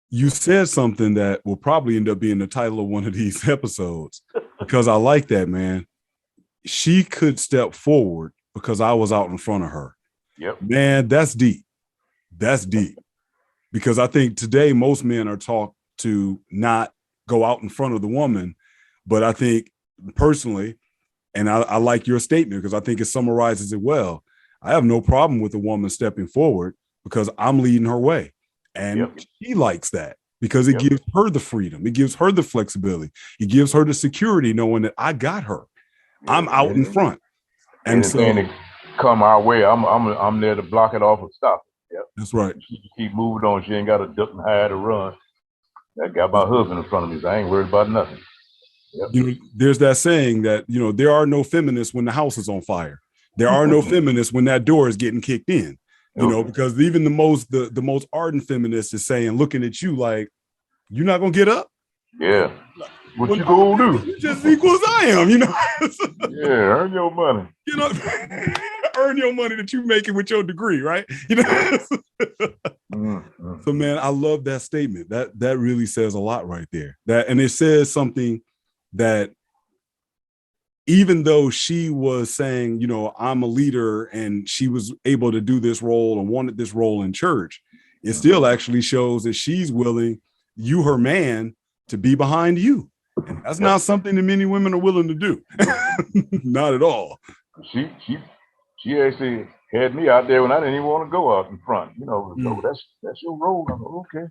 You said something that will probably end up being the title of one of these episodes, because I like that, man. She could step forward because I was out in front of her.
Yep.
Man, that's deep. That's deep. Because I think today most men are taught to not go out in front of the woman. But I think personally, and I like your statement because I think it summarizes it well. I have no problem with a woman stepping forward because I'm leading her way. And she likes that because it gives her the freedom. It gives her the flexibility. It gives her the security knowing that I got her. I'm out in front. And
anything that come our way, I'm there to block it off and stop it. Yep.
That's right.
She keep moving on. She ain't got to duck and hide or run. I got my husband in front of me, so I ain't worried about nothing. Yep.
You know, there's that saying that, you know, there are no feminists when the house is on fire. There are no feminists when that door is getting kicked in. You know, because even the most ardent feminist is saying, looking at you like, you're not gonna get up.
Yeah. What you gonna do?
You just equal as I am, you know.
Yeah, earn your money.
You know, earn your money that you making with your degree, right? You know. So man, I love that statement. That really says a lot right there. And it says something that even though she was saying, you know, I'm a leader and she was able to do this role and wanted this role in church, it still actually shows that she's willing, you, her man, to be behind you. And that's not something that many women are willing to do. Not at all.
She actually had me out there when I didn't even want to go out in front. You know, that's your role. I'm like, okay.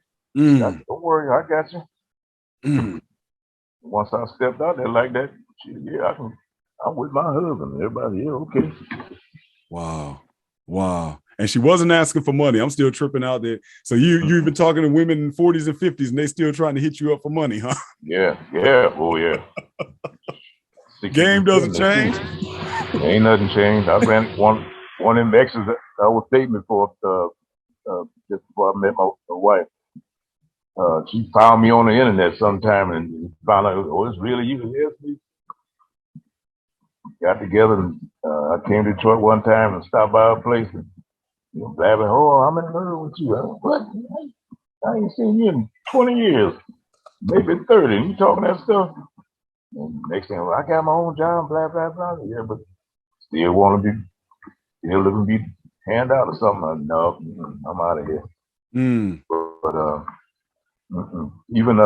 Don't worry, I got you. Once I stepped out there like that, I'm with my husband. Everybody, okay.
Wow. And she wasn't asking for money. I'm still tripping out there. So you've been talking to women in 40s and 50s and they still trying to hit you up for money, huh?
Yeah. Oh, yeah.
Game doesn't change?
Ain't nothing changed. I ran one of them exes that I was dating before, just before I met my wife. She found me on the internet sometime and found out, it's really you. Yes, me. Got together and I came to Detroit one time and stopped by her place and blabbing, I'm in love with you. What? I ain't seen you in 20 years, maybe 30, and you talking that stuff. And next thing, I got my own job, blah, blah, blah. Yeah, but still want to still looking to be hand out or something. No, I'm out of here. But even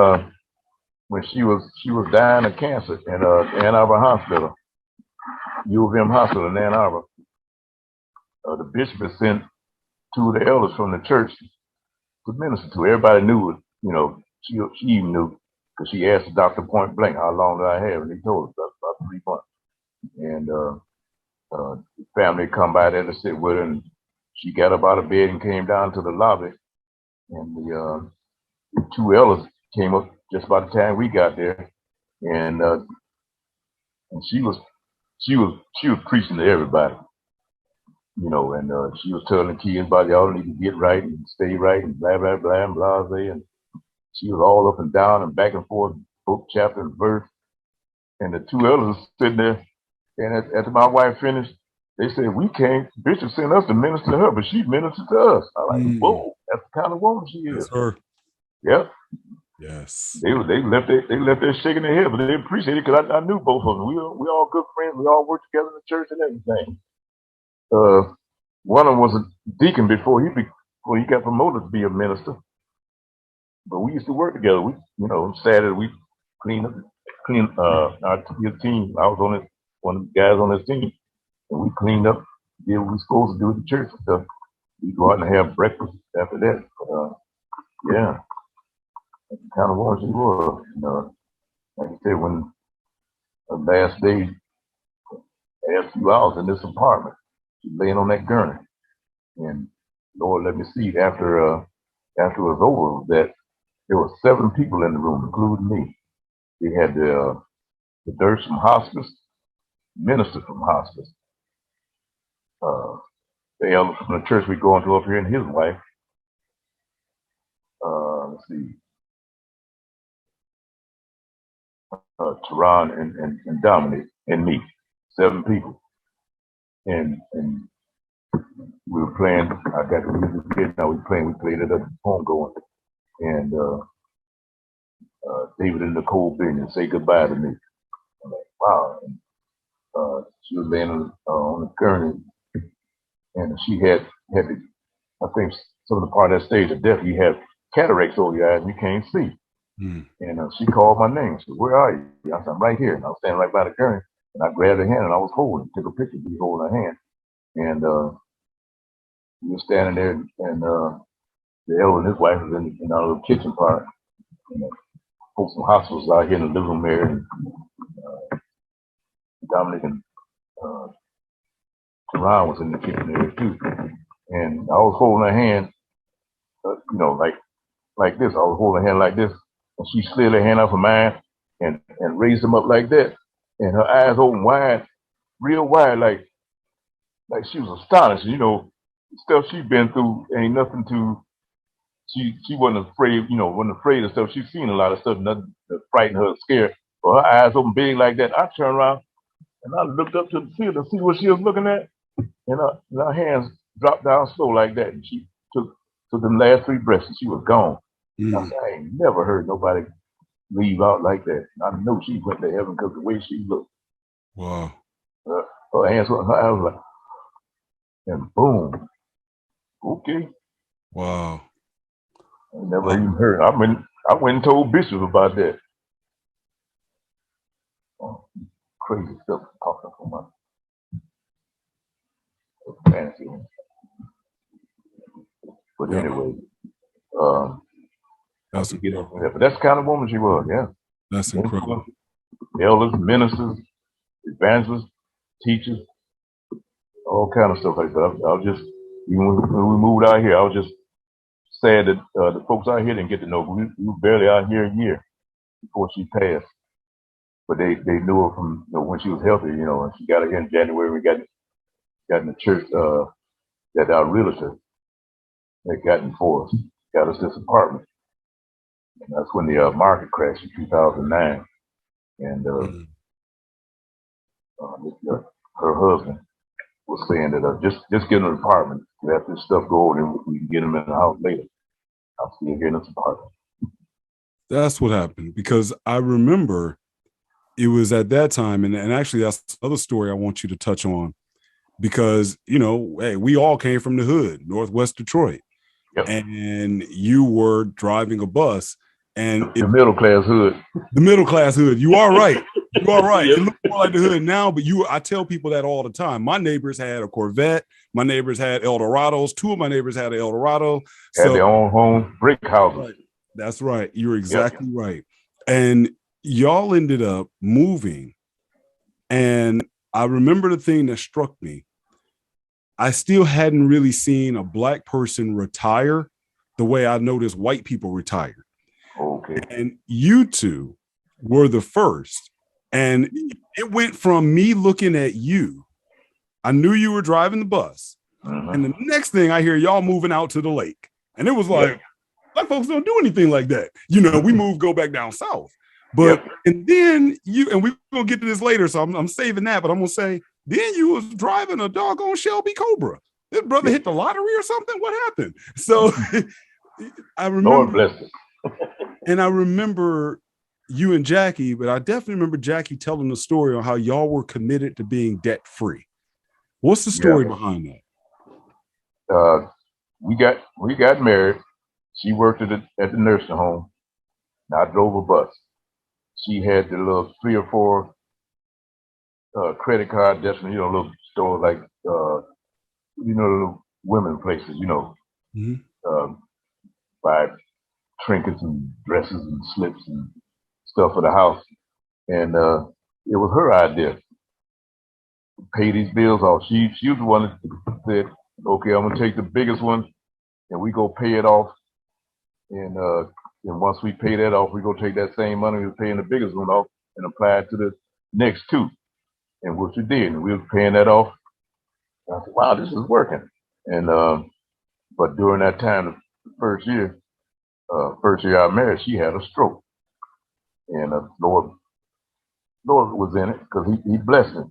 when she was dying of cancer in Ann Arbor Hospital, U.M. Hospital in Ann Arbor, the bishop had sent two of the elders from the church to minister to her. Everybody knew it, you know, she even knew because she asked the doctor point blank, how long do I have? And he told her about 3 months. And the family come by there to sit with her, and she got up out of bed and came down to the lobby. And the two elders came up just by the time we got there, and she was preaching to everybody, you know, and she was telling the kids about y'all need to get right and stay right and blah blah blah and blase, and she was all up and down and back and forth, book, chapter, and verse. And the two elders were sitting there, and after my wife finished, they said, we can't, Bishop sent us to minister to her, but she ministered to us. I'm like, whoa, that's the kind of woman she is.
That's her.
Yep.
Yes.
They left there shaking their head, but they appreciated it because I knew both of them. We all good friends. We all worked together in the church and everything. One of them was a deacon before he got promoted to be a minister. But we used to work together. We, you know, Saturday we clean his team. I was on one of the guys on his team, and we cleaned up, did what we were supposed to do at the church and stuff. We go out and have breakfast after that. But, yeah, that's the kind of woman she was. Like I said, when the last day, last few hours in this apartment, she laying on that gurney, and Lord, let me see. After it was over, that there were 7 people in the room, including me. They had the nurse from hospice, minister from hospice, the elder from the church we going to up here, and his wife. Let's see, Tehran and Dominic and me, 7 people, and we were playing. I got the music kid. Now we played it at home going, and David and Nicole Binion say goodbye to me. I'm like, wow. And, she was laying on the gurney, and she had I think some of the part of that stage of death, you have cataracts over your eyes and you can't see. And she called my name. She said, where are you? I said, I'm right here. And I was standing right by the gurney, and I grabbed her hand and I was holding, took a picture of me holding her hand. And we were standing there, and the elder and his wife was in our little kitchen part. Folks from hospitals out here in the living room there, and Dominic and Teron was in the kitchen there too. And I was holding her hand, like this. I was holding her hand like this, and she slid her hand off of mine and raised them up like that. And her eyes open wide, real wide, like she was astonished. Stuff she'd been through ain't nothing to. She wasn't afraid, wasn't afraid of stuff. She's seen a lot of stuff, nothing to frighten her or scare. But her eyes open big like that. I turned around and I looked up to the ceiling to see what she was looking at. And her hands dropped down slow like that. And she took them last 3 breaths and she was gone. I said, I ain't never heard nobody leave out like that. I know she went to heaven because the way she looked.
Wow.
Her hands went, her eyes like, and boom. Okay.
Wow.
I never even heard. I went and told Bishop about that. Crazy stuff popping up on my fancy. But anyway,
that's
incredible. But that's the kind of woman she was, yeah.
That's incredible.
Elders, ministers, evangelists, teachers, all kind of stuff like that. I was just, even when we moved out here, I was just sad that the folks out here didn't get to know. We were barely out here a year before she passed. But they knew her from when she was healthy, and she got here in January. We got in the church that our realtor had gotten for us, got us this apartment. And that's when the market crashed in 2009. And her husband was saying that just get an apartment. Let this stuff go and we can get them in the house later. I'm still getting this apartment.
That's what happened, because I remember it was at that time, and actually that's another story I want you to touch on, because hey, we all came from the hood, Northwest Detroit. Yep. And you were driving a bus, and
the middle class hood.
The middle class hood. You are right. You are right. Yep. It looks more like the hood now, but I tell people that all the time. My neighbors had a Corvette. My neighbors had Eldorados. 2 of my neighbors had an Eldorado.
Had their own home, brick houses.
Right. That's right. You're exactly right. And y'all ended up moving. And I remember the thing that struck me. I still hadn't really seen a Black person retire the way I noticed white people retire.
Okay.
And you two were the first. And it went from me looking at you. I knew you were driving the bus. And the next thing I hear, y'all moving out to the lake. And it was like, Black folks don't do anything like that. We go back down south. But and then and we're gonna get to this later, so I'm saving that, but I'm gonna say, then you was driving a doggone Shelby Cobra. This brother hit the lottery or something. What happened? So I remember,
Lord bless him.
And I remember you and Jackie, but I definitely remember Jackie telling the story on how y'all were committed to being debt free. What's the story behind that?
We got married. She worked at the nursing home. And I drove a bus. She had the little 3 or 4 credit card desks, little store like little women places, buy trinkets and dresses and slips and stuff for the house. And it was her idea. Pay these bills off. She was the one that said, okay, I'm gonna take the biggest one and we go pay it off. And once we pay that off, we go take that same money we were paying the biggest one off and apply it to the next 2. And what we did, and we were paying that off. And I said, wow, this is working. And but during that time, the first year I married, she had a stroke. And Lord was in it because he blessed me.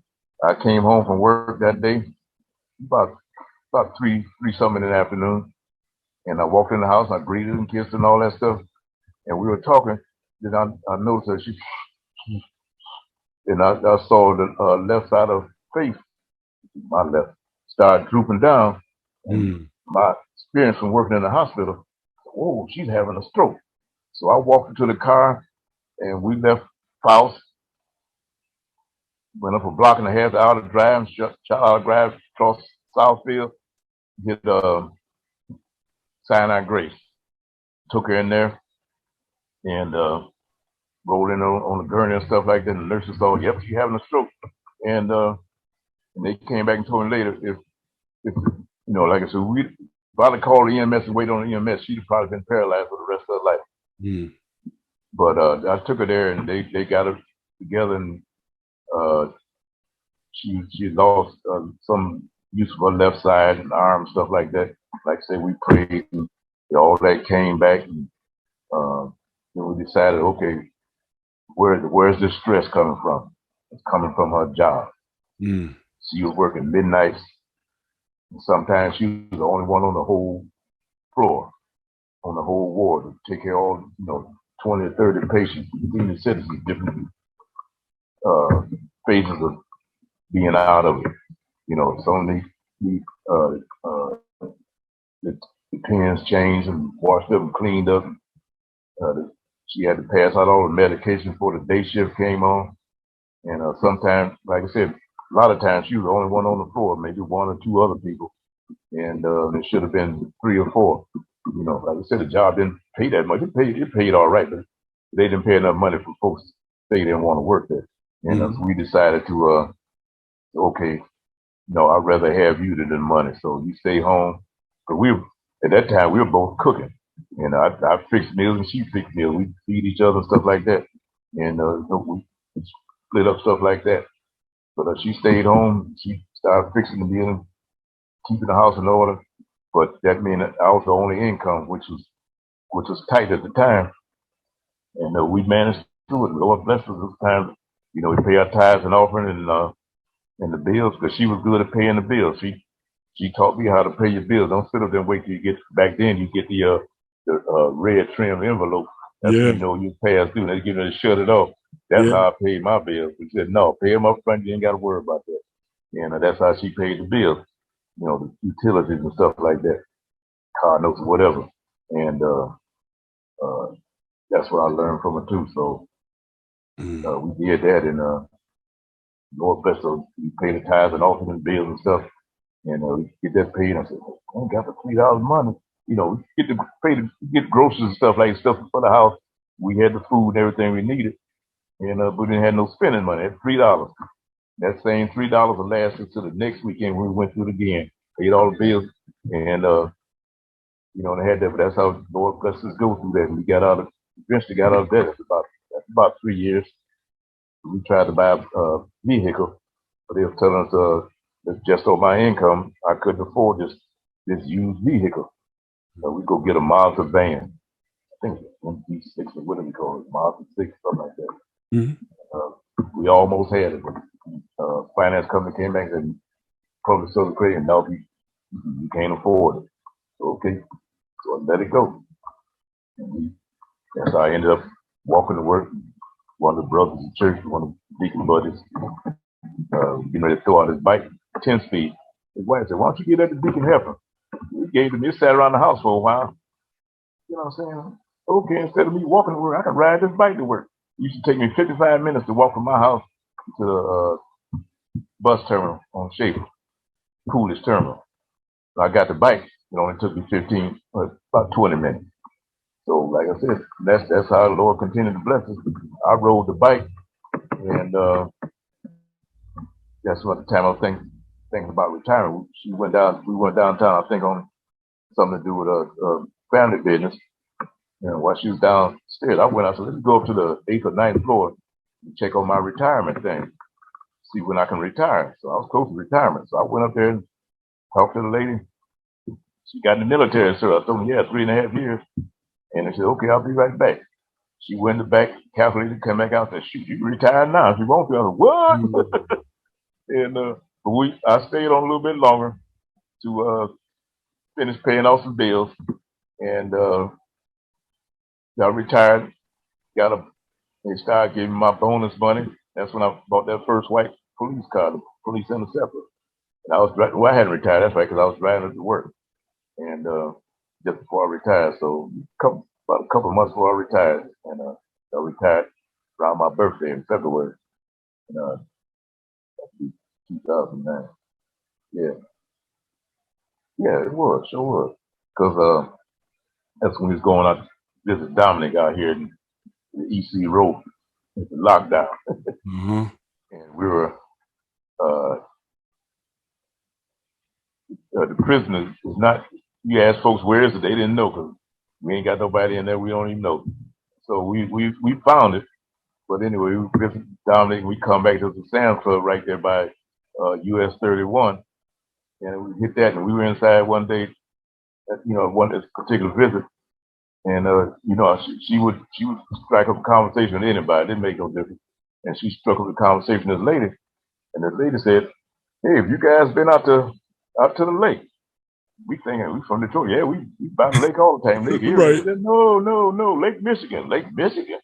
I came home from work that day, about 3 something in the afternoon. And I walked in the house, I greeted and kissed and all that stuff. And we were talking. Then I noticed that and I saw the left side of her face, my left, started drooping down. And my experience from working in the hospital, whoa, she's having a stroke. So I walked into the car and we left Faust, went up a block and a half out of drive, shot out of drive across Southfield, hit Sinai Grace. Took her in there and rolled in on the gurney and stuff like that. And the nurses thought, yep, she's having a stroke. And they came back and told me later, if like I said, if I'd have called the EMS and waited on the EMS, she'd have probably been paralyzed for the rest of her life.
Mm.
But I took her there and they got her together, and she lost some use of her left side and arm, stuff like that. Like I said, we prayed and all that came back, and then we decided, okay, where's this stress coming from? It's coming from her job.
Mm.
She was working midnights. And sometimes she was the only one on the whole floor, on the whole ward, to take care of all, 20 or 30 patients, senior citizens, different phases of being out of it. Some of the pens changed and washed up and cleaned up. She had to pass out all the medication before the day shift came on. And sometimes, like I said, a lot of times she was the only one on the floor, maybe one or two other people. And there should have been 3 or 4. Like I said, the job didn't pay that much. It paid all right, but they didn't pay enough money for folks to say they didn't want to work there. And so we decided to, okay, I'd rather have you than the money. So you stay home. But at that time, we were both cooking. And I fixed meals and she fixed meals. We feed each other and stuff like that. And we split up stuff like that. But she stayed home. She started fixing the meal and keeping the house in order. But that meant I was the only income, which was tight at the time. And we managed to it. Lord bless us this time. We pay our tithes and offering and the bills, because she was good at paying the bills. She taught me how to pay your bills. Don't sit up there and wait till you get back then. You get the red trim envelope. That's when you past due. They give you to shut it off. That's how I paid my bills. She said, no, pay them up front. You ain't got to worry about that. And that's how she paid the bills. The utilities and stuff like that, car notes or whatever. And that's what I learned from her too. So we did that, and Lord bless her, we paid the tithes and offering and bills and stuff, and we get that paid. I said, I ain't got the $3 money. We get to pay to get groceries and stuff for the house. We had the food and everything we needed, and but we didn't have no spending money. That's $3. That same $3 will last us to the next weekend when we went through it again. Paid all the bills, and they had that. But that's how Lord bless us go through that. And we eventually got out of that. That's about 3 years. We tried to buy a vehicle, but they were telling us that just on my income, I couldn't afford this used vehicle. We go get a Mazda van. I think it's an MG6 or whatever you call it, Mazda 6, something like that. Mm-hmm. We almost had it. Finance company came back and public social credit, and no, you can't afford it. So, okay, so I let it go. And that's how I ended up walking to work. One of the brothers in church, one of the deacon buddies, they throw out his bike, 10 speed. His wife said, why don't you get that to Deacon Heifer? We gave him, he sat around the house for a while. You know what I'm saying? Okay, instead of me walking to work, I can ride this bike to work. It used to take me 55 minutes to walk from my house to the bus terminal on Schaefer, Coolidge Terminal. So I got the bike. It only took me about 20 minutes. So, like I said, that's how the Lord continued to bless us. I rode the bike, and that's what the time I was thinking about retirement. We went downtown, I think, on something to do with a family business. While she was downstairs, I went out, so let's go up to the 8th or 9th floor and check on my retirement thing, see when I can retire. So I was close to retirement. So I went up there and talked to the lady. She got in the military, so I told her, 3.5 years. And they said, okay, I'll be right back. She went in the back, calculated, come back out and said, shoot, you can retire now if you want to. I said, what? And but I stayed on a little bit longer to finish paying off some bills, and got retired. They started giving me my bonus money. That's when I bought that first white police car, the police interceptor. And I hadn't retired. That's right, because I was driving it to work, and just before I retired. So about a couple of months before I retired, and I retired around my birthday in February, in 2009. Yeah. Yeah, it was, sure was. Because that's when he was going out to visit Dominic out here in the EC Road, the lockdown. And we were, uh, the prisoners is not, you ask folks where is it, they didn't know because we ain't got nobody in there, we don't even know. So we found it. But anyway, we visit Dominic, we come back to the Sam's Club right there by US 31. And we hit that, and we were inside one day, one this particular visit. And she would strike up a conversation with anybody. It didn't make no difference. And she struck up a conversation with this lady, and this lady said, "Hey, have you guys been out to the lake?" We thinking we from Detroit. Yeah, we by the lake all the time. Lake Erie. She said, no, Lake Michigan. Lake Michigan.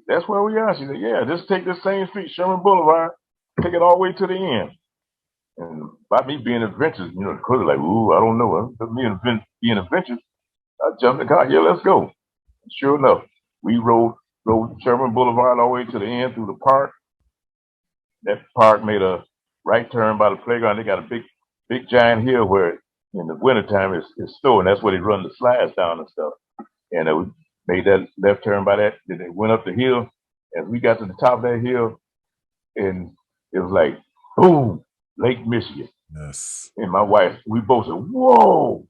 That's where we are. She said, yeah, just take this same street, Sherman Boulevard, take it all the way to the end. And by me being adventurous, the crew like, ooh, I don't know. Me being adventurous, I jumped in the car. Yeah, let's go. And sure enough, we rode Sherman Boulevard all the way to the end through the park. That park made a right turn by the playground. They got a big giant hill where in the wintertime it's snow, and that's where they run the slides down and stuff. And we made that left turn by that. Then they went up the hill. As we got to the top of that hill, and it was like, boom, Lake Michigan.
Yes.
And my wife, we both said, whoa.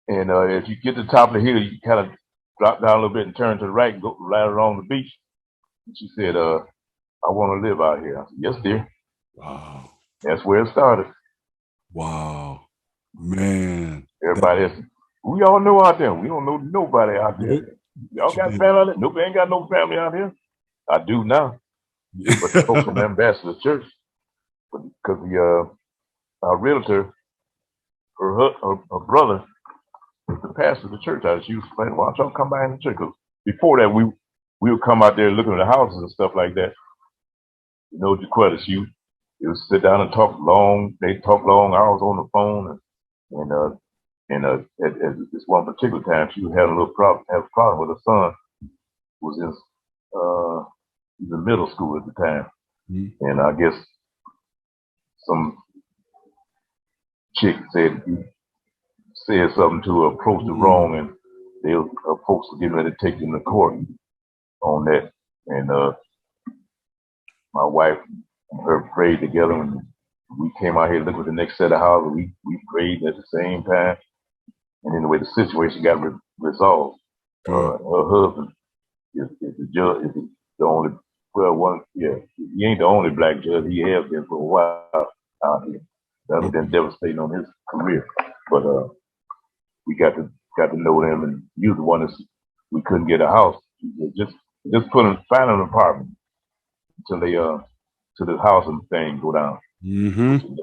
And if you get to the top of the hill, you kind of drop down a little bit and turn to the right and go right along the beach. And she said, I want to live out here. I said, yes, dear.
Wow.
That's where it started.
Wow. Man.
Everybody else, we all know out there. We don't know nobody out there. Y'all got family out there? Nobody ain't got no family out here. I do now. But the folks from the Ambassador Church, because our realtor, her brother, was the pastor of the church. She was saying, why don't y'all come by in the church? Because before that, we would come out there looking at the houses and stuff like that. Jaquetta, she would sit down and talk long. They'd talk long hours on the phone. And at this one particular time, she had a problem with her son, who was in middle school at the time. Mm-hmm. And I guess some chick said something to approach the wrong, and folks were getting ready to take them to court on that. And my wife and her prayed together, and we came out here to look at the next set of houses. We prayed at the same time, and anyway, the situation got resolved. Her husband is the judge, is the only he ain't the only black judge. He has been for a while out here. That has been devastating on his career, but we got to know them, and he was the one that we couldn't get a house. Just find an apartment until they till the housing thing go down.
Mm-hmm.
A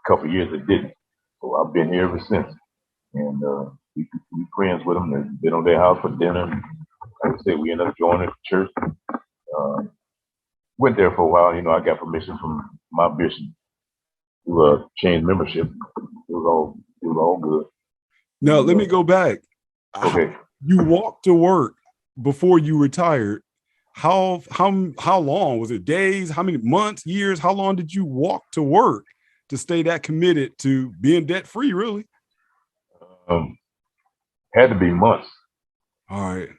couple of years it didn't. So I've been here ever since, and we friends with them. They've been on their house for dinner. And, like I said, we ended up joining the church. Went there for a while. I got permission from my bishop to change membership. It was all good.
Now let me go back.
Okay.
You walked to work before you retired. How long was it? Days? How many months? Years? How long did you walk to work to stay that committed to being debt free? Really?
Had to be months.
All right.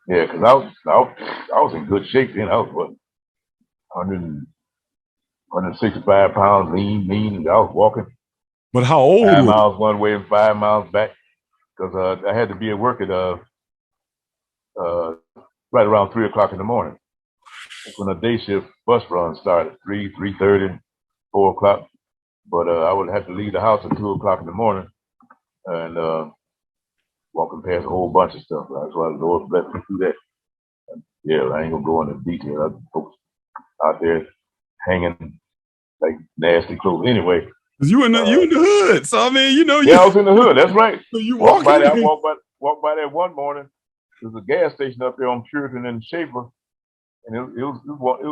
Yeah, because I was in good shape then. I was 165 pounds, lean, and I was walking.
But how old?
5 miles one way and 5 miles back, because I had to be at work at right around 3 o'clock in the morning. That's when the day shift bus run started, 3:30, 4 o'clock. But I would have to leave the house at 2 o'clock in the morning, and walking past a whole bunch of stuff. That's why the Lord blessed me through that. Yeah, I ain't gonna go into detail. Folks out there hanging like nasty clothes. Anyway,
you in the hood, so I mean,
yeah, I was in the hood. That's right.
So you
walked by there. I walked by there one morning. There's a gas station up there on Puritan and Schaefer, and it was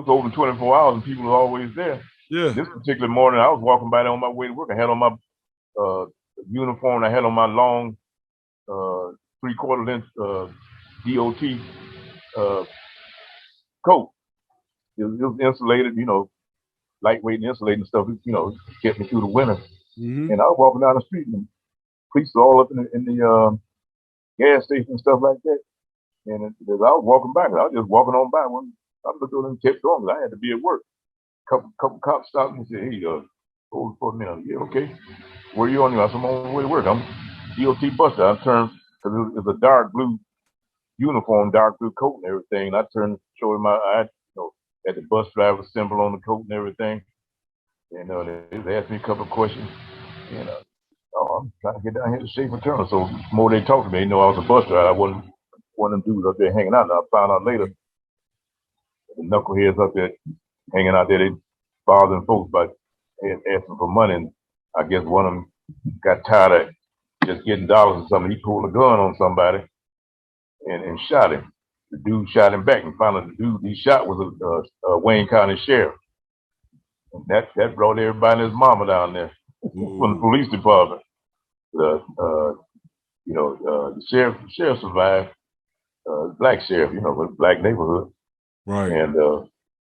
open 24 hours, and people were always there.
Yeah.
This particular morning, I was walking by there on my way to work. I had on my uniform. I had on my long 3/4 length DOT coat. It was insulated, lightweight and insulated and stuff. Kept me through the winter. Mm-hmm. And I was walking down the street, and police were all up in the gas station and stuff like that. And as I was walking by, I was just walking on by when I looked at them and kept going because I had to be at work. Couple cops stopped me and said, "Hey, hold for a minute." Yeah, okay. Where are you on? I said, "I'm on my way to work. I'm DOT buster." I turned because it was a dark blue uniform, dark blue coat and everything. And I turned, showing my eye, had the bus driver symbol on the coat and everything. And they asked me a couple of questions. And I'm trying to get down here to Schaefer Turner. So the more they talked to me, they know I was a bus driver. I wasn't one of them dudes up there hanging out. And I found out later the knuckleheads up there hanging out there, they bothering folks by asking for money. And I guess one of them got tired of just getting dollars or something. He pulled a gun on somebody and shot him. The dude shot him back, and finally the dude he shot was a Wayne County sheriff. And that brought everybody and his mama down there from the police department. The sheriff survived. Black sheriff, with black neighborhood.
Right.
And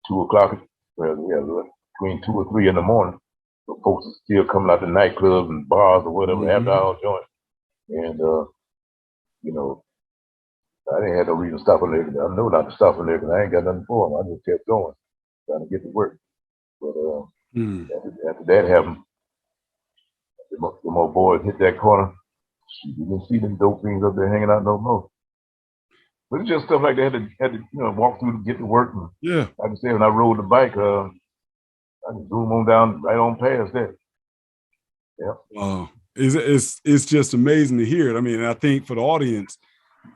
2 o'clock, between 2 or 3 in the morning, the folks are still coming out to nightclubs and bars or whatever, after all joint. And I didn't have no reason to stop in there. I know not to stop in there because I ain't got nothing for them. I just kept going, trying to get to work. But after that happened, the more boys hit that corner, you didn't see them dope fiends up there hanging out no more. But it's just stuff like that. Had to walk through to get to work. And
yeah.
Like I said, when I rode the bike, I can zoom on down right on past that. Yeah.
It's just amazing to hear it. I mean, I think for the audience,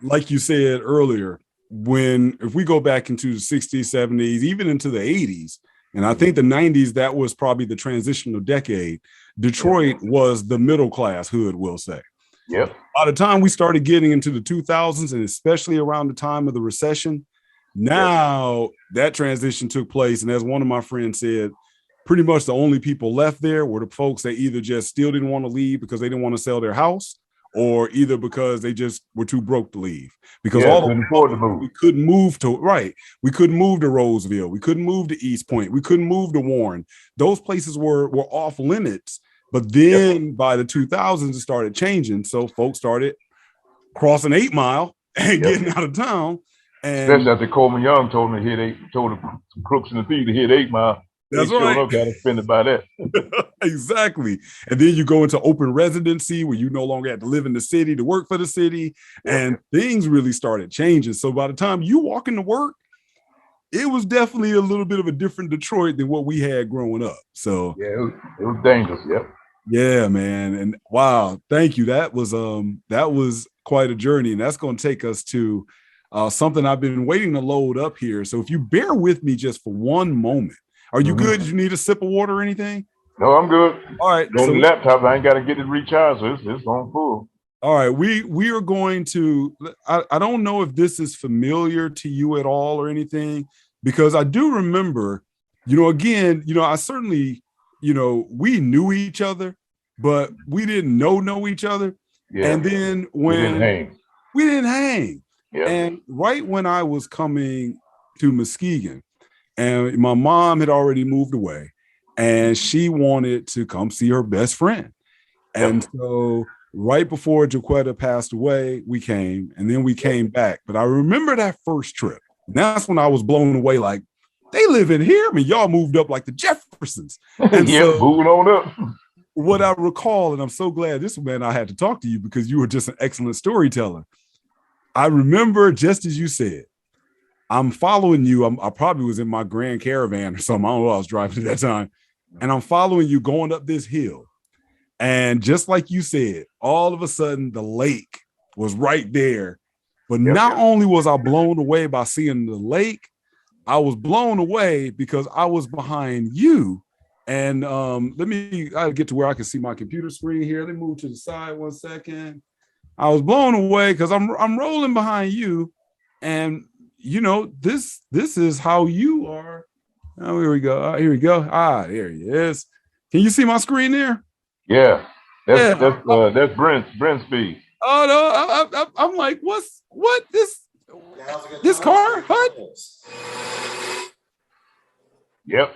like you said earlier, if we go back into the 60s, 70s, even into the 80s, and I think the 90s, that was probably the transitional decade. Detroit was the middle class hood, we'll say.
Yep.
By the time we started getting into the 2000s, and especially around the time of the recession, now that transition took place. And as one of my friends said, pretty much the only people left there were the folks that either just still didn't want to leave because they didn't want to sell their house, or either because they just were too broke to leave. Because we couldn't move to Roseville, we couldn't move to East Point, we couldn't move to Warren. Those places were off limits. But then by the 2000s, it started changing. So folks started crossing 8 Mile and getting out of town. And
especially after Coleman Young told the crooks in the thief to hit 8 Mile.
That's
they
right.
Got offended by that.
Exactly. And then you go into open residency where you no longer have to live in the city to work for the city. And things really started changing. So by the time you walk into work, it was definitely a little bit of a different Detroit than what we had growing up. So
yeah, it was dangerous. Yep.
Yeah, man. And wow, thank you. That was quite a journey. And that's going to take us to something I've been waiting to load up here. So if you bear with me just for one moment, are you good? Did you need a sip of water or anything?
No, I'm good.
All right.
On the laptop, I ain't got to get it recharged. So it's on full.
All right. We are going to, I don't know if this is familiar to you at all or anything, because I do remember, again, I certainly, we knew each other, but we didn't know each other.
Yeah.
And then when we didn't hang.
Yeah.
And right when I was coming to Muskegon, and my mom had already moved away, and she wanted to come see her best friend. And so right before Jaquetta passed away, we came, and then we came back. But I remember that first trip. And that's when I was blown away, like, they live in here. I mean, y'all moved up like the Jeffersons. And
so moving on up.
What I recall, and I'm so glad I had to talk to you because you were just an excellent storyteller. I remember, just as you said, I'm following you. I probably was in my Grand Caravan or something. I don't know what I was driving at that time. And I'm following you going up this hill. And just like you said, all of a sudden the lake was right there. But not only was I blown away by seeing the lake, I was blown away because I was behind you. And I get to where I can see my computer screen here. Let me move to the side 1 second. I was blown away because I'm rolling behind you. And this is how you are. Oh, here we go. Here we go. There he is. Can you see my screen there?
Yeah. That's Brent's speed.
Oh no, I'm like, what this car? What?
Yep.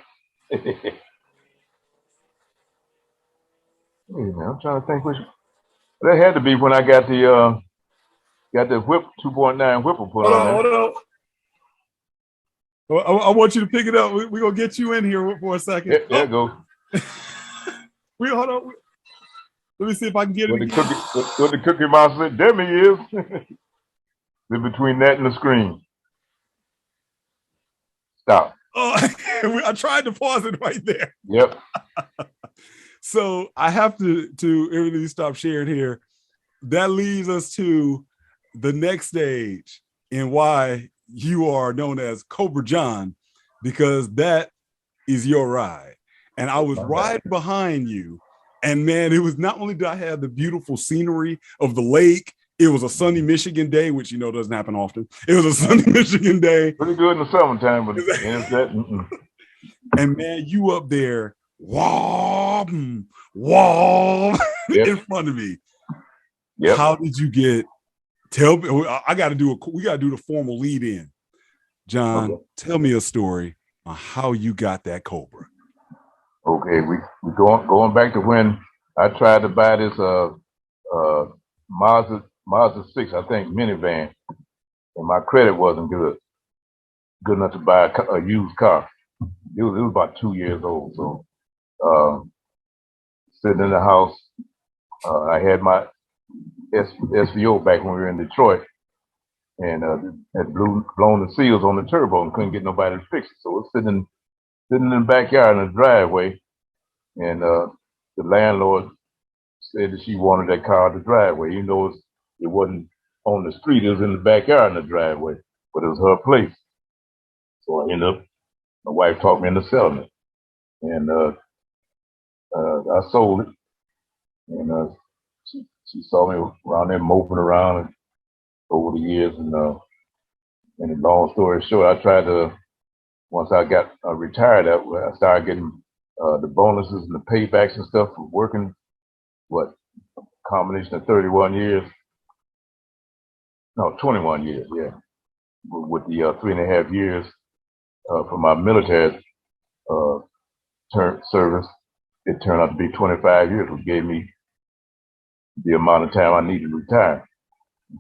Hey, man, I'm trying to think which. That had to be when I got the whip 2.9 whipper put on there.
Hold on. I want you to pick it up. We're gonna get you in here for a second.
There you go.
Hold on. Let me see if I can get it again.
What the Cookie Monster said, there he is. In between that and the screen. Stop.
Oh, I tried to pause it right there.
Yep.
So I have to everybody stop sharing here. That leads us to the next stage and why you are known as Cobra John, because that is your ride. And I was riding behind you, and man, it was not only did I have the beautiful scenery of the lake, it was a sunny Michigan day, which doesn't happen often. It was a sunny Michigan day.
Pretty good in the summertime, but
and man, you up there, in front of me.
Yep.
How did you get? Tell me. We got to do the formal lead in. John, okay. Tell me a story on how you got that Cobra.
Okay, we going back to when I tried to buy this Mazda 6, I think, minivan, and my credit wasn't good enough to buy a used car. It was about 2 years old, so sitting in the house, I had my SVO back when we were in Detroit, and had blown the seals on the turbo and couldn't get nobody to fix it. So it was sitting in the backyard in the driveway, and the landlord said that she wanted that car in the driveway. It wasn't on the street, it was in the backyard in the driveway, but it was her place. So I ended up, my wife talked me into selling it, and I sold it, and she saw me around there moping around over the years, and long story short, I tried to, once I got retired, I started getting the bonuses and the paybacks and stuff for working, combination of 21 years, no, 21 years, yeah, with the 3.5 years for my military service. It turned out to be 25 years, which gave me the amount of time I needed to retire.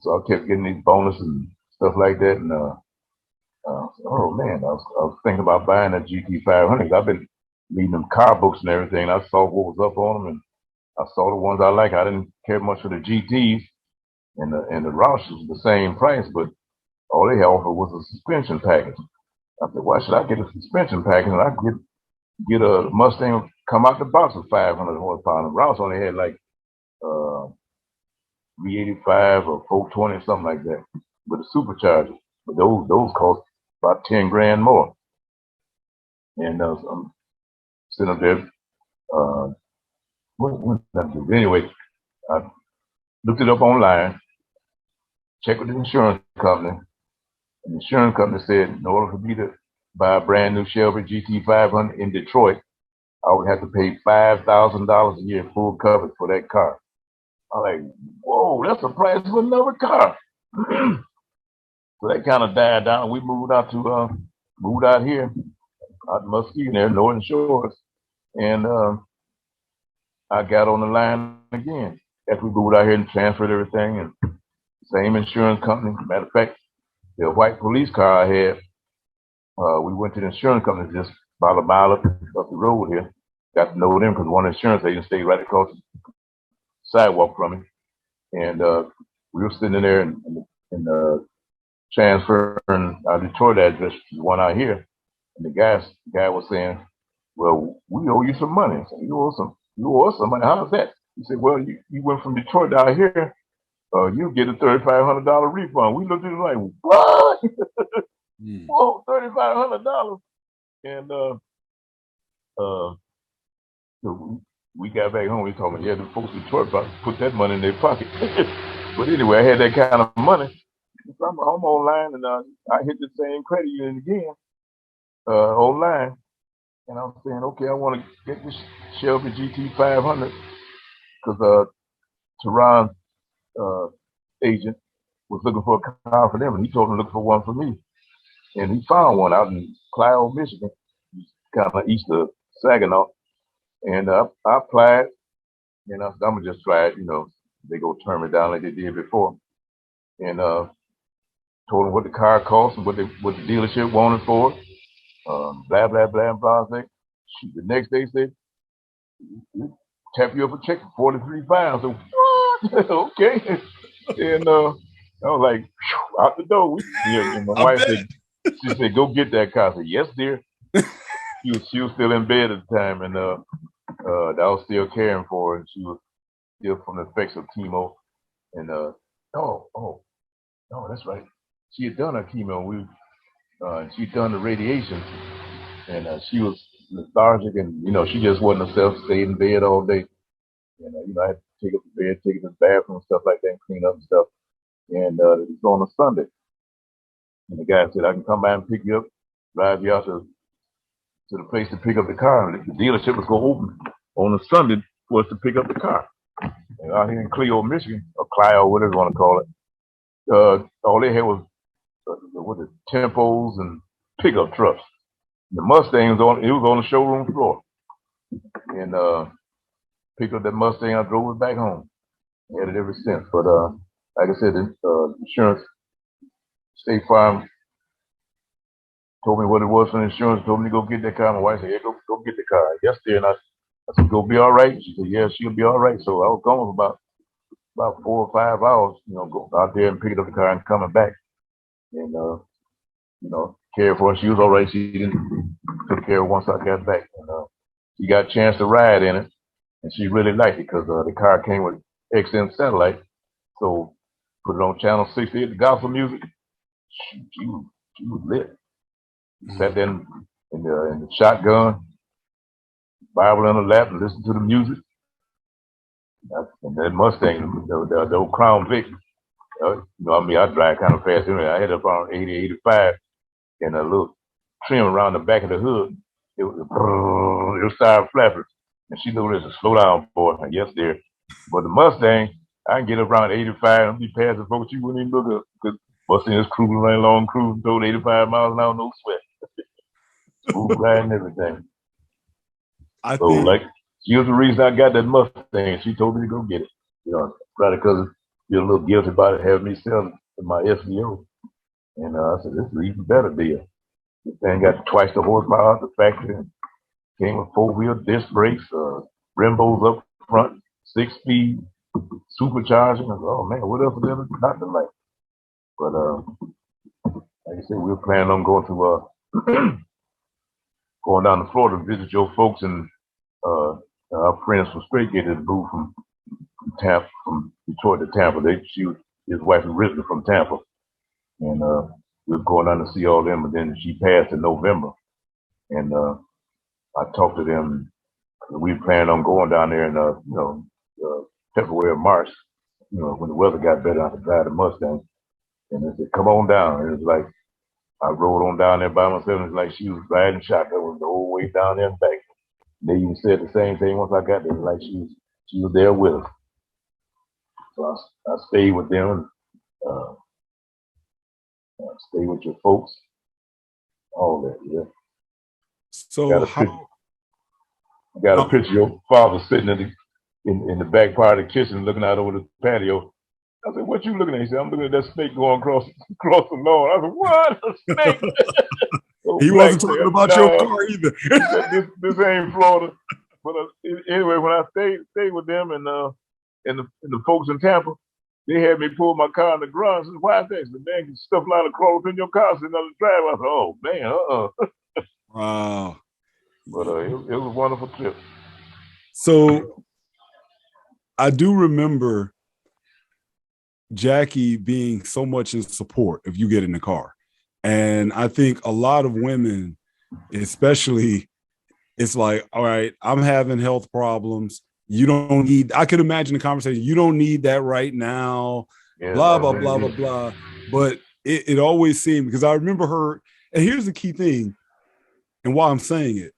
So I kept getting these bonuses and stuff like that, and oh man, I was thinking about buying a GT500. I've been reading them car books and everything. And I saw what was up on them, and I saw the ones I like. I didn't care much for the GTs, and the Roush was the same price, but all they offered was a suspension package. I said, why should I get a suspension package and I could get a Mustang come out the box with 500 horsepower? And Roush only had like 385 or 420, something like that, with a supercharger. But those cost about 10 grand more. And I'm sitting up there. Anyway, I looked it up online, checked with the insurance company, and the insurance company said in order for me to buy a brand new Shelby GT500 in Detroit, I would have to pay $5,000 a year full coverage for that car. I'm like, whoa, that's the price of another car. So that kind of died down. We moved out here, out in Muskegon there, Northern Shores, and I got on the line again after we moved out here and transferred everything, and same insurance company. Matter of fact, the white police car I had, we went to the insurance company just about a mile up the road here. Got to know them because one insurance agent stayed right across the sidewalk from me, and we were sitting in there and transferring our Detroit address to the one out here, and the guy was saying, "Well, we owe you some money." I said, "You owe us some money? How's that?" He said, "Well, you went from Detroit down here. You get a $3,500 refund." We looked at it like, "What? Whoa, $3,500?" And so we got back home. We told me, "Yeah, the folks in Detroit about to put that money in their pocket." But anyway, I had that kind of money. So I'm online, and I hit the same credit union again online, and I'm saying, okay, I want to get this Shelby GT500 because Tehran's agent was looking for a car for them, and he told him to look for one for me, and he found one out in Clio, Michigan, kind of east of Saginaw, and I applied, and I said, I'm gonna just try it, They go turn me down like they did before. And told them what the car cost and what the dealership wanted for it. Blah, blah, blah, and blah. The next day said, tap you up a check for 43 pounds. So, what? Okay. And I was like, out the door. And my wife said, she said, go get that car. I said, yes, dear. She was still in bed at the time, and I was still caring for her, and she was still from the effects of chemo. And no, that's right. She had done her chemo. She'd done the radiation, and she was lethargic, and she just wasn't herself. Stayed in bed all day, and I had to take up the bed, take it to the bathroom, and stuff like that, and clean up and stuff. And it was on a Sunday, and the guy said, "I can come by and pick you up, drive you out to the place to pick up the car." And the dealership was going to open on a Sunday for us to pick up the car. And out here in Clio, Michigan, or Clio, whatever you want to call it, all they had was Tempos and pickup trucks. The Mustang was on the showroom floor, and picked up that Mustang. I drove it back home. Had it ever since. But like I said, the insurance, State Farm told me what it was for insurance. Told me to go get that car. My wife said, "Yeah, go get the car." Yesterday, and I said, "Go be all right." She said, "Yeah, she'll be all right." So I was gone for about 4 or 5 hours. Go out there and pick up the car and coming back, and cared for her. She was all right. She didn't took care of her once I got back, and she got a chance to ride in it, and she really liked it because the car came with XM satellite. So put it on channel 68, the gospel music. She was lit. Sat there in the shotgun, Bible in her lap, and listened to the music. And that Mustang, the old Crown Vic. I drive kind of fast anyway. I had up around 80, 85, and a little trim around the back of the hood. It started flapping, and she knew this to slow down for it. Yes, dear. But the Mustang, I can get up around 85 and be passing folks you wouldn't even look up because Mustang is cruising right along, cruising toward 85 miles an hour, no sweat. Smooth riding everything. She was the reason I got that Mustang. She told me to go get it. Probably because I feel a little guilty about it having me selling to my SVO. And I said, this is an even better deal. This thing got twice the horsepower at the factory. Came with 4-wheel disc brakes, Brembos up front, 6-speed, supercharging. I said, oh man, what else is there not to like? But like I said, we're planning on going to going down to Florida to visit your folks, and our friends from Straight Gate that moved from Detroit to Tampa. His wife is originally from Tampa, and we were going down to see all them. But then she passed in November, and I talked to them. We planned on going down there in February or March, when the weather got better. I could drive the Mustang, and they said, "Come on down." And it was like I rode on down there by myself. And it's like she was riding shotgun the whole way down there and back. They even said the same thing once I got there, like she was there with us. So I stayed with them, stayed with your folks, all that, yeah.
So
got a picture of your father sitting in the back part of the kitchen looking out over the patio. I said, "What you looking at?" He said, "I'm looking at that snake going across the lawn." I said, "What? A snake?"
He wasn't talking about your car either.
This ain't Florida. But anyway, when I stayed with them and the folks in Tampa, they had me pull my car in the garage. I said, "Why is that?" They said, "Man, stuff a lot of crawls in your car sitting on the drive." I said, "Oh man,
Wow.
But it was a wonderful trip.
So I do remember Jackie being so much in support if you get in the car. And I think a lot of women, especially, it's like, all right, I'm having health problems. You don't need, I could imagine the conversation. You don't need that right now, blah, blah, blah, blah, blah. But it always seemed, because I remember her, and here's the key thing, and why I'm saying it.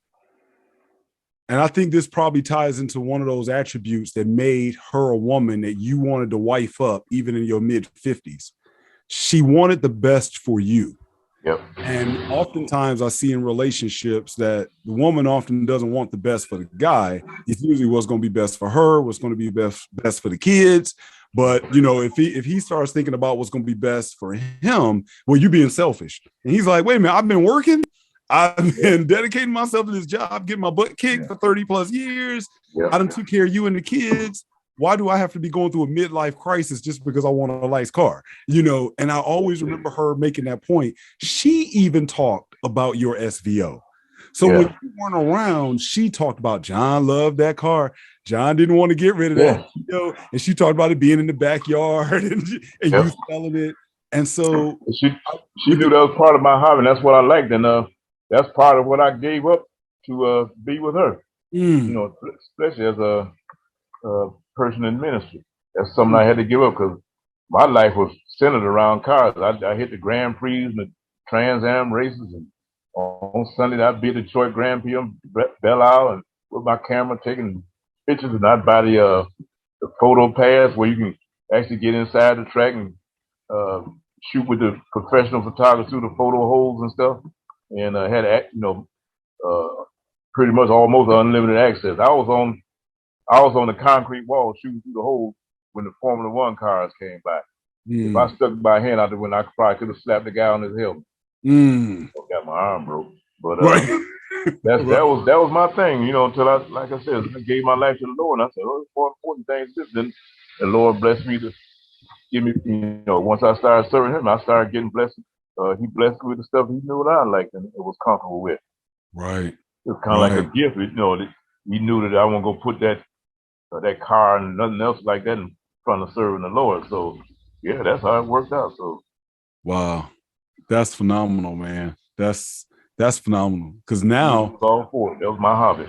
And I think this probably ties into one of those attributes that made her a woman that you wanted to wife up even in your mid-50s. She wanted the best for you.
Yep.
And oftentimes I see in relationships that the woman often doesn't want the best for the guy. It's usually what's going to be best for her, what's going to be best for the kids. But, you know, if he starts thinking about what's going to be best for him, well, you're being selfish. And he's like, wait a minute, I've been working. I've been dedicating myself to this job, getting my butt kicked for 30 plus years. I done took care of you and the kids. Why do I have to be going through a midlife crisis just because I want a nice car? You know, and I always remember her making that point. She even talked about your SVO. So when you weren't around, she talked about John loved that car. John didn't want to get rid of that, you know, and she talked about it being in the backyard and you selling it. And so
she knew that was part of my hobby. And that's what I liked. And that's part of what I gave up to be with her. You know, especially as a person in ministry. That's something I had to give up because my life was centered around cars. I hit the Grand Prix and the Trans Am races, and on Sunday I'd be at Detroit Grand Prix, Belle Isle, and with my camera taking pictures, and I'd buy the photo pass where you can actually get inside the track and shoot with the professional photographers through the photo holes and stuff, and had pretty much almost unlimited access. I was on the concrete wall shooting through the hole when the Formula One cars came by. If I stuck my hand out there, when I probably could have slapped the guy on his helmet. Got my arm broke, but that was my thing, you know. Until like I said, I gave my life to the Lord, and I said, "Oh, it's more important thing is this." Then the Lord blessed me to give me, you know. Once I started serving Him, I started getting blessed. He blessed me with the stuff He knew that I liked and it was comfortable with.
Right.
It's kind of like a gift, you know. That He knew that I wasn't gonna put that car and nothing else like that in front of serving the Lord. So yeah, that's how it worked out. So
wow, that's phenomenal, man. That's phenomenal because now
all for it. That was my hobby.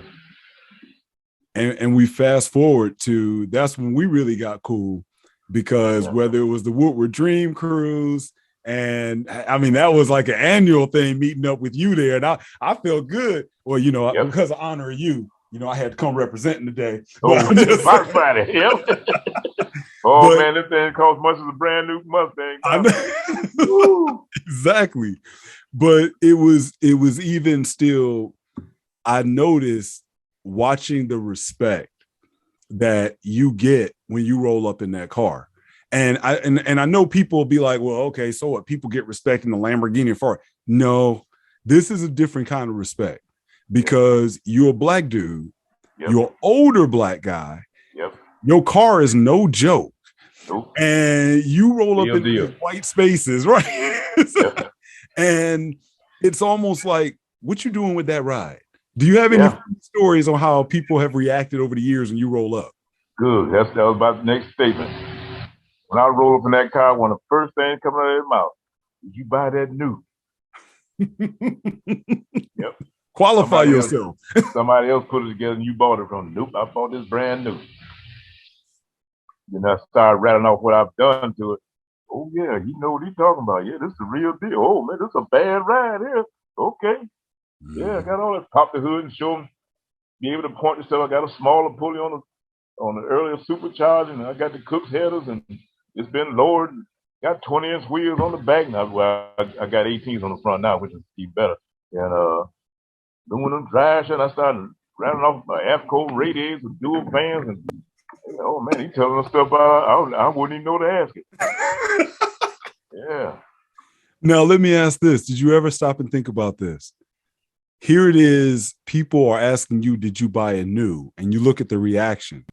And we fast forward to that's when we really got cool because whether it was the Woodward Dream Cruise, and I mean that was like an annual thing meeting up with you there, and I felt good. Well, you know, because of honor of you. You know, I had to come representing today.
Oh, Black Friday. Yep. Man, this thing costs much as a brand new Mustang.
Exactly. But it was even still, I noticed watching the respect that you get when you roll up in that car. And I know people will be like, well, okay, so what? People get respect in the Lamborghini for. No, this is a different kind of respect. Because you're a black dude, you're an older black guy, your car is no joke, and you roll up in these white spaces, right? And it's almost like, what you doing with that ride? Do you have any stories on how people have reacted over the years when you roll up?
Good. That was about the next statement. When I roll up in that car, one of the first things coming out of their mouth, did you buy that new?
Qualify yourself.
Somebody else put it together and you bought it from. Nope, I bought this brand new. Then I started rattling off what I've done to it. Oh yeah, you know what he's talking about. Yeah, this is the real deal. Oh man, this is a bad ride here. Okay. Yeah, I got all that. Pop the hood and show them. Be able to point to stuff. I got a smaller pulley on the earlier supercharger, and I got the Cook's headers, and it's been lowered. Got 20-inch wheels on the back now. Well, I got 18s on the front now, which is even better. And then when I'm driving, I started rattling off my AFCO radiators with dual fans, and oh man, he telling us stuff I wouldn't even know to ask it.
Now let me ask this: did you ever stop and think about this? Here it is. People are asking you, "Did you buy a new?" And you look at the reaction.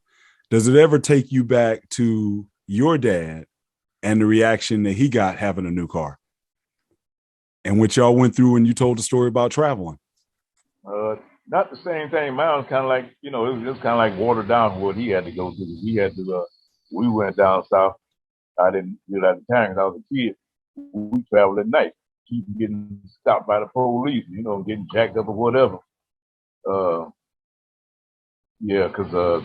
Does it ever take you back to your dad and the reaction that he got having a new car, and what y'all went through when you told the story about traveling?
Not the same thing. Mine was kind of like, you know, it was just kind of like watered down what he had to go through. He had to, we went down south. I didn't do it at the time because I was a kid. We traveled at night, keep getting stopped by the police, you know, getting jacked up or whatever. Because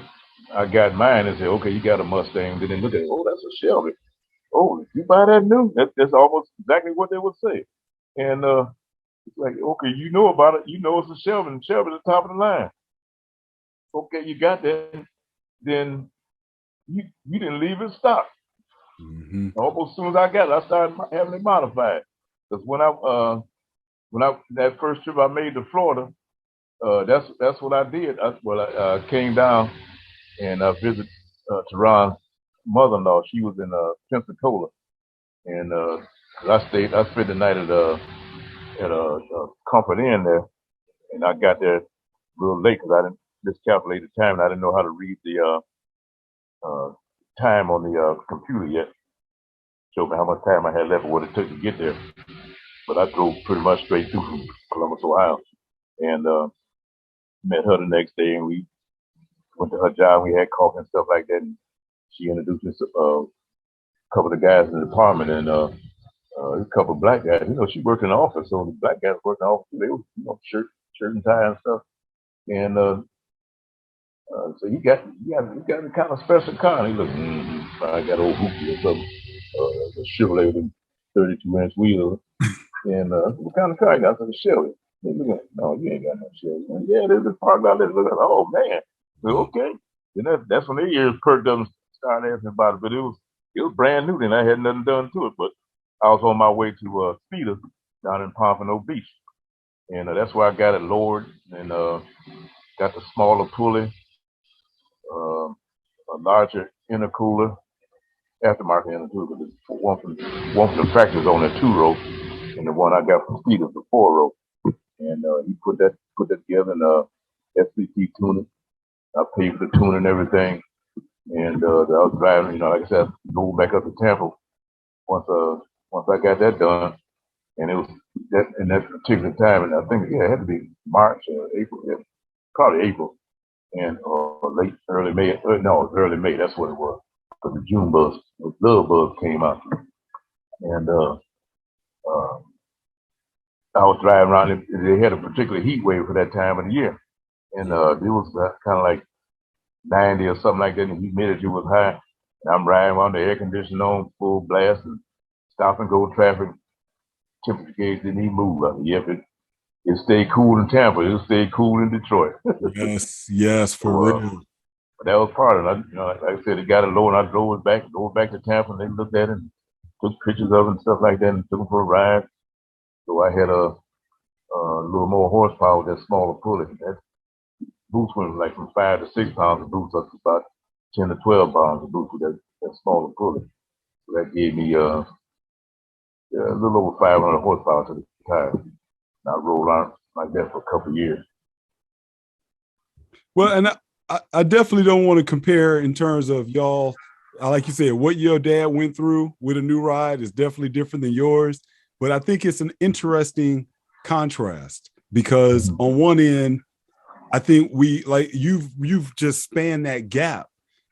I got mine and said, okay, you got a Mustang. Then they look at it, oh, that's a Shelby. Oh, if you buy that new, that's almost exactly what they would say. And it's like, okay, you know about it. You know it's a Shelby, and Shelby's the top of the line. Okay, you got that. Then you didn't leave it stock. Almost as soon as I got it, I started having it modified. Because that first trip I made to Florida, that's what I did. I came down and visited Tehran's mother-in-law. She was in Pensacola, and I spent the night at a Comfort Inn there, and I got there a little late because I didn't miscalculate the time, and I didn't know how to read the time on the computer yet. Showed me how much time I had left and what it took to get there. But I drove pretty much straight through from Columbus, Ohio, and met her the next day, and we went to her job. We had coffee and stuff like that, and she introduced us a couple of the guys in the department, and a couple of black guys. She worked in the office, so the black guys worked in the office. They were, shirt and tie and stuff. And so you got a kind of special car. And he looked, I got old hoopty or something, a Chevrolet with a 32-inch wheel. And what kind of car you got? I said, a Shelby. He looked like, no, you ain't got no Shelby. Yeah, there's this park out there. Look at, oh man. Said, okay. And that's when their ears perked up and started asking about it. But it was brand new then. I had nothing done to it. But I was on my way to Speeder down in Pompano Beach. And that's where I got it lowered and got the smaller pulley, a larger intercooler, aftermarket intercooler. One from the factory's on the 2-row, and the one I got from Speeder's the 4-row. And he put that together and SCT tuning. I paid for the tuning and everything. And I was driving, like I said, going back up to Tampa once I got that done. And it was in that particular time, and I think it had to be March or April, probably April, and early May. No, it was early May. That's what it was. Because the June buzz, the love buzz came out, and I was driving around. They had a particular heat wave for that time of the year, and it was kind of like 90 or something like that, and the humidity was high. And I'm riding around, the air conditioning on full blast, and stop and go traffic. Temperature gauge didn't even move. Yep, it stayed cool in Tampa. It stayed cool in Detroit.
yes, for real.
But that was part of it. Like I said, it got it low, and I drove it back to Tampa, and they looked at it and took pictures of it and stuff like that, and took them for a ride. So I had a little more horsepower with that smaller pulley. That boost went like from 5 to 6 pounds of boost up to about 10 to 12 pounds of boost with that smaller pulley. So that gave me a little over 500 horsepower to the tire. And I rolled on like that for a couple of years.
Well, and I definitely don't want to compare in terms of y'all. Like you said, what your dad went through with a new ride is definitely different than yours. But I think it's an interesting contrast because on one end, I think you've just spanned that gap,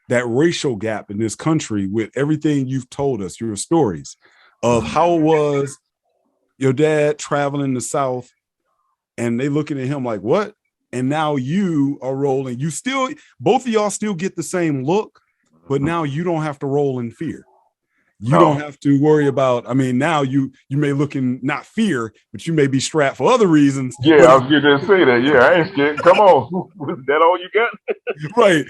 that racial gap in this country with everything you've told us, your stories of how it was your dad traveling the South and they looking at him like, what? And now you are rolling. Both of y'all still get the same look, but now you don't have to roll in fear. You don't have to worry about, now you may look in not fear, but you may be strapped for other reasons.
Yeah, I was going to say that. Yeah, I ain't scared. Come on. Is that all you got?
Right.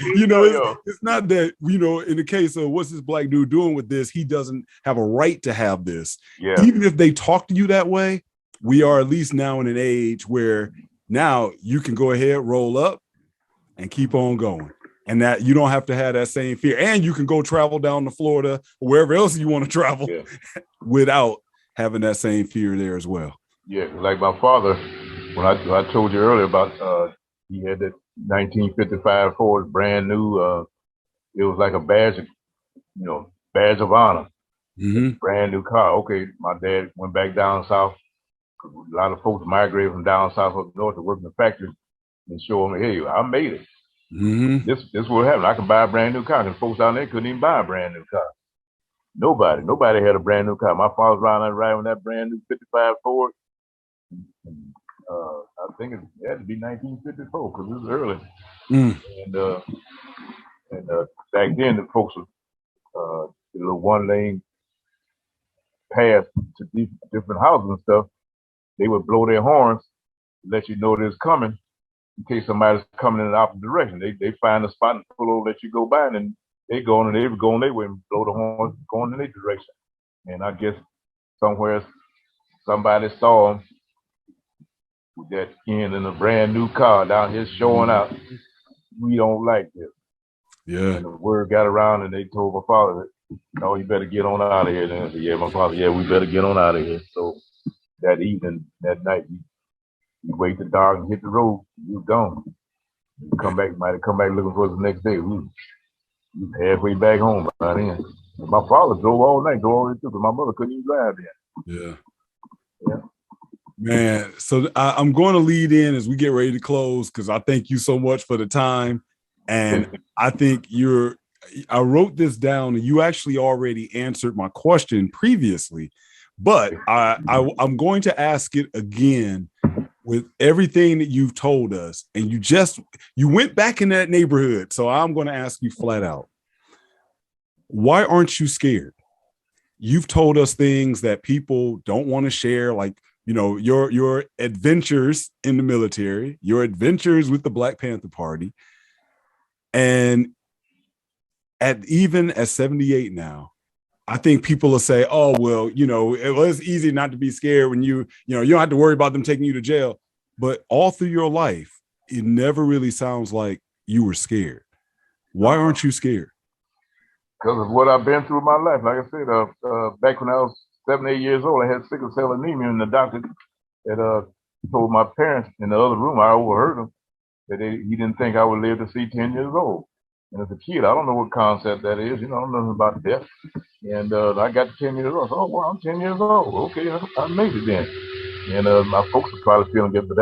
It's not that, in the case of what's this black dude doing with this, he doesn't have a right to have this. Yeah. Even if they talk to you that way, we are at least now in an age where now you can go ahead, roll up and keep on going. And that you don't have to have that same fear. And you can go travel down to Florida or wherever else you want to travel without having that same fear there as well.
Yeah, like my father, when I told you earlier about he had that 1955 Ford, brand new. It was like a badge of honor.
Mm-hmm.
Brand new car. Okay, my dad went back down south. A lot of folks migrated from down south up north to work in the factory and show them, hey, I made it.
Mm-hmm.
This what happened. I can buy a brand new car. And folks down there couldn't even buy a brand new car. Nobody had a brand new car. My father was riding with that brand new 55 Ford. I think it had to be 1954 because it was early. And back then the folks were the little 1-lane path to different houses and stuff. They would blow their horns to let you know there's coming. In case somebody's coming in the opposite direction, they find a spot and pull over, let you go by, and then they go on and they would go on their way and blow the horn going in their direction. And I guess somewhere somebody saw him with that skin in a brand new car down here showing out. We don't like this.
Yeah.
And the word got around, and they told my father, "No, you better get on out of here." And I said, "Yeah, my father, yeah, we better get on out of here." So that evening, that night, you wait the dog and hit the road. You was gone. You come back, might have come back looking for us the next day. We was halfway back home by then. And my father drove all night, drove all the way through, but my mother couldn't even drive then.
Yeah.
Yeah.
Man, so I'm going to lead in as we get ready to close, because I thank you so much for the time. And I think I wrote this down, and you actually already answered my question previously, but I'm going to ask it again with everything that you've told us. And you went back in that neighborhood. So I'm going to ask you flat out, why aren't you scared? You've told us things that people don't want to share, like, you know, your adventures in the military, your adventures with the Black Panther Party. And even at 78 now, I think people will say, oh, well, you know, it was easy not to be scared when you don't have to worry about them taking you to jail. But all through your life, it never really sounds like you were scared. Why aren't you scared?
Because of what I've been through in my life. Like I said, back when I was 7, 8 years old, I had sickle cell anemia, and the doctor had told my parents in the other room, I overheard them, that he didn't think I would live to see 10 years old. And as a kid, I don't know what concept that is. You know, I don't know nothing about death. And I got to 10 years old. So, oh, well, I'm 10 years old. Okay, I made it then. And my folks are probably feeling good, but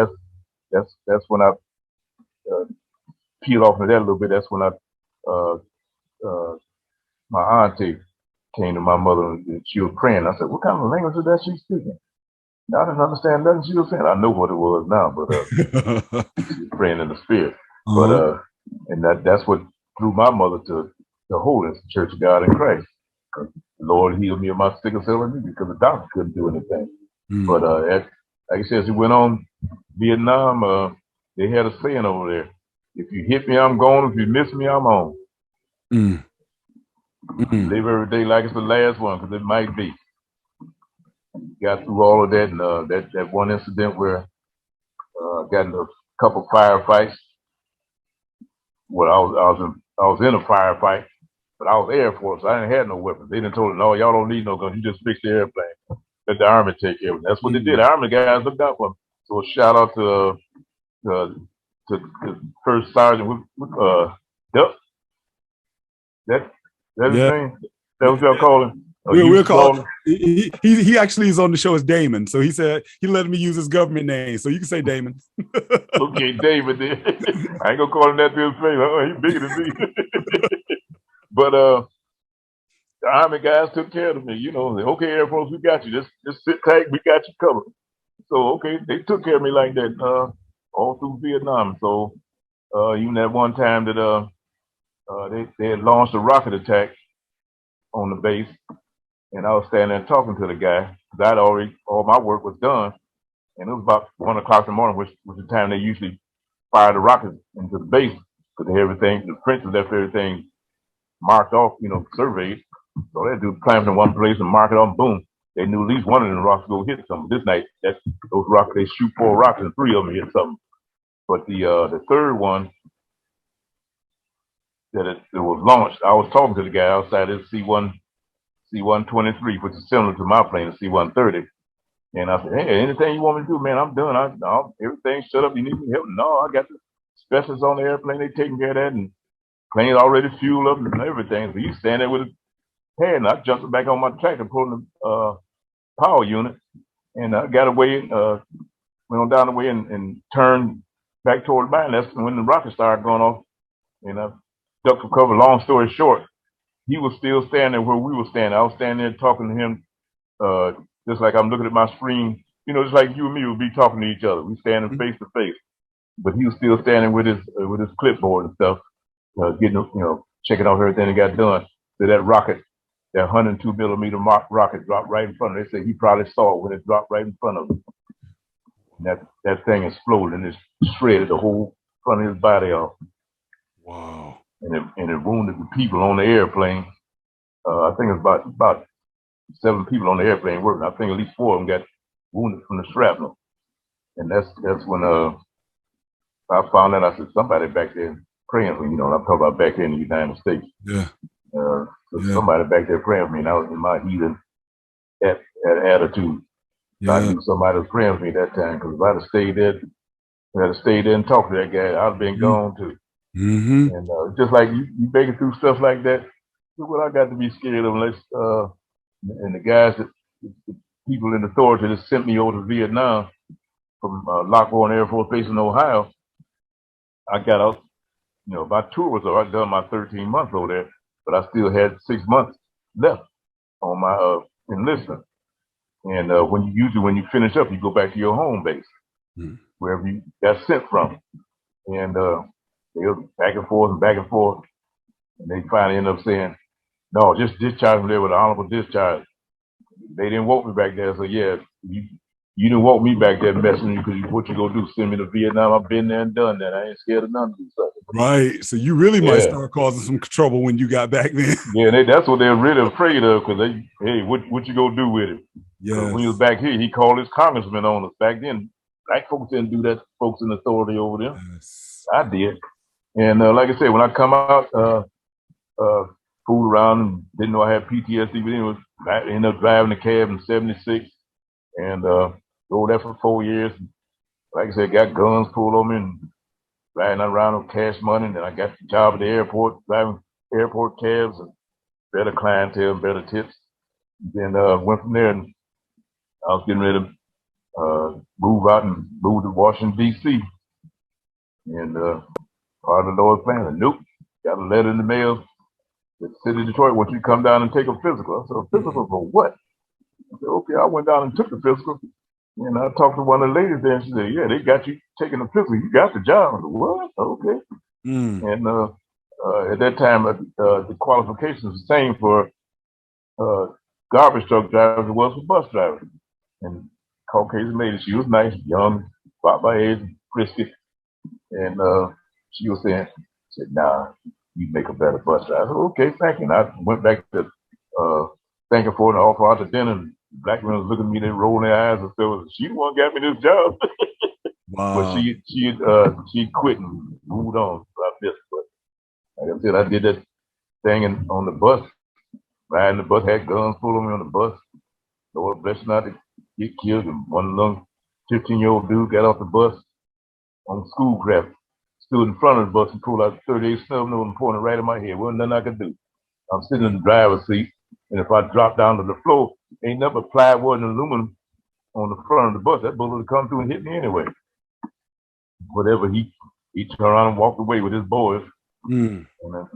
that's when I peeled off of that a little bit. That's when my auntie came to my mother and she was praying. I said, what kind of language is that she's speaking? I didn't understand nothing she was saying. I know what it was now, but she was praying in the spirit. But and that's what drew my mother to Holiness, Church of God in Christ. The Lord healed me of my sickle cell anemia because the doctor couldn't do anything. But like I said, as we went on Vietnam, they had a saying over there: if you hit me, I'm gone. If you miss me, I'm on. Live every day like it's the last one, because it might be. Got through all of that, and that one incident where I got in a couple firefights. Well, I was in a firefight, but I was Air Force. So I didn't have no weapons. They didn't told me, no, y'all don't need no guns. You just fix the airplane. Let the Army take care of it. That's what they did. The Army guys looked out for me. So shout out to the first sergeant Duck. That's his name. That's what y'all call him.
We'll call him. He actually is on the show as Damon. So he said he let me use his government name. So you can say Damon.
Okay, David. I ain't gonna call him that to his face. Oh, he's bigger than me. But the Army guys took care of me. You know, okay, Air Force, we got you. Just sit tight. We got you covered. So okay, they took care of me like that all through Vietnam. So even that one time that they had launched a rocket attack on the base, and I was standing there talking to the guy because all my work was done, and it was about 1 o'clock in the morning, which was the time they usually fire the rockets into the base, because the French left everything marked off, you know, surveyed. So they do climb in one place and mark it off, boom. They knew at least one of them rocks go hit something. This night, those rockets, they shoot 4 rockets and 3 of them hit something. But the third one that it was launched, I was talking to the guy outside this C-123, which is similar to my plane, the C-130. And I said, hey, anything you want me to do, man, I'm done. Everything's shut up. You need me help? No, I got the specialists on the airplane. They taking care of that, and plane's already fueled up and everything. So you stand there with his head, and I jumped back on my tractor, pulling the power unit, and I got away, went on down the way and turned back toward the mine. That's when the rocket started going off, and I ducked for cover. Long story short, he was still standing there where we were standing. I was standing there talking to him, just like I'm looking at my screen, you know, just like you and me would be talking to each other. We standing face to face, but he was still standing with his clipboard and stuff, getting, you know, checking out everything that got done. So that rocket, that 102 millimeter rocket dropped right in front of him. They said he probably saw it when it dropped right in front of him. And that thing exploded and it shredded the whole front of his body off.
Wow.
And it wounded the people on the airplane. I think it's about 7 people on the airplane working. I think at least 4 of them wounded from the shrapnel. And that's when I found out. I said, somebody back there praying for me. You know, I'm talking about back here in the United States.
Yeah.
So somebody back there praying for me, and I was in my heathen attitude.
Yeah.
I knew somebody was praying for me that time, because if I'd have stayed there and talked to that guy, I'd have been gone too.
Mm-hmm.
And just like you making through stuff like that, look what I got to be scared of. And the guys the people in authority that sent me over to Vietnam from Lockwood Air Force Base in Ohio, I got out. You know, my tour was over. I'd done my 13 months over there, but I still had 6 months left on my enlistment. And when you finish up, you go back to your home base, wherever you got sent from. And they were back and forth and back and forth. And they finally ended up saying, no, just discharge from there with an honorable discharge. They didn't want me back there. So yeah, you didn't want me back there messing with you, because what you gonna do? Send me to Vietnam? I've been there and done that. I ain't scared of none of these stuff.
Right. So you really might start causing some trouble when you got back then.
Yeah, that's what they're really afraid of, because hey, what you gonna do with it?
Yeah.
When he was back here, he called his congressman on us. Back then, black folks didn't do that to folks in authority over there.
Yes.
I did. And like I said, when I come out, fooled around and didn't know I had PTSD, but anyway, I ended up driving the cab in '76 and drove that for 4 years. Like I said, got guns pulled on me and riding around with cash money. And then I got the job at the airport, driving airport cabs and better clientele and better tips. Then went from there, and I was getting ready to move out and move to Washington, D.C. And part of the Lord's plan. Nope, got a letter in the mail. The city of Detroit wants you to come down and take a physical. I said, a physical for what? I said, okay, I went down and took the physical. And I talked to one of the ladies there, and she said, yeah, they got you taking the physical. You got the job. I said, what? Okay. And at that time, the qualifications were the same for garbage truck drivers as it was for bus drivers. And Caucasian lady, she was nice, young, about my age, frisky. And she was saying, she said, nah, you make a better bus driver. I said, okay, thank you. And I went back to thank her for it and offer out to dinner. And black men was looking at me, they rolling their eyes and said, she the one got me this job.
Wow.
But she quit and moved on. So I missed. But like I said, I did that thing on the bus, riding the bus, had guns pulled on me on the bus. Lord bless not to get killed. And one of them 15-year-old dude got off the bus on Schoolcraft, stood in front of the bus and pulled out 38 snub nose and pointed right at my head. Wasn't nothing I could do. I'm sitting in the driver's seat, and if I drop down to the floor, ain't nothing but plywood and aluminum on the front of the bus. That bullet would come through and hit me anyway. Whatever, he turned around and walked away with his boys. And then a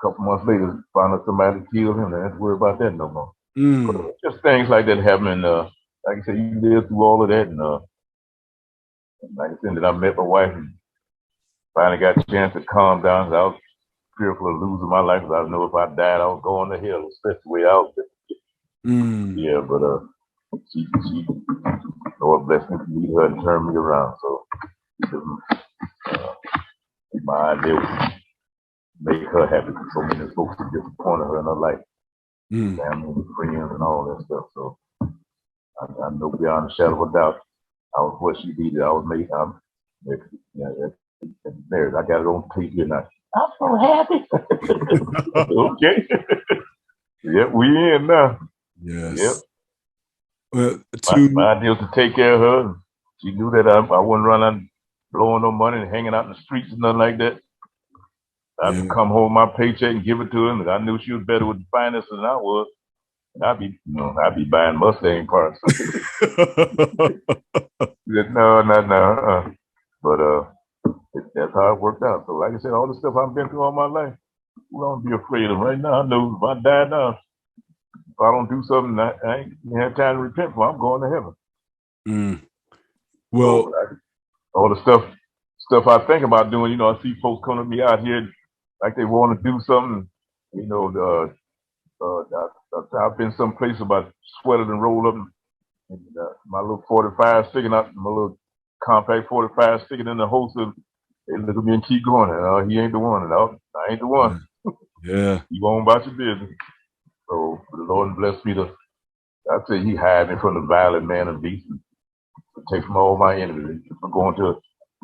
couple months later, found out somebody killed him. I didn't worry about that no more. But just things like that happen. Like I said, you live through all of that. And like I said, that I met my wife and finally got a chance to calm down. I was fearful of losing my life, because I know if I died, I was going to hell. That's the way I was. Yeah, but she Lord bless me to meet her and turn me around. So my idea was to make her happy, because so many folks are disappointed her in her life, family and friends and all that stuff. So I know beyond a shadow of a doubt, I was what she needed. I was made. Married. I got it on tape here now. I'm so happy. Okay. Yep, we in now.
Yes.
Yep.
Well,
my idea was to take care of her. She knew that I wouldn't run out blowing no money and hanging out in the streets and nothing like that. I'd come home my paycheck and give it to her, and I knew she was better with the finances than I was. And I'd be buying Mustang parts. No. But that's how it worked out. So like I said, all the stuff I've been through all my life, we don't be afraid of. Right now, I know if I die now, if I don't do something I ain't have time to repent for, I'm going to heaven.
Well,
so, all the stuff I think about doing, I see folks coming to me out here like they want to do something. I've been someplace about sweated and rolled up, and my little 45 sticking out, my little compact 45 sticking in the holster. They look at me and keep going. He ain't the one. No, I ain't the one.
Yeah.
You go on about your business. So the Lord blessed me I'd say he hired me from the violent man of beast. protect from all my enemies. I'm going to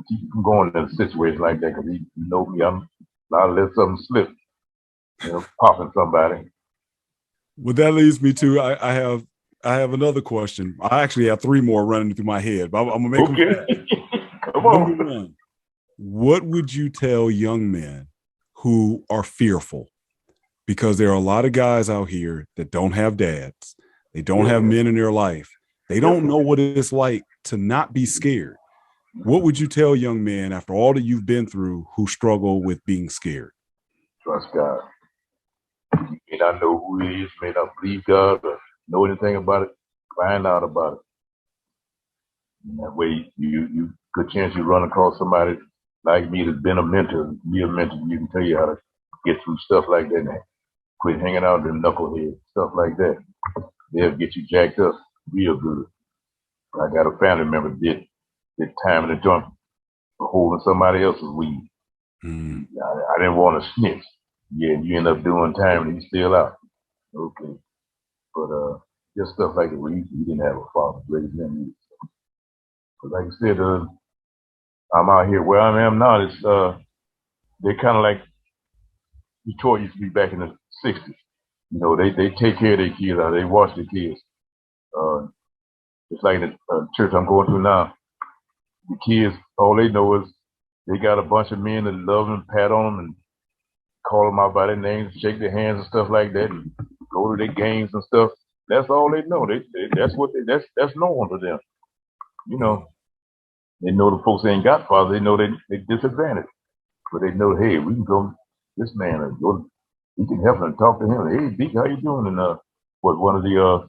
keep from going in a situation like that because he know me. I'm not let something slip, popping somebody.
Well, that leads me to I have another question. I actually have three more running through my head, but I'm gonna make them fast.
Come on.
Number one, what would you tell young men who are fearful? Because there are a lot of guys out here that don't have dads. They don't have men in their life. They don't know what it's like to not be scared. What would you tell young men after all that you've been through who struggle with being scared?
Trust God. You may not know who he is, may not believe God or know anything about it. Find out about it. And that way, you good chance you run across somebody like me that's been a mentor. Be a mentor. You can tell you how to get through stuff like that. Now. Quit hanging out with them knuckleheads, stuff like that. They'll get you jacked up real good. I got a family member did time in the joint for holding somebody else's weed. I didn't want to snitch. Yeah, you end up doing time and he's still out. Okay. But just stuff like that where he didn't have a father raising him. But like I said, I'm out here where I am now. It's they're kind of like Detroit used to be back in the 60s. They take care of their kids. They watch their kids. Just like in the church I'm going to now. The kids, all they know is they got a bunch of men that love them, pat on them, and call them out by their names, shake their hands and stuff like that, and go to their games and stuff. That's all they know. That's normal to them. They know the folks ain't got fathers. They know they disadvantaged, but they know, hey, we can go. This man, we can help him and talk to him. Hey, Deke, how you doing? And one of the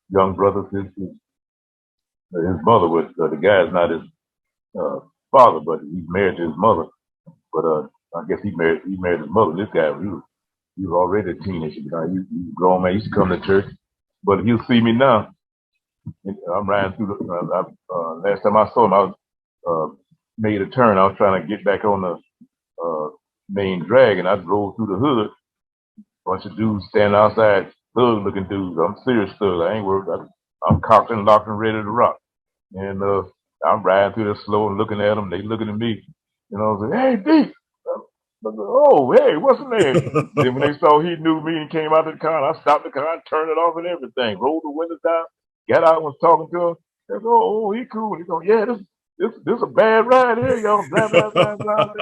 young brothers, his mother was the guy's not his father, but he's married to his mother. But I guess he married his mother. This guy, he was already a teenager. He was a grown man. He used to come to church, but he'll see me now. I'm riding through the. Last time I saw him, I made a turn. I was trying to get back on the main drag, and I drove through the hood. Bunch of dudes standing outside, thug-looking dudes. I'm serious thug. I ain't worried. I'm cocked and locked and ready to rock. And I'm riding through there slow and looking at them. They looking at me. I said, hey, Deke. Oh, hey, what's the name? Then when they saw he knew me and came out of the car, I stopped the car and turned it off and everything. Rolled the windows down, got out and was talking to him. They go, oh, he cool. He go, yeah, this a bad ride here, y'all. Blah, blah, blah, blah.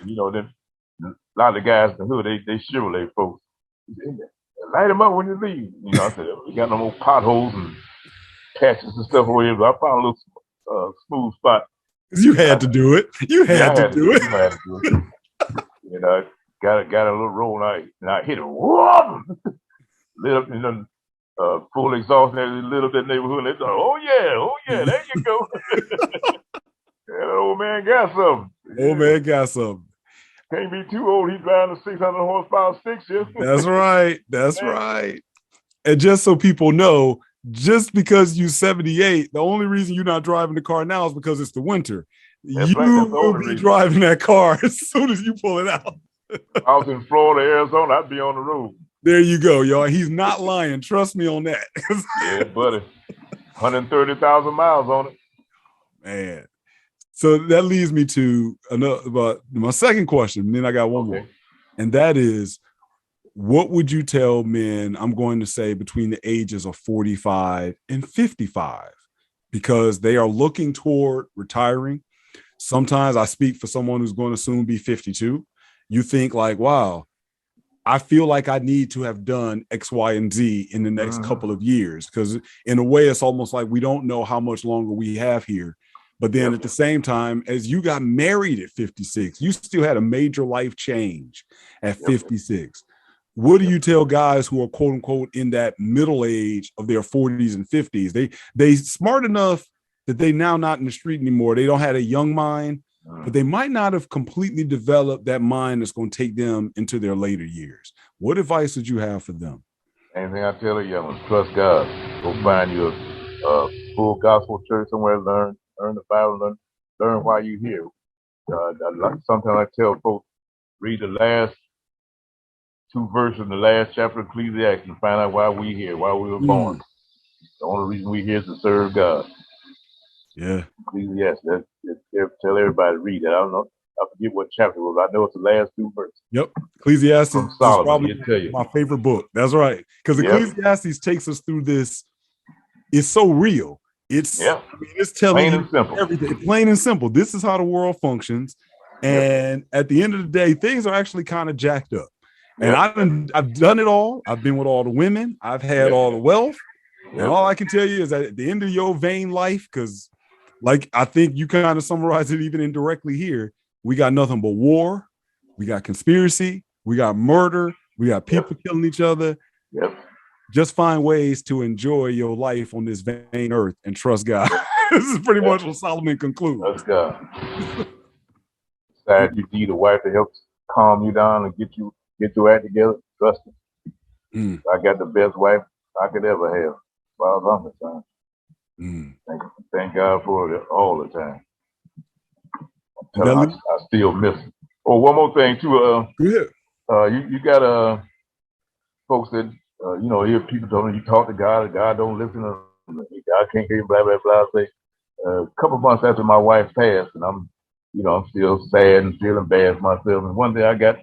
Then a lot of the guys in the hood, they Chevrolet folks. Light them up when you leave. I said, we got no more potholes and patches and stuff over here, but I found a little smooth spot.
You had to do it. You had to do it.
Got a little roll and I hit it. Whoop! Lit up, full exhaust in a little bit neighborhood. And they thought, oh yeah, there you go. That old man got something.
Old man got something.
Can't be too old. He's driving a 600 horsepower stick shift.
That's right. That's right. And just so people know, just because you're 78, the only reason you're not driving the car now is because it's the winter. You will be driving that car as soon as you pull it out.
I was in Florida, Arizona. I'd be on the road.
There you go, y'all. He's not lying. Trust me on that.
Yeah, buddy. 130,000 miles on it.
Man. So that leads me to my second question. And then I got one more. And that is, what would you tell men, I'm going to say between the ages of 45 and 55, because they are looking toward retiring. Sometimes I speak for someone who's going to soon be 52. You think like, wow, I feel like I need to have done X, Y, and Z in the next couple of years, because in a way, it's almost like we don't know how much longer we have here. But then at the same time, as you got married at 56, you still had a major life change at 56. What do you tell guys who are quote unquote in that middle age of their 40s and 50s? They smart enough that they now not in the street anymore. They don't have a young mind, but they might not have completely developed that mind that's going to take them into their later years. What advice would you have for them?
Anything I tell a young one, trust God. Go find you a full gospel church somewhere, learn the Bible, learn why you're here. Sometimes I tell folks, read the last 2 verses in the last chapter of Ecclesiastes and find out why we're here, why we were born. The only reason we're here is to serve God.
Yeah.
Ecclesiastes. Tell everybody to read that. I don't know. I forget what chapter it was. I know it's the last 2 verses.
Yep. Ecclesiastes
From
is
Solomon,
probably
he'll tell you.
my favorite book. That's right. Because
Yep.
Ecclesiastes takes us through this. It's so real. It's it's telling
plain
you
and simple.
everything. Plain and simple. This is how the world functions. And at the end of the day, things are actually kind of jacked up. And I've done it all. I've been with all the women. I've had all the wealth. And all I can tell you is that at the end of your vain life, because like I think you kind of summarize it even indirectly here, we got nothing but war, we got conspiracy, we got murder, we got people killing each other. Just find ways to enjoy your life on this vain earth and trust God. This is pretty much what Solomon concludes.
Trust God. Decide you need a wife to help calm you down and get your act together. Trust me. I got the best wife I could ever have, as far as I'm concerned. Thank God for it all the time. I still miss it. Oh, one more thing too. You got folks that you know, hear people telling you talk to God, and God don't listen. God can't hear you, blah blah blah. Say a couple months after my wife passed, and I'm still sad and feeling bad for myself. And one day I got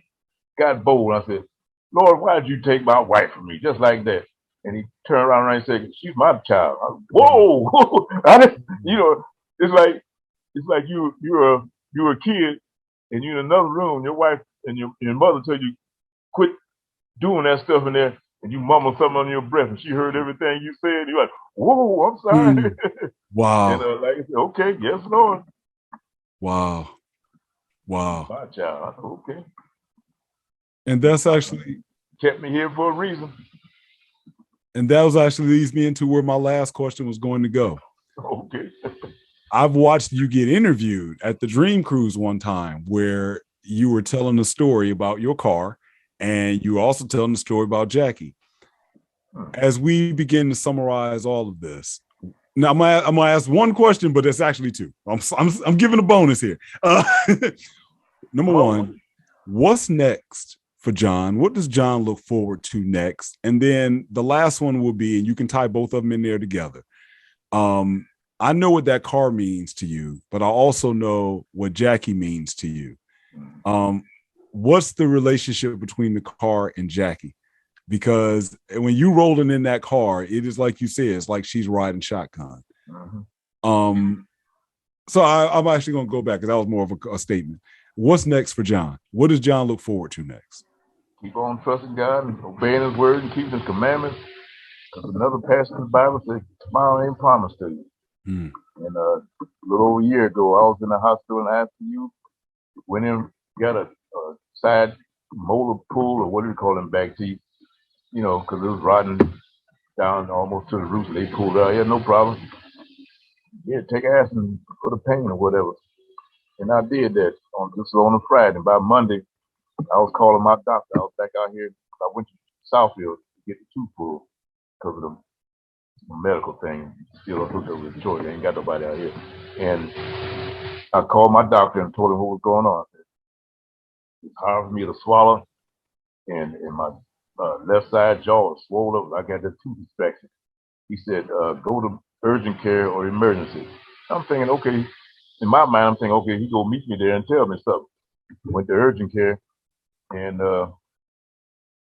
bold. I said, Lord, why did you take my wife from me just like that? And he turned around and said, she's my child. Whoa! I didn't, it's like you're a kid and you're in another room. Your wife and your mother tell you quit doing that stuff in there, and you mumble something under your breath, and she heard everything you said. You're like, whoa, I'm sorry.
Wow.
And like I said, okay, yes, Lord.
Wow.
My child. Okay.
And that's actually
kept me here for a reason.
And that was actually leads me into where my last question was going to go.
Okay.
I've watched you get interviewed at the Dream Cruise one time where you were telling a story about your car and you were also telling the story about Jackie. As we begin to summarize all of this, now I'm gonna ask one question, but it's actually two. I'm giving a bonus here. Number one, what's next for John? What does John look forward to next? And then the last one will be, and you can tie both of them in there together. I know what that car means to you, but I also know what Jackie means to you. What's the relationship between the car and Jackie? Because when you rolling in that car, it is like you said, it's like she's riding shotgun. So I'm actually going to go back because that was more of a statement. What's next for John? What does John look forward to next?
Keep on trusting God and obeying His word and keeping His commandments. Because another passage in the Bible says, tomorrow ain't promised to you. And a little over a year ago, I was in the hospital in ICU. Went in, got a side molar pull, or what do you call them, back teeth? Because it was rotting down almost to the roots. They pulled out. Yeah, no problem. Yeah, take aspirin for the pain or whatever. And I did that on a Friday. And by Monday, I was calling my doctor. I was back out here. I went to Southfield to get the tooth pulled because of the medical thing. Still hooked up with Detroit. They ain't got nobody out here. And I called my doctor and told him what was going on. It's hard for me to swallow, and my left side jaw is swollen up. I got the tooth infection. He said, go to urgent care or emergency. I'm thinking, okay, in my mind, I'm thinking, okay, he gonna meet me there and tell me something. Went to urgent care, and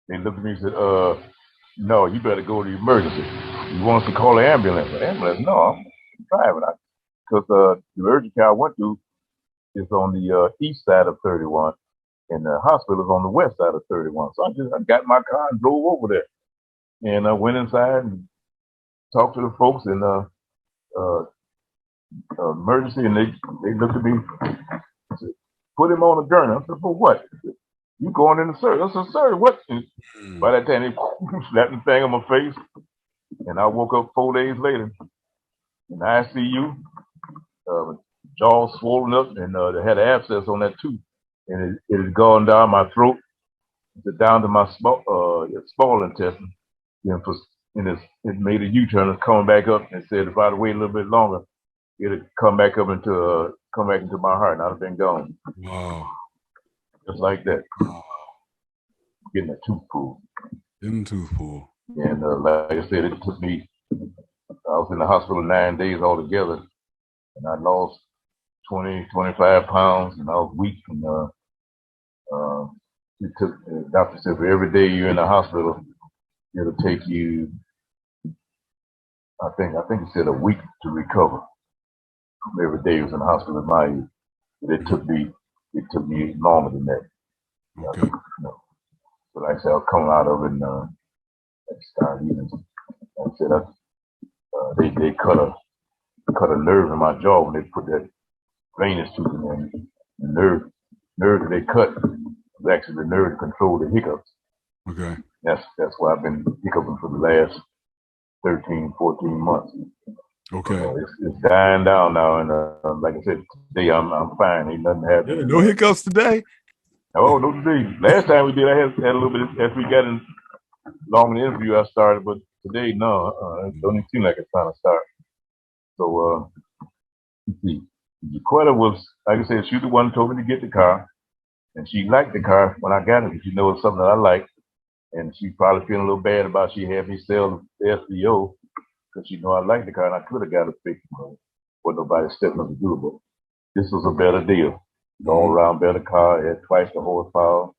they looked at me and said, no, you better go to the emergency. You want us to call the ambulance? The ambulance? No, I'm driving. Because the urgent care I went to is on the east side of 31, and the hospital is on the west side of 31. So I got in my car and drove over there. And I went inside and talked to the folks in emergency, and they looked at me and said, put him on a gurney. I said, for what? Said, you going in the surgery? I said, sir, what? And by that time, they slapped the thing on my face, and I woke up 4 days later in ICU, jaw swollen up, and they had an abscess on that tooth, and it had gone down my throat, down to my small intestine, and it made a U-turn. It's coming back up, and said if I'd wait a little bit longer, it'd come back into my heart, and I'd have been gone.
Wow.
Just like that.
Wow.
Getting a tooth pulled.
Getting tooth pulled.
And like I said, it took me I was in the hospital 9 days altogether, and I lost 20, 25 pounds, and I was weak. And it took, the doctor said for every day you're in the hospital, it'll take you, I think he said a week to recover. Every day he was in the hospital at my age. It took me longer than that.
Okay.
You know, but like I said, I was coming out of it and at the start, even like I said, they cut a nerve in my jaw when they put that drainage tube in there. The nerve that they cut was actually the nerve to control the hiccups.
Okay.
That's why I've been hiccuping for the last 13, 14 months.
Okay.
It's dying down now, and like I said, today I'm fine. Ain't nothing happening.
Yeah, no hiccups today.
Oh, no today. Last time we did, I had a little bit after we got in long in the interview. I started, but today no, it don't even seem like it's trying to start. So let's see. Jaquetta was, like I said, she was the one who told me to get the car, and she liked the car when I got it. She knows it's something that I like, and she probably feeling a little bad about she had me sell the SVO because she know I liked the car, and I could have got it fixed. Wasn't nobody stepping up to do it, but this was a better deal. All around better car. It had twice the horsepower.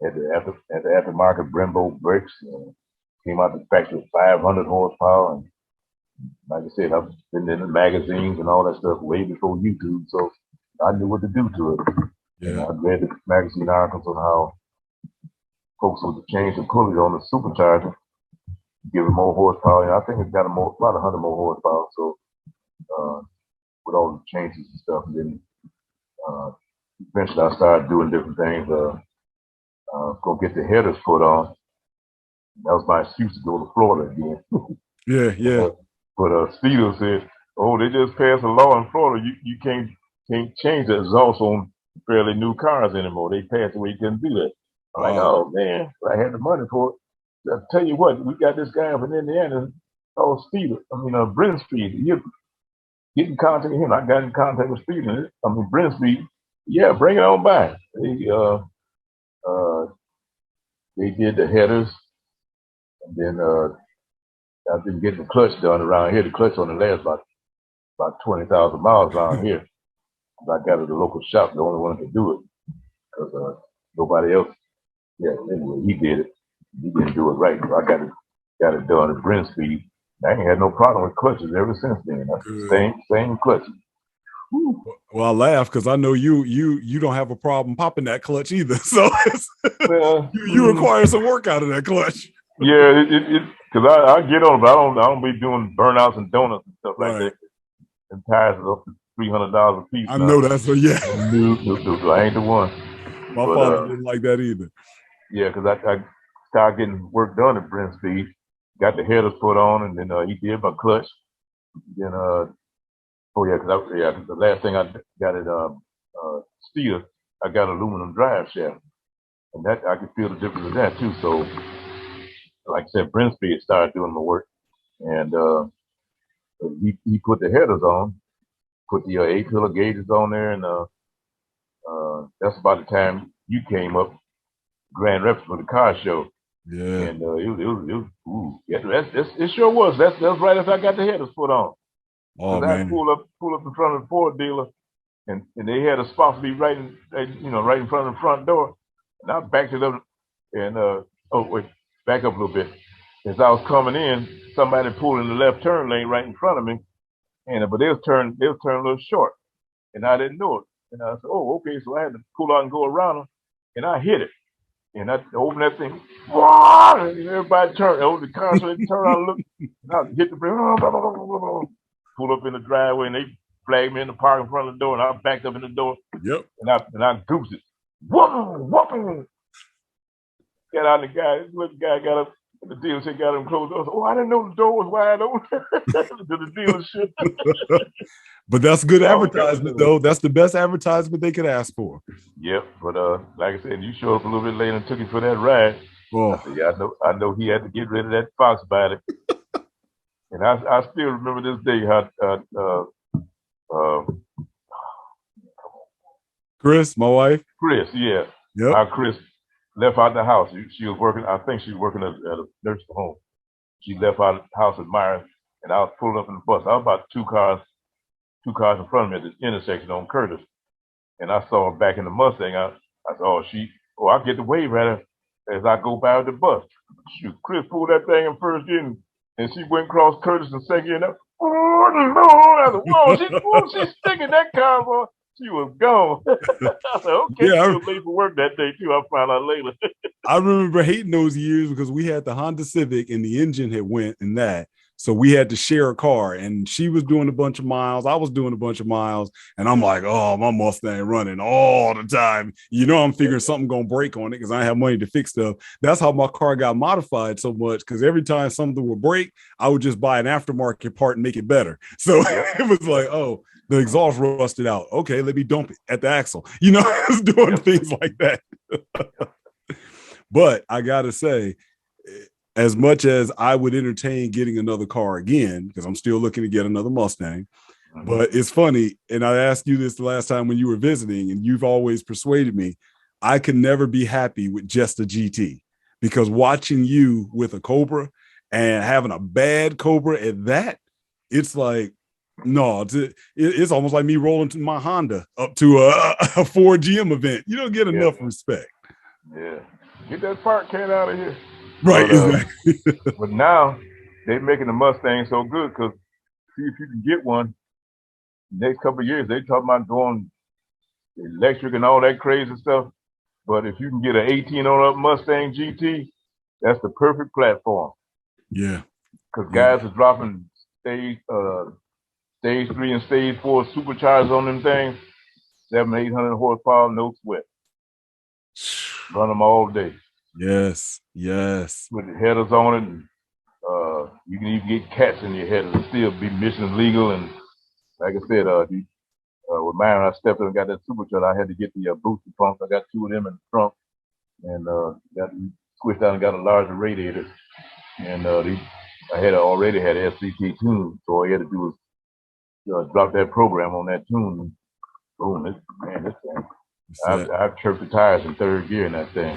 Had the aftermarket Brembo brakes. Came out the factory with 500 horsepower. And like I said, I've been in the magazines and all that stuff way before YouTube, so I knew what to do to it. Yeah. And I read the magazine articles on how folks would change the pulleys on the supercharger, give it more horsepower. And I think it's got about 100 more horsepower. So with all the changes and stuff, and then eventually I started doing different things. Go get the headers put on. That was my excuse to go to Florida again.
Yeah.
But Speedo said, "Oh, they just passed a law in Florida. You can't change that. It's also on fairly new cars anymore. They passed away. You couldn't do that." I'm like, "Oh man, I had the money for it." I'll tell you what, we got this guy from Indiana called Speedo. Brent Speed. You get in contact with him. I got in contact with Speedo. Brent Speed. Yeah, bring it on by. They did the headers, and then I've been getting the clutch done around here. The clutch only lasts about 20,000 miles around here. I got it at the local shop, the only one that could do it, because nobody else. Yeah, anyway, he did it. He didn't do it right. So I got it done at Brent Speed. I ain't had no problem with clutches ever since then. Same clutches.
Well, I laugh because I know you don't have a problem popping that clutch either. So you require some work out of that clutch.
Yeah, because I get on it, but I don't be doing burnouts and donuts and stuff like that. And tires are up to $300 a piece.
I know that's yeah.
No, I ain't the one.
My father didn't like that either.
Yeah, because I started getting work done at Brent Speed, got the headers put on, and then he did my clutch. Then the last thing I got at Steel, I got aluminum drive shaft, and that I could feel the difference of that too. So, like I said, Brent Speed started doing my work, and he put the headers on, put the 8-pillar gauges on there, and that's about the time you came up, Grand Rapids for the car show.
Yeah,
and it sure was. That's right as I got the headers put on.
Oh man!
I pull up in front of the Ford dealer, and they had a spot for me right in front of the front door, and I backed it up, and back up a little bit. As I was coming in, somebody pulled in the left turn lane right in front of me, but they was turning a little short, and I didn't know it. And I said, "Oh, okay." So I had to pull out and go around them, and I hit it, and I opened that thing. And everybody turned. Over the car, so they turned around and looked, and I hit the brake. Pulled up in the driveway, and they flagged me in the park in front of the door, and I backed up in the door.
Yep.
And I goosed it. Whoop! Got out, and the guy got up. The dealership got him closed. I said, "Oh, I didn't know the door was wide open." To the dealership.
But that's good advertisement, though. That's the best advertisement they could ask for.
Yep. But like I said, you showed up a little bit later and took him for that ride.
Oh.
I said, yeah, I know he had to get rid of that fox body. And I still remember this day how
Chris, my wife.
Chris, yeah.
Yep.
How Chris left out the house. She was working, I think she was working at a nursing home. She left out the house at Myers, and I was pulling up in the bus. I was about two cars in front of me at this intersection on Curtis, and I saw her back in the Mustang. I said, oh, I get the wave at her as I go by with the bus. Shoot, Chris pulled that thing in first gear, and she went across Curtis and second gear. Oh, Lord. I said, whoa, she's sticking that car, boy. She was gone. I said, okay,
Yeah,
she was late for work that day, too. I found out later.
I remember hating those years because we had the Honda Civic and the engine had went in that. So we had to share a car, and she was doing a bunch of miles. I was doing a bunch of miles, and I'm like, oh, my Mustang running all the time. You know, I'm figuring something going to break on it because I have money to fix stuff. That's how my car got modified so much, because every time something would break, I would just buy an aftermarket part and make it better. So it was like, oh, the exhaust rusted out. Okay, let me dump it at the axle. You know, I was doing things like that. But I got to say, as much as I would entertain getting another car again, because I'm still looking to get another Mustang, but it's funny, and I asked you this the last time when you were visiting, and you've always persuaded me, I can never be happy with just a GT, because watching you with a Cobra and having a bad Cobra at that, it's like, no, it's almost like me rolling to my Honda up to a Ford GM event. You don't get enough respect.
Yeah. Get that part can out of here.
Right,
but,
exactly.
But now they're making the Mustang so good, because see if you can get one next couple of years. They talking about going electric and all that crazy stuff. But if you can get an 18 on up Mustang GT, that's the perfect platform.
Yeah.
Because guys are dropping stage 3 and stage 4 superchargers on them things, 700-800 horsepower, no sweat. Run them all day.
Yes, yes.
With the headers on it, and you can even get cats in your headers and still be mission legal. And like I said, with mine, I stepped in and got that supercharger. I had to get the booster pumps. I got 2 of them in the trunk, and got squished out and got a larger radiator. And I had already had an SCT tune, so all you had to do was drop that program on that tune. And boom, this thing. I've chirped the tires in 3rd gear in that thing.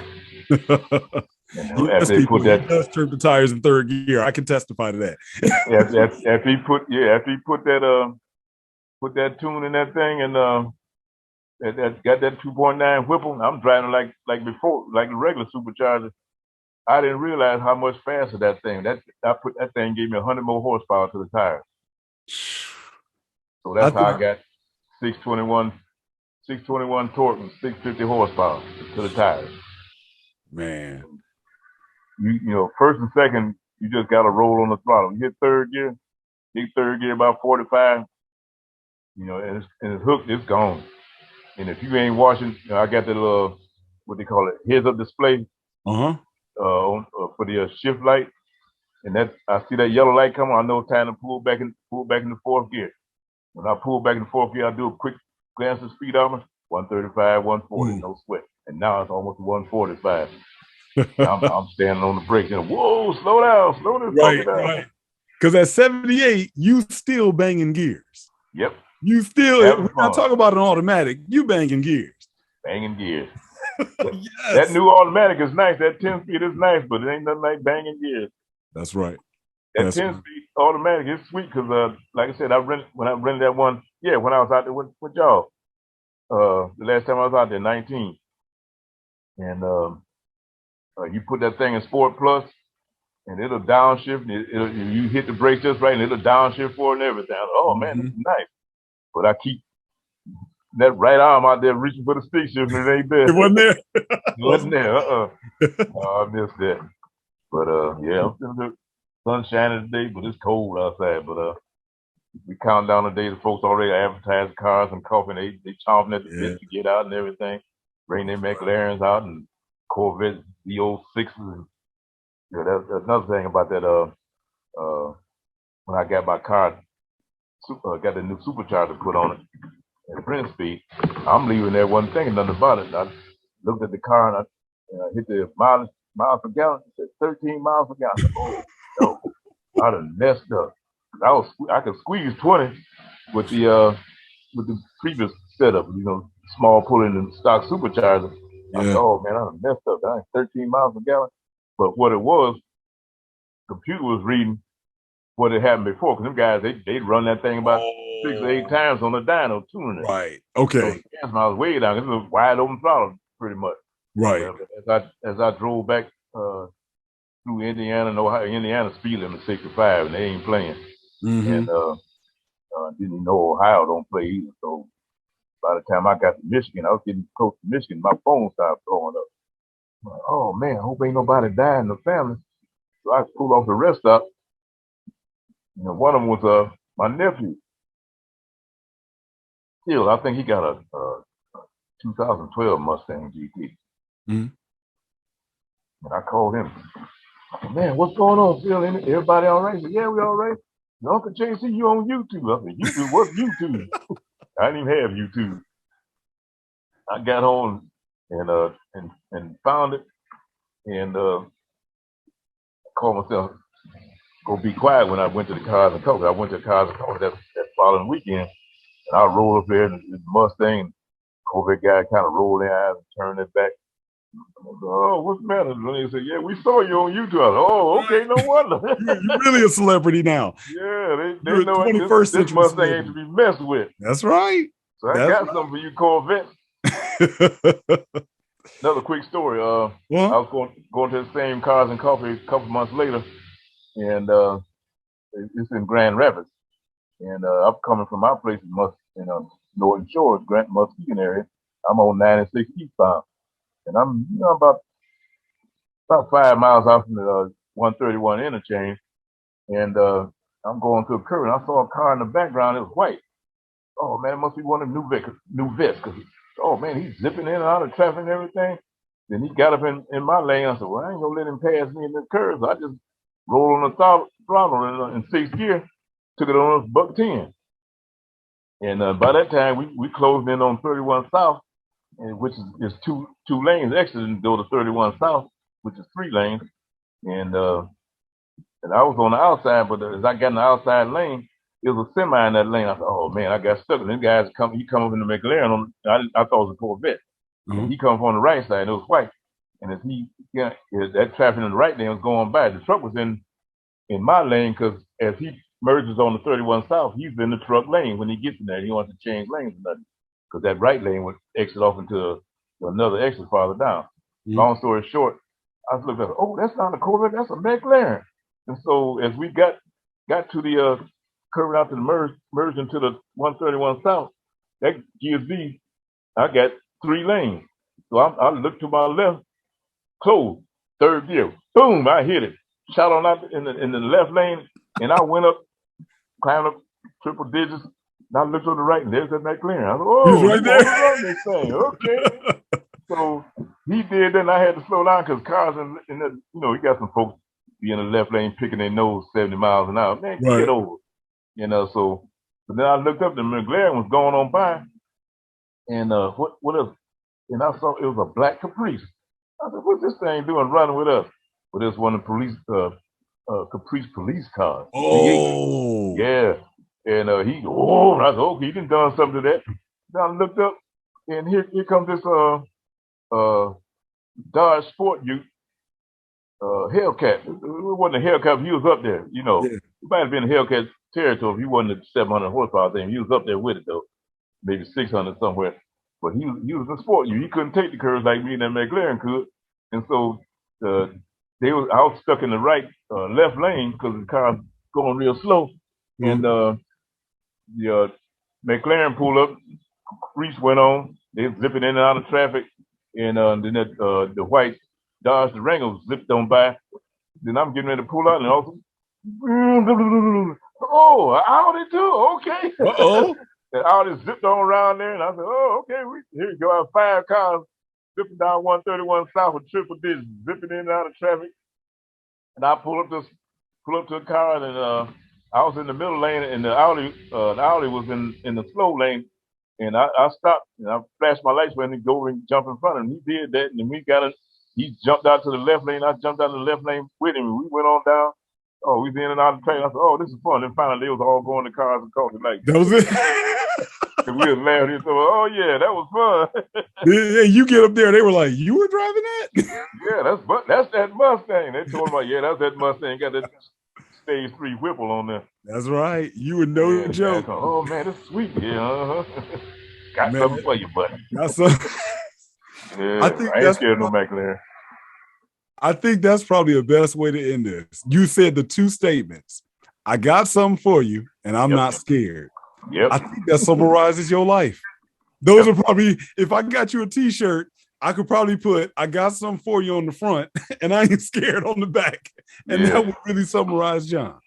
After he does chirp the tires in 3rd gear, I can testify to that.
after he put that tune in that thing, and got that 2.9 Whipple, I'm driving like before, like a regular supercharger. I didn't realize how much faster that thing. That thing gave me 100 more horsepower to the tires. So that's how I got 621 torque and 650 horsepower to the tires.
Man,
you know, 1st and 2nd, you just got to roll on the throttle. You hit 3rd gear, about 45. You know, and it's hooked, it's gone. And if you ain't watching, you know, I got that little, what they call it, heads up display. For the shift light, and that I see that yellow light come on, I know it's time to pull back in the 4th gear. When I pull back in the 4th gear, I do a quick glance of speedometer, 135, 140, no sweat. And now it's almost 145. I'm standing on the brakes and whoa, slow down, slow this down.
Right. Because at 78, you still banging gears.
Yep.
You still, we're not talking about an automatic, you banging gears.
Banging gears.
Yes.
That new automatic is nice. That 10-speed is nice, but it ain't nothing like banging gears.
That's right.
That 10-speed automatic is sweet because, like I said, when I rented that one, when I was out there with y'all, the last time I was out there, 19. And you put that thing in Sport Plus, and it'll downshift. You hit the brakes just right, and it'll downshift for it and everything. Oh, man, this is nice. But I keep that right arm out there reaching for the stick shift, and it ain't there.
It wasn't there?
It wasn't there. Oh, I missed that. But, I'm still good. Sun shining today, but it's cold outside. But we count down the days. The folks already advertised cars and coffee. They chomping at the bit to get out and everything. Bring their McLarens out and Corvettes, the old 6s. And, that's another thing about that. When I got my car, got the new supercharger put on it at Prince Speed, I'm leaving there, wasn't thinking nothing about it. I looked at the car and I hit the miles per gallon. It said 13 miles per gallon. Oh no, I done messed up. I could squeeze 20 with the previous setup, small pulling and stock supercharger. I said, oh man, I done messed up. I ain't 13 miles per gallon. But what it was, the computer was reading what had happened before, because them guys, they'd run that thing about 6 or 8 times on the dyno tuning it.
Right. Okay.
So the gas miles way down. It was a wide open throttle, pretty much.
Right.
As I drove back through Indiana and Ohio, Indiana speed limit 65, and they ain't playing. And didn't know Ohio don't play either. So by the time I got to Michigan, I was getting close to Michigan. My phone started blowing up. I'm like, oh man, I hope ain't nobody died in the family. So I pulled off the rest stop. You know, one of them was my nephew. Still, I think he got a 2012 Mustang GT. And I called him. I said, man, what's going on, Phil? Everybody all right? He said, yeah, we all right. Uncle Jay, see you on YouTube. I said, YouTube? What's YouTube? I didn't even have YouTube. I got home and found it, and called myself go be quiet when I went to the Cars and Cobra. I went to the Cars and Cobra that following weekend, and I rolled up there in the Mustang. Cobra guy kind of rolled their eyes and turned it back. I said, oh, what's the matter? And he said, yeah, we saw you on YouTube. I said, oh, okay, no wonder.
You're really a celebrity now.
Yeah, they know
21st
this Mustang ain't to be messed with.
That's right.
So I got something for you Corvettes. Another quick story. I was going to the same Cars and Coffee a couple months later, and it's in Grand Rapids. And I'm coming from my place in Northern Shores, Grant Muskegon area. I'm on 96 eastbound, and I'm about 5 miles out from the 131 interchange, and I'm going through a curve, and I saw a car in the background. It was white. Oh man, it must be one of them new vets. Cause oh man, he's zipping in and out of traffic and everything. Then he got up in my lane. I said, well, I ain't gonna let him pass me in the curve. So I just rolled on the throttle in 6th gear, took it on buck 10. And by that time, we closed in on 31 South, which is two lanes exit and go to 31 South, which is 3 lanes. And I was on the outside, but as I got in the outside lane, it was a semi in that lane. I thought, oh man, I got stuck. And them guys he come up in the McLaren. I thought it was a Corvette. And he come from the right side, and it was white. And as that traffic in the right lane was going by, the truck was in my lane, because as he merges on the 31 South, he's in the truck lane. When he gets in there, he wants to change lanes or nothing, because that right lane would exit off into another exit farther down. Long story short, I was looking at, oh, that's not a Corvette, that's a McLaren. And so as we got to the curve out to the merge into the 131 South, that gives me, I got 3 lanes. So I looked to my left, closed, 3rd gear, boom, I hit it, shot on out in the left lane, and I went up, climbed up triple digits, and I looked on the right, and there's that McLaren. I said, oh,
he's right there.
Run this thing, okay. So he did that, and I had to slow down, because cars in the, you got some folks be in the left lane picking their nose 70 miles an hour. Man, get over. So but then I looked up, the McLaren was going on by, and what else? And I saw it was a black Caprice. I said, what's this thing doing running with us? But it's one of the police Caprice police cars.
Oh,
yeah. And I said, okay, he done something to that. Then I looked up, and here comes this Dodge Sport Ute Hellcat. It wasn't a Hellcat, he was up there. It might have been a Hellcat territory if he wasn't a 700 horsepower thing. He was up there with it though, maybe 600 somewhere. But he was a sport Ute. He couldn't take the curves like me and that McLaren could, and so I was stuck in the left lane, because the car's going real slow, and the McLaren pulled up, Reese went on, they was zipping in and out of traffic, and then the white Dodge Durango zipped on by. Then I'm getting ready to pull out, and also, oh, Audi too, okay.
Uh-oh.
And Audi zipped on around there, and I said, oh, okay, here we go. I have 5 cars zipping down 131 South with triple digits, zipping in and out of traffic. And I pull up to a car, and I was in the middle lane, and the Audi was in the slow lane. And I stopped, and I flashed my lights when he go and jump in front of him. He did that, and then he jumped out to the left lane. I jumped out to the left lane with him. We went on down. Oh, we was in and out of the train. I said, oh, this is fun. Then finally, they was all going to Cars and Coffee. Like,
that was it.
And we was laughing. So, oh yeah, that was fun.
Yeah, you get up there, they were like, you were driving that?
Yeah, that's that Mustang. They told me, yeah, that's that Mustang. Got that stage 3 Whipple on there.
That's right. You were no joke.
Oh man, that's sweet. Yeah, got
Man,
something for you, buddy.
That's a,
Yeah,
I think
I ain't
that's
scared of no McLaren.
I think that's probably the best way to end this. You said the two statements. I got something for you, and I'm not scared.
Yep.
I think that summarizes your life. Those are probably, if I got you a t-shirt, I could probably put, I got something for you on the front, and I ain't scared on the back. And that would really summarize John.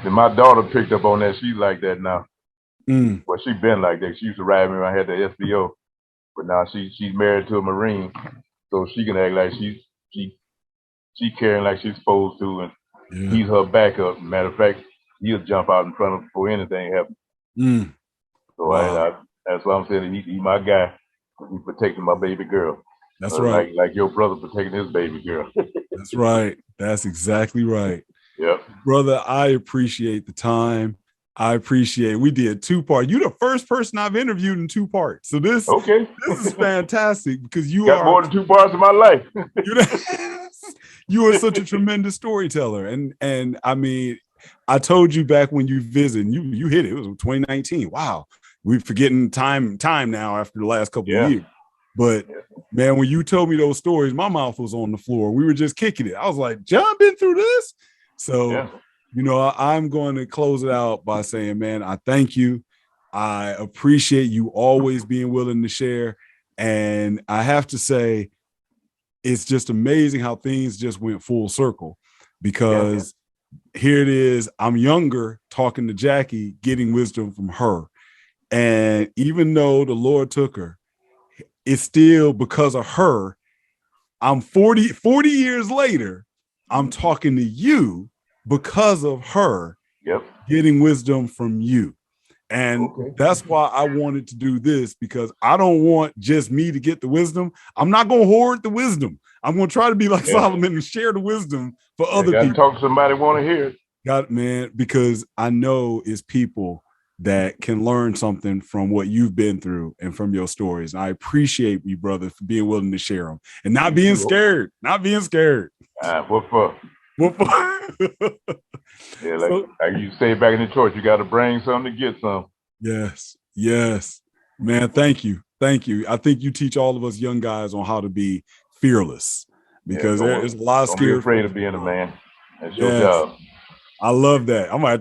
my daughter picked up on that. She's like that now. Well, she been like that. She used to ride me when I had the SBO. But now she's married to a Marine. So she can act like she carrying like she's supposed to, and he's her backup. Matter of fact, he'll jump out in front of her before anything happens. So wow. That's why I'm saying he's my guy. He's protecting my baby girl. That's right. Like your brother protecting his baby girl.
That's right. That's exactly right.
Yep.
Brother, I appreciate the time. I appreciate it. We did 2-part. You're the first person I've interviewed in 2 parts. So this is fantastic because you
got more than 2 parts of my life.
You are such a tremendous storyteller. And I mean, I told you back when you visited, you hit it. It was 2019. Wow. We're forgetting time now after the last couple of years. But man, when you told me those stories, my mouth was on the floor. We were just kicking it. I was like, John been through this? So you know, I'm going to close it out by saying, man, I thank you. I appreciate you always being willing to share. And I have to say, it's just amazing how things just went full circle because here it is. I'm younger talking to Jackie, getting wisdom from her. And even though the Lord took her, it's still because of her. I'm 40 years later, I'm talking to you because of her getting wisdom from you. And that's why I wanted to do this, because I don't want just me to get the wisdom. I'm not going to hoard the wisdom. I'm going to try to be like Solomon and share the wisdom for other people.
Talk to somebody want to hear it.
Got it, man, because I know it's people that can learn something from what you've been through and from your stories. And I appreciate you, brother, for being willing to share them and not being scared, What for?
Yeah, like you say back in the church, you got to bring something to get some.
Yes, man. Thank you. I think you teach all of us young guys on how to be fearless, because there's a lot of scare.
Don't be afraid of being a man. That's your job.
I love that. I might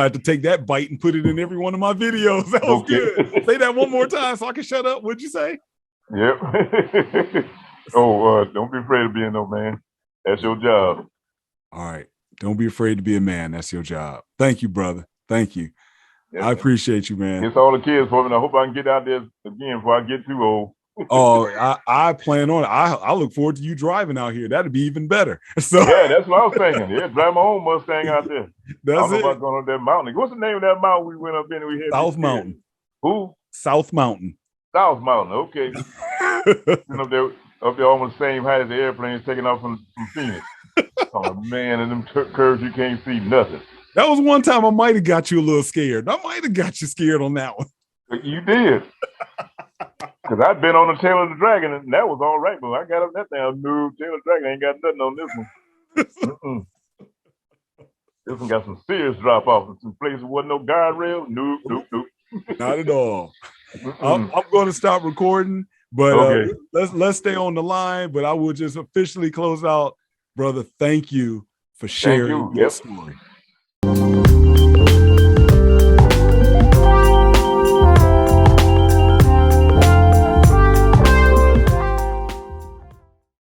have to take that bite and put it in every one of my videos. That was good. Say that one more time so I can shut up. What'd you say?
Yep. Don't be afraid of being no man. That's your job.
All right. Don't be afraid to be a man. That's your job. Thank you, brother. Thank you. Yes, I appreciate you, man.
It's all the kids for me. I hope I can get out there again before I get too old.
I plan on it. I look forward to you driving out here. That'd be even better. So
that's what I was thinking. Drive my own Mustang out there.
That's
I don't know about going on that mountain. What's the name of that mountain we went up in? We had
South Mountain.
Who?
South Mountain.
South Mountain. Okay. up there almost the same height as the airplanes taking off from Phoenix. Oh man, and them curves you can't see nothing.
That was one time I might have got you a little scared. I might have got you scared on that one.
You did. Because I've been on the tail of the dragon, and that was all right, but I got up that thing. I knew tail of the dragon ain't got nothing on this one. This one got some serious drop off in some places wasn't no guardrail. Nope.
Not at all. I'm going to stop recording, but let's stay on the line. But I will just officially close out. Brother, thank you for sharing your story.